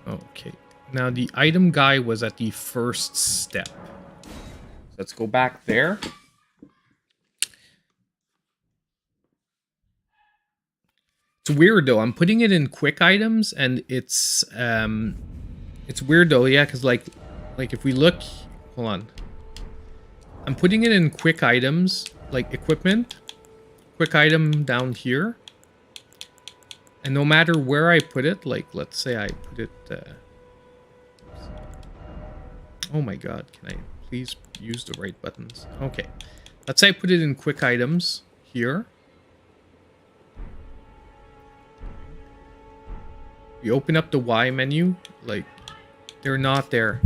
[SPEAKER 1] Okay. Now, the item guy was at the first step. Let's go back there. It's weird, though. I'm putting it in quick items, and it's weird, though, yeah, because, like if we look... Hold on. I'm putting it in quick items, like equipment. Quick item down here. And no matter where I put it, like, let's say I put it... Oh my god, can I please use the right buttons? Okay. Let's say I put it in quick items here. We open up the Y menu, like, they're not there.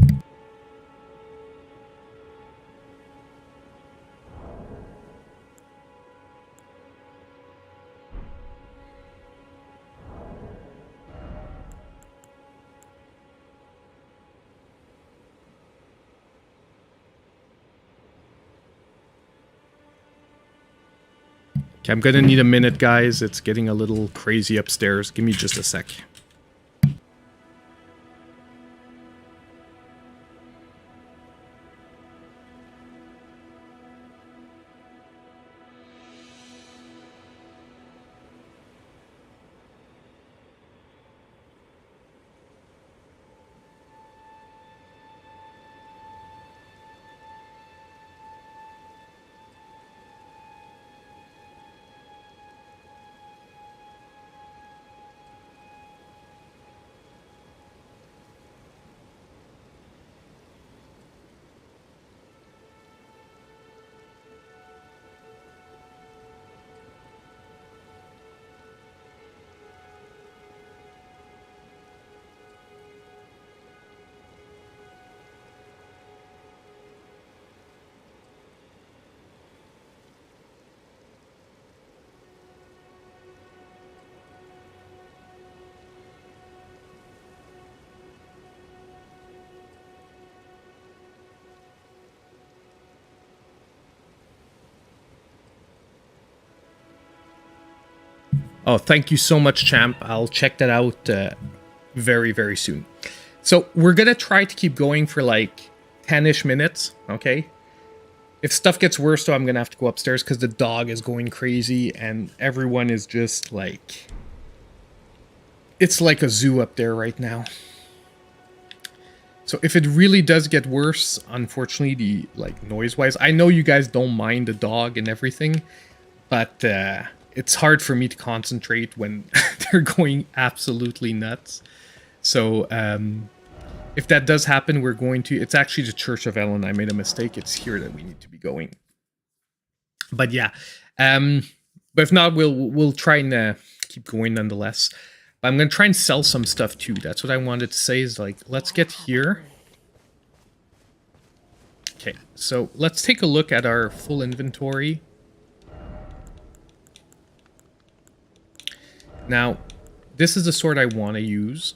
[SPEAKER 1] Okay, I'm gonna need a minute, guys. It's getting a little crazy upstairs. Give me just a sec. Oh, thank you so much, champ. I'll check that out very, very soon. So we're gonna try to keep going for like 10-ish minutes, okay? If stuff gets worse, though, I'm gonna have to go upstairs because the dog is going crazy and everyone is just like... It's like a zoo up there right now. So if it really does get worse, unfortunately, the like noise-wise, I know you guys don't mind the dog and everything, but it's hard for me to concentrate when they're going absolutely nuts. So if that does happen, we're going to... It's actually the Church of Ellen. I made a mistake. It's here that we need to be going. But yeah, but if not, we'll try and keep going nonetheless. But I'm gonna try and sell some stuff too. That's what I wanted to say. Is like, let's get here. Okay, so let's take a look at our full inventory. Now, this is the sword I want to use.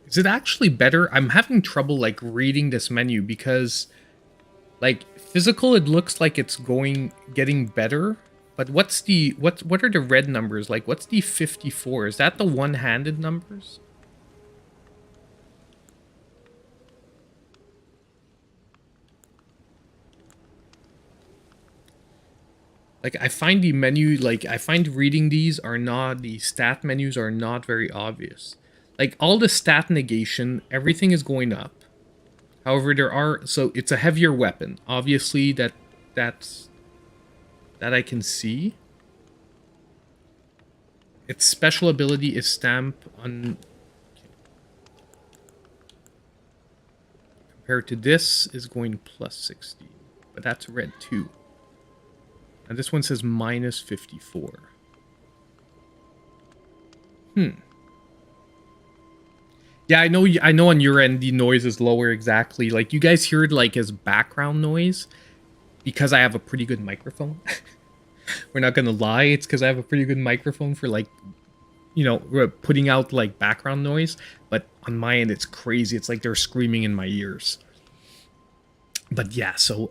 [SPEAKER 1] Is it actually better? I'm having trouble like reading this menu because like physical it looks like it's getting better, but what are the red numbers? Like what's the 54? Is that the one-handed numbers? Like I find the menu, like I find reading these are not, the stat menus are not very obvious. Like all the stat negation, everything is going up. However, there are, so it's a heavier weapon. Obviously that I can see. Its special ability is stamp on, compared to this is going plus 60, but that's red too. And this one says minus 54. Yeah, I know on your end the noise is lower exactly. Like you guys heard like as background noise because I have a pretty good microphone. We're not gonna lie, it's because I have a pretty good microphone for like, you know, putting out like background noise. But on my end it's crazy. It's like they're screaming in my ears. But yeah, so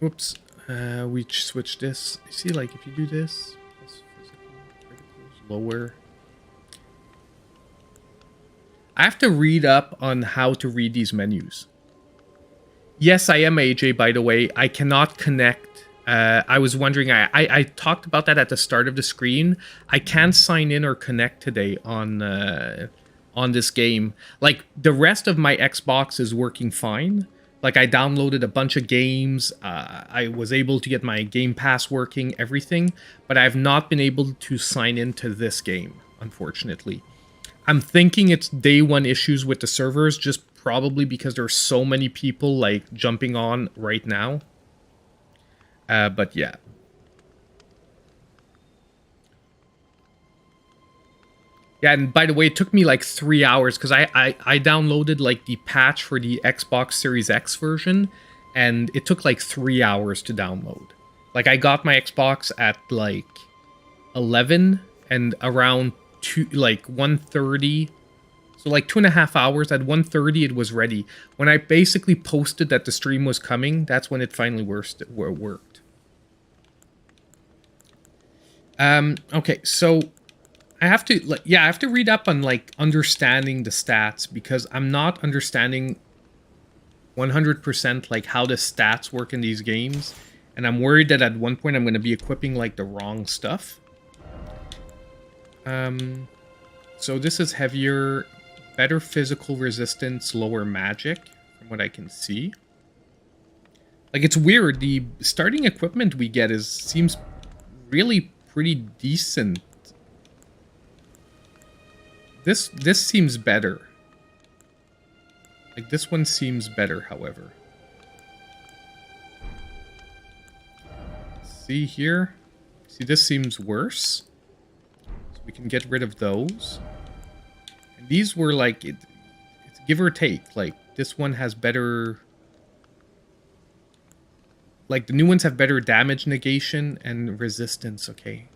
[SPEAKER 1] oops. We switch this. You see, like if you do this, plus physical, criticals, lower. I have to read up on how to read these menus. Yes, I am AJ, by the way. I cannot connect. I was wondering, I talked about that at the start of the screen. I can't sign in or connect today on this game. Like, the rest of my Xbox is working fine. Like, I downloaded a bunch of games. I was able to get my Game Pass working, everything. But I have not been able to sign into this game, unfortunately. I'm thinking it's day one issues with the servers, just probably because there's so many people like jumping on right now. But yeah. Yeah, and by the way, it took me like 3 hours because I downloaded like the patch for the Xbox Series X version, and it took like 3 hours to download. Like I got my Xbox at like 11 and around 1:30, so like 2.5 hours. At 1:30 it was ready. When I basically posted that the stream was coming, that's when it finally worked. Okay, so I have to, yeah, I have to read up on like understanding the stats because I'm not understanding 100% like how the stats work in these games, and I'm worried that at one point I'm going to be equipping like the wrong stuff. So this is heavier, better physical resistance, lower magic, from what I can see. Like, it's weird, the starting equipment we get seems really pretty decent. This seems better. Like, this one seems better, however. See here? See, this seems worse. We can get rid of those. And these were like, it's give or take. Like, this one has better... Like, the new ones have better damage negation and resistance, okay.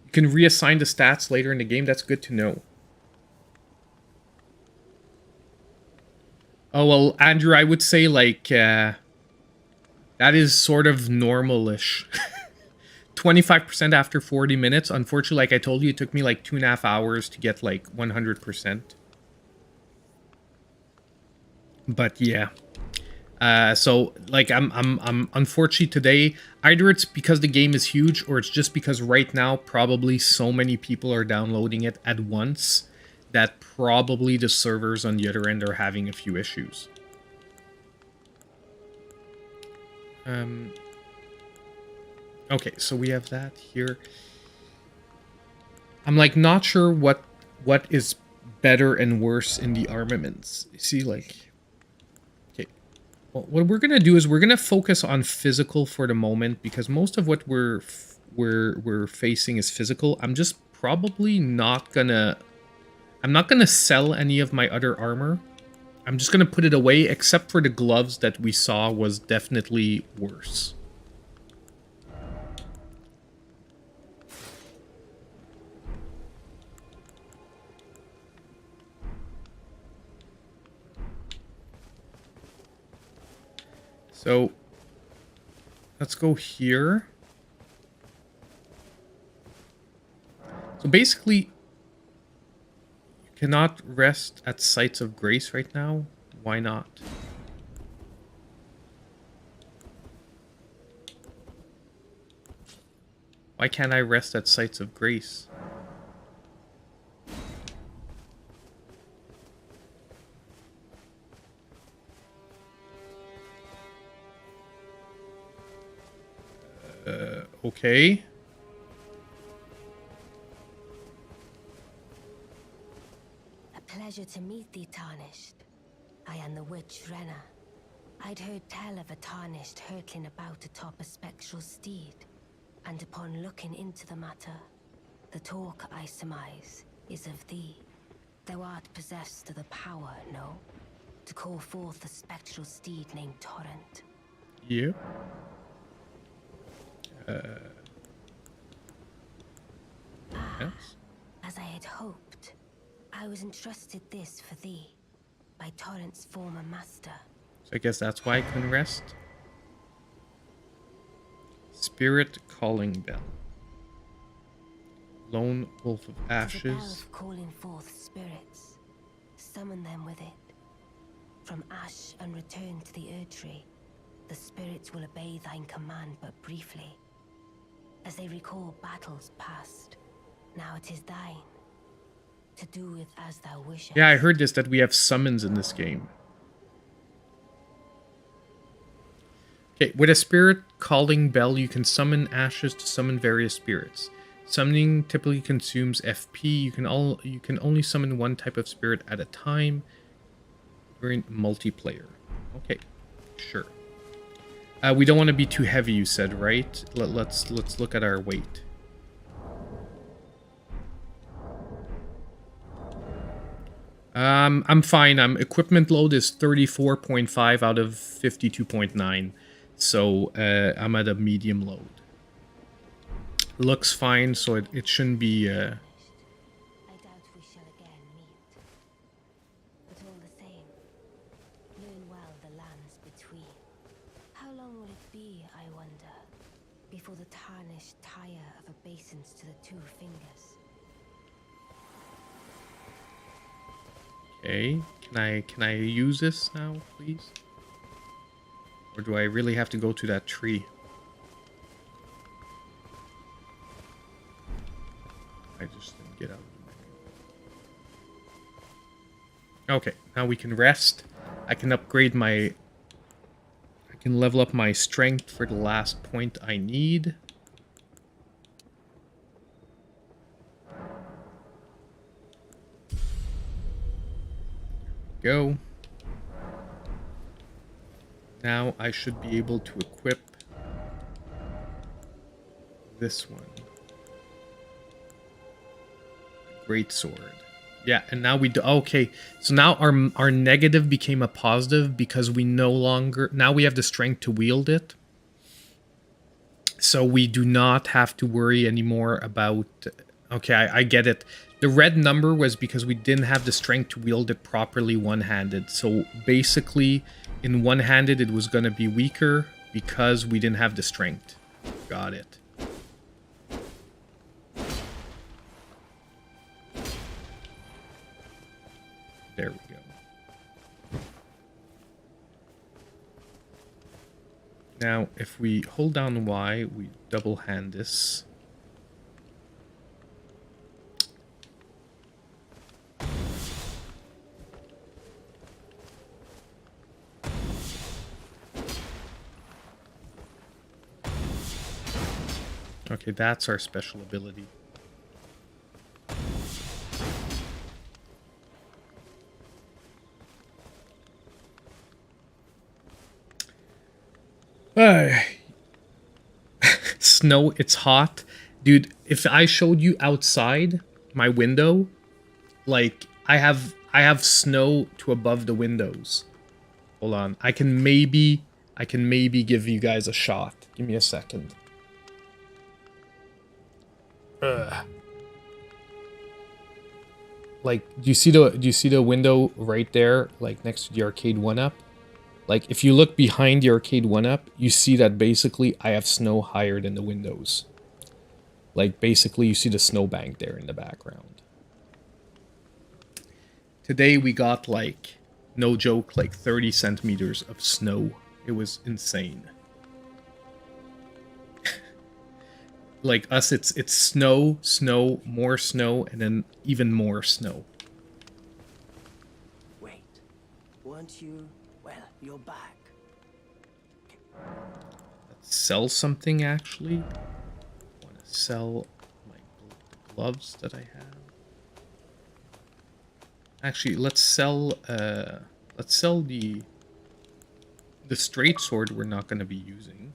[SPEAKER 1] You can reassign the stats later in the game. That's good to know. Oh, well, Andrew, I would say, like, that is sort of normal-ish. 25% after 40 minutes. Unfortunately, like I told you, it took me like 2.5 hours to get like 100%. But yeah. So like I'm unfortunately today, either it's because the game is huge or it's just because right now probably so many people are downloading it at once that probably the servers on the other end are having a few issues. Okay, so we have that here. I'm like not sure what is better and worse in the armaments. See, like, okay, well, what we're gonna do is we're gonna focus on physical for the moment because most of what we're facing is physical. I'm just probably not gonna. I'm not gonna sell any of my other armor. I'm just gonna put it away, except for the gloves that we saw was definitely worse. So let's go here. So basically, you cannot rest at sites of grace right now. Why not? Why can't I rest at sites of grace? Okay.
[SPEAKER 5] A pleasure to meet thee, Tarnished. I am the witch Renna. I'd heard tell of a Tarnished hurtling about atop a spectral steed, and upon looking into the matter, the talk I surmise is of thee. Thou art possessed of the power, no? To call forth a spectral steed named Torrent.
[SPEAKER 1] Yeah. Yes.
[SPEAKER 5] As I had hoped, I was entrusted this for thee by Torrent's former master.
[SPEAKER 1] So I guess that's why I couldn't rest. Spirit calling bell. Lone wolf of ashes.
[SPEAKER 5] The bell of calling forth spirits. Summon them with it. From ash and return to the Erdtree, the spirits will obey thine command but briefly. As they recall battles past, now it is thine. To do with as thou wishest.
[SPEAKER 1] Yeah, I heard this, that we have summons in this game. Okay, with a spirit calling bell, you can summon ashes to summon various spirits. Summoning typically consumes FP. You can only summon one type of spirit at a time during multiplayer. Okay, sure. We don't want to be too heavy, you said, right? Let's look at our weight. I'm fine. Equipment load is 34.5 out of 52.9. So I'm at a medium load. Looks fine, so it shouldn't be...
[SPEAKER 5] I doubt we shall again meet. But all the same, learn well the lands between. How long will it be, I wonder, before the Tarnished tire of obeisance to the two fingers?
[SPEAKER 1] Okay, can I use this now, please? Or do I really have to go to that tree? I just didn't get out of the menu. Okay, now we can rest. I can upgrade my... I can level up my strength for the last point I need. Go. Now I should be able to equip this one. Great sword. Yeah, and now we do... Okay, so now our negative became a positive because we no longer... Now we have the strength to wield it. So we do not have to worry anymore about... Okay, I get it. The red number was because we didn't have the strength to wield it properly one-handed. So basically, in one-handed, it was going to be weaker because we didn't have the strength. Got it. There we go. Now, if we hold down Y, we double hand this. Okay, that's our special ability. Snow, it's hot. Dude, if I showed you outside my window, like I have snow to above the windows. Hold on. I can maybe give you guys a shot. Give me a second. Like, do you see the window right there, like next to the arcade 1-up? Like, if you look behind the arcade 1-up, you see that basically I have snow higher than the windows. Like, basically you see the snowbank there in the background. Today we got, like, no joke, like 30 centimeters of snow. It was insane. Like us, it's snow, snow, more snow, and then even more snow.
[SPEAKER 3] Wait, weren't you? Well, you're back.
[SPEAKER 1] Let's sell something, actually. I want to sell my gloves that I have. Actually, let's sell the straight sword we're not going to be using.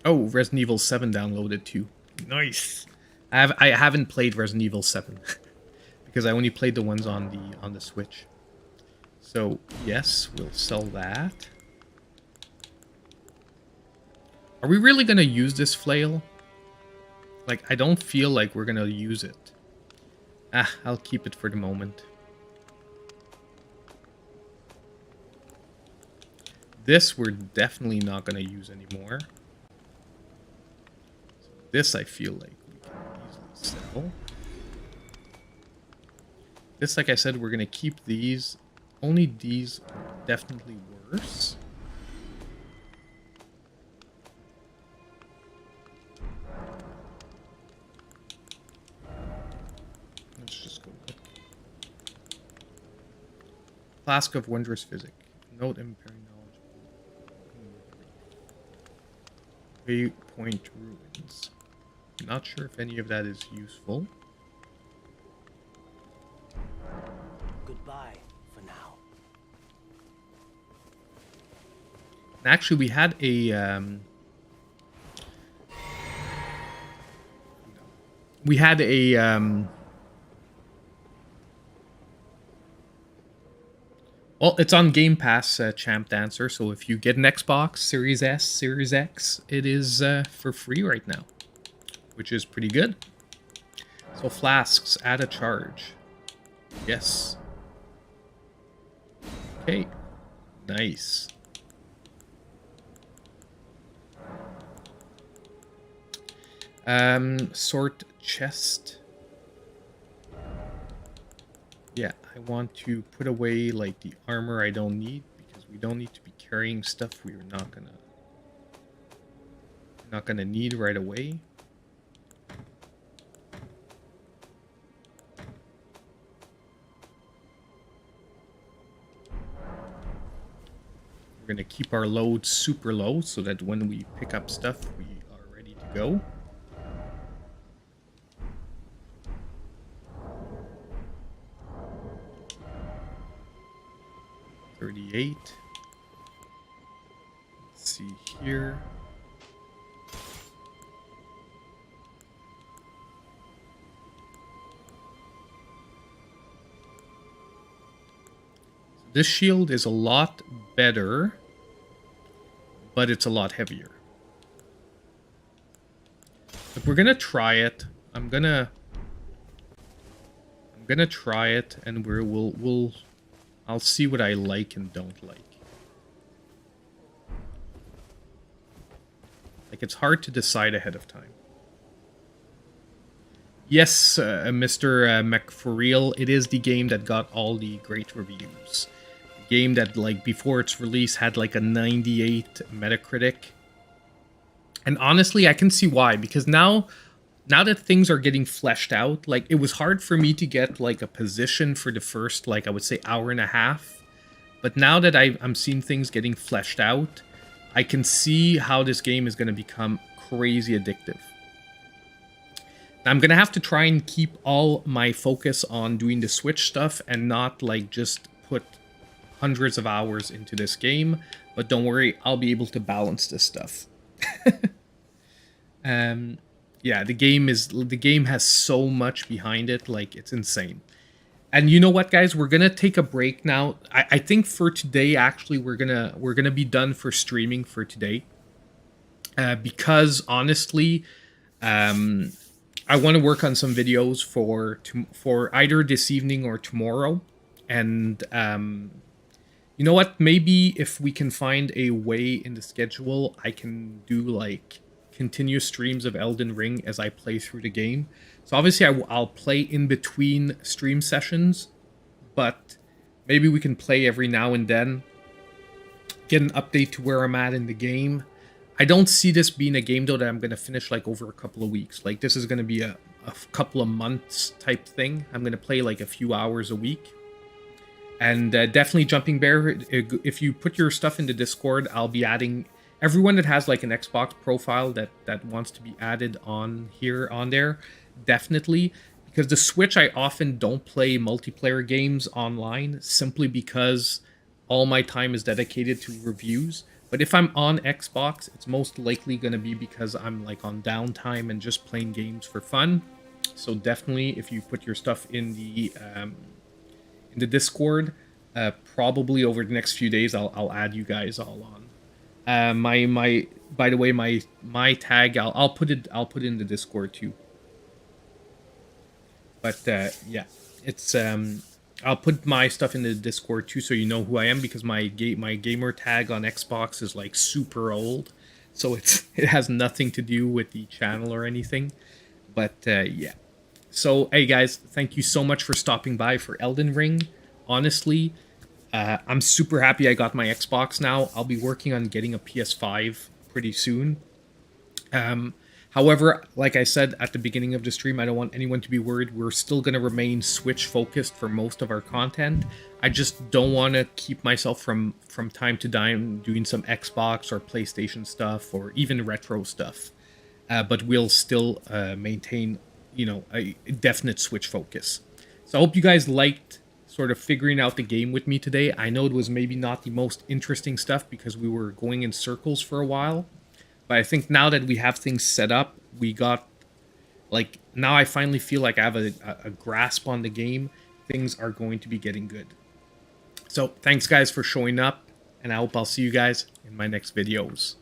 [SPEAKER 1] Oh, Resident Evil 7 downloaded too. Nice. I haven't played Resident Evil 7 because I only played the ones on the Switch. So, yes, we'll sell that. Are we really going to use this flail? Like, I don't feel like we're going to use it. Ah, I'll keep it for the moment. This we're definitely not going to use anymore. This I feel like we can easily sell. This, like I said, we're going to keep these. Only these are definitely worse. Let's just go look. Flask of Wondrous Physic. Note impairing knowledge. Waypoint Ruins. Not sure if any of that is useful.
[SPEAKER 3] Goodbye for now.
[SPEAKER 1] Actually, we had a well, it's on Game Pass, Champ Dancer. So if you get an Xbox Series S, Series X, it is for free right now, which is pretty good. So flasks, add a charge. Yes. Okay. Nice. Sort chest. Yeah, I want to put away like the armor I don't need because we don't need to be carrying stuff we're not gonna need right away. We're gonna keep our load super low so that when we pick up stuff, we are ready to go. $38. Let's see here. This shield is a lot better, but it's a lot heavier. The But we're gonna try it. I'm gonna try it, and I'll see what I like and don't like. Like, it's hard to decide ahead of time. Yes, Mr. McForreal, it is the game that got all the great reviews. The game that, like, before its release had like a 98 Metacritic. And honestly, I can see why, because now that things are getting fleshed out, like, it was hard for me to get like a position for the first, like, I would say hour and a half. But now that I'm seeing things getting fleshed out, I can see how this game is going to become crazy addictive. I'm going to have to try and keep all my focus on doing the Switch stuff and not, like, just put hundreds of hours into this game. But don't worry, I'll be able to balance this stuff. Yeah, the game has so much behind it, like, it's insane. And you know what, guys? We're gonna take a break now. I think for today, actually, we're gonna be done for streaming for today. Because honestly, I want to work on some videos for either this evening or tomorrow. And you know what? Maybe if we can find a way in the schedule, I can do like continuous streams of Elden Ring as I play through the game. So obviously I'll play in between stream sessions, but maybe we can play every now and then, get an update to where I'm at in the game. I don't see this being a game, though, that I'm going to finish, like, over a couple of weeks. Like, this is going to be a couple of months type thing. I'm going to play, like, a few hours a week. And definitely, Jumping Bear, if you put your stuff in the Discord, I'll be adding everyone that has, like, an Xbox profile that wants to be added on there. Definitely. Because the Switch, I often don't play multiplayer games online, simply because all my time is dedicated to reviews. But if I'm on Xbox, it's most likely going to be because I'm like on downtime and just playing games for fun. So definitely, if you put your stuff in the Discord, probably over the next few days, I'll add you guys all on. By the way, my tag, I'll put it in the Discord too. But yeah, it's I'll put my stuff in the Discord too, so you know who I am, because my gamer tag on Xbox is like super old, so it has nothing to do with the channel or anything. But yeah, so hey guys, thank you so much for stopping by for Elden Ring. Honestly, I'm super happy I got my Xbox now. I'll be working on getting a PS5 pretty soon. However, like I said at the beginning of the stream, I don't want anyone to be worried. We're still going to remain Switch focused for most of our content. I just don't want to keep myself from time to time doing some Xbox or PlayStation stuff or even retro stuff. But we'll still maintain, you know, a definite Switch focus. So I hope you guys liked sort of figuring out the game with me today. I know it was maybe not the most interesting stuff because we were going in circles for a while. But I think now that we have things set up, we got, like, now I finally feel like I have a grasp on the game. Things are going to be getting good. So thanks, guys, for showing up, and I hope I'll see you guys in my next videos.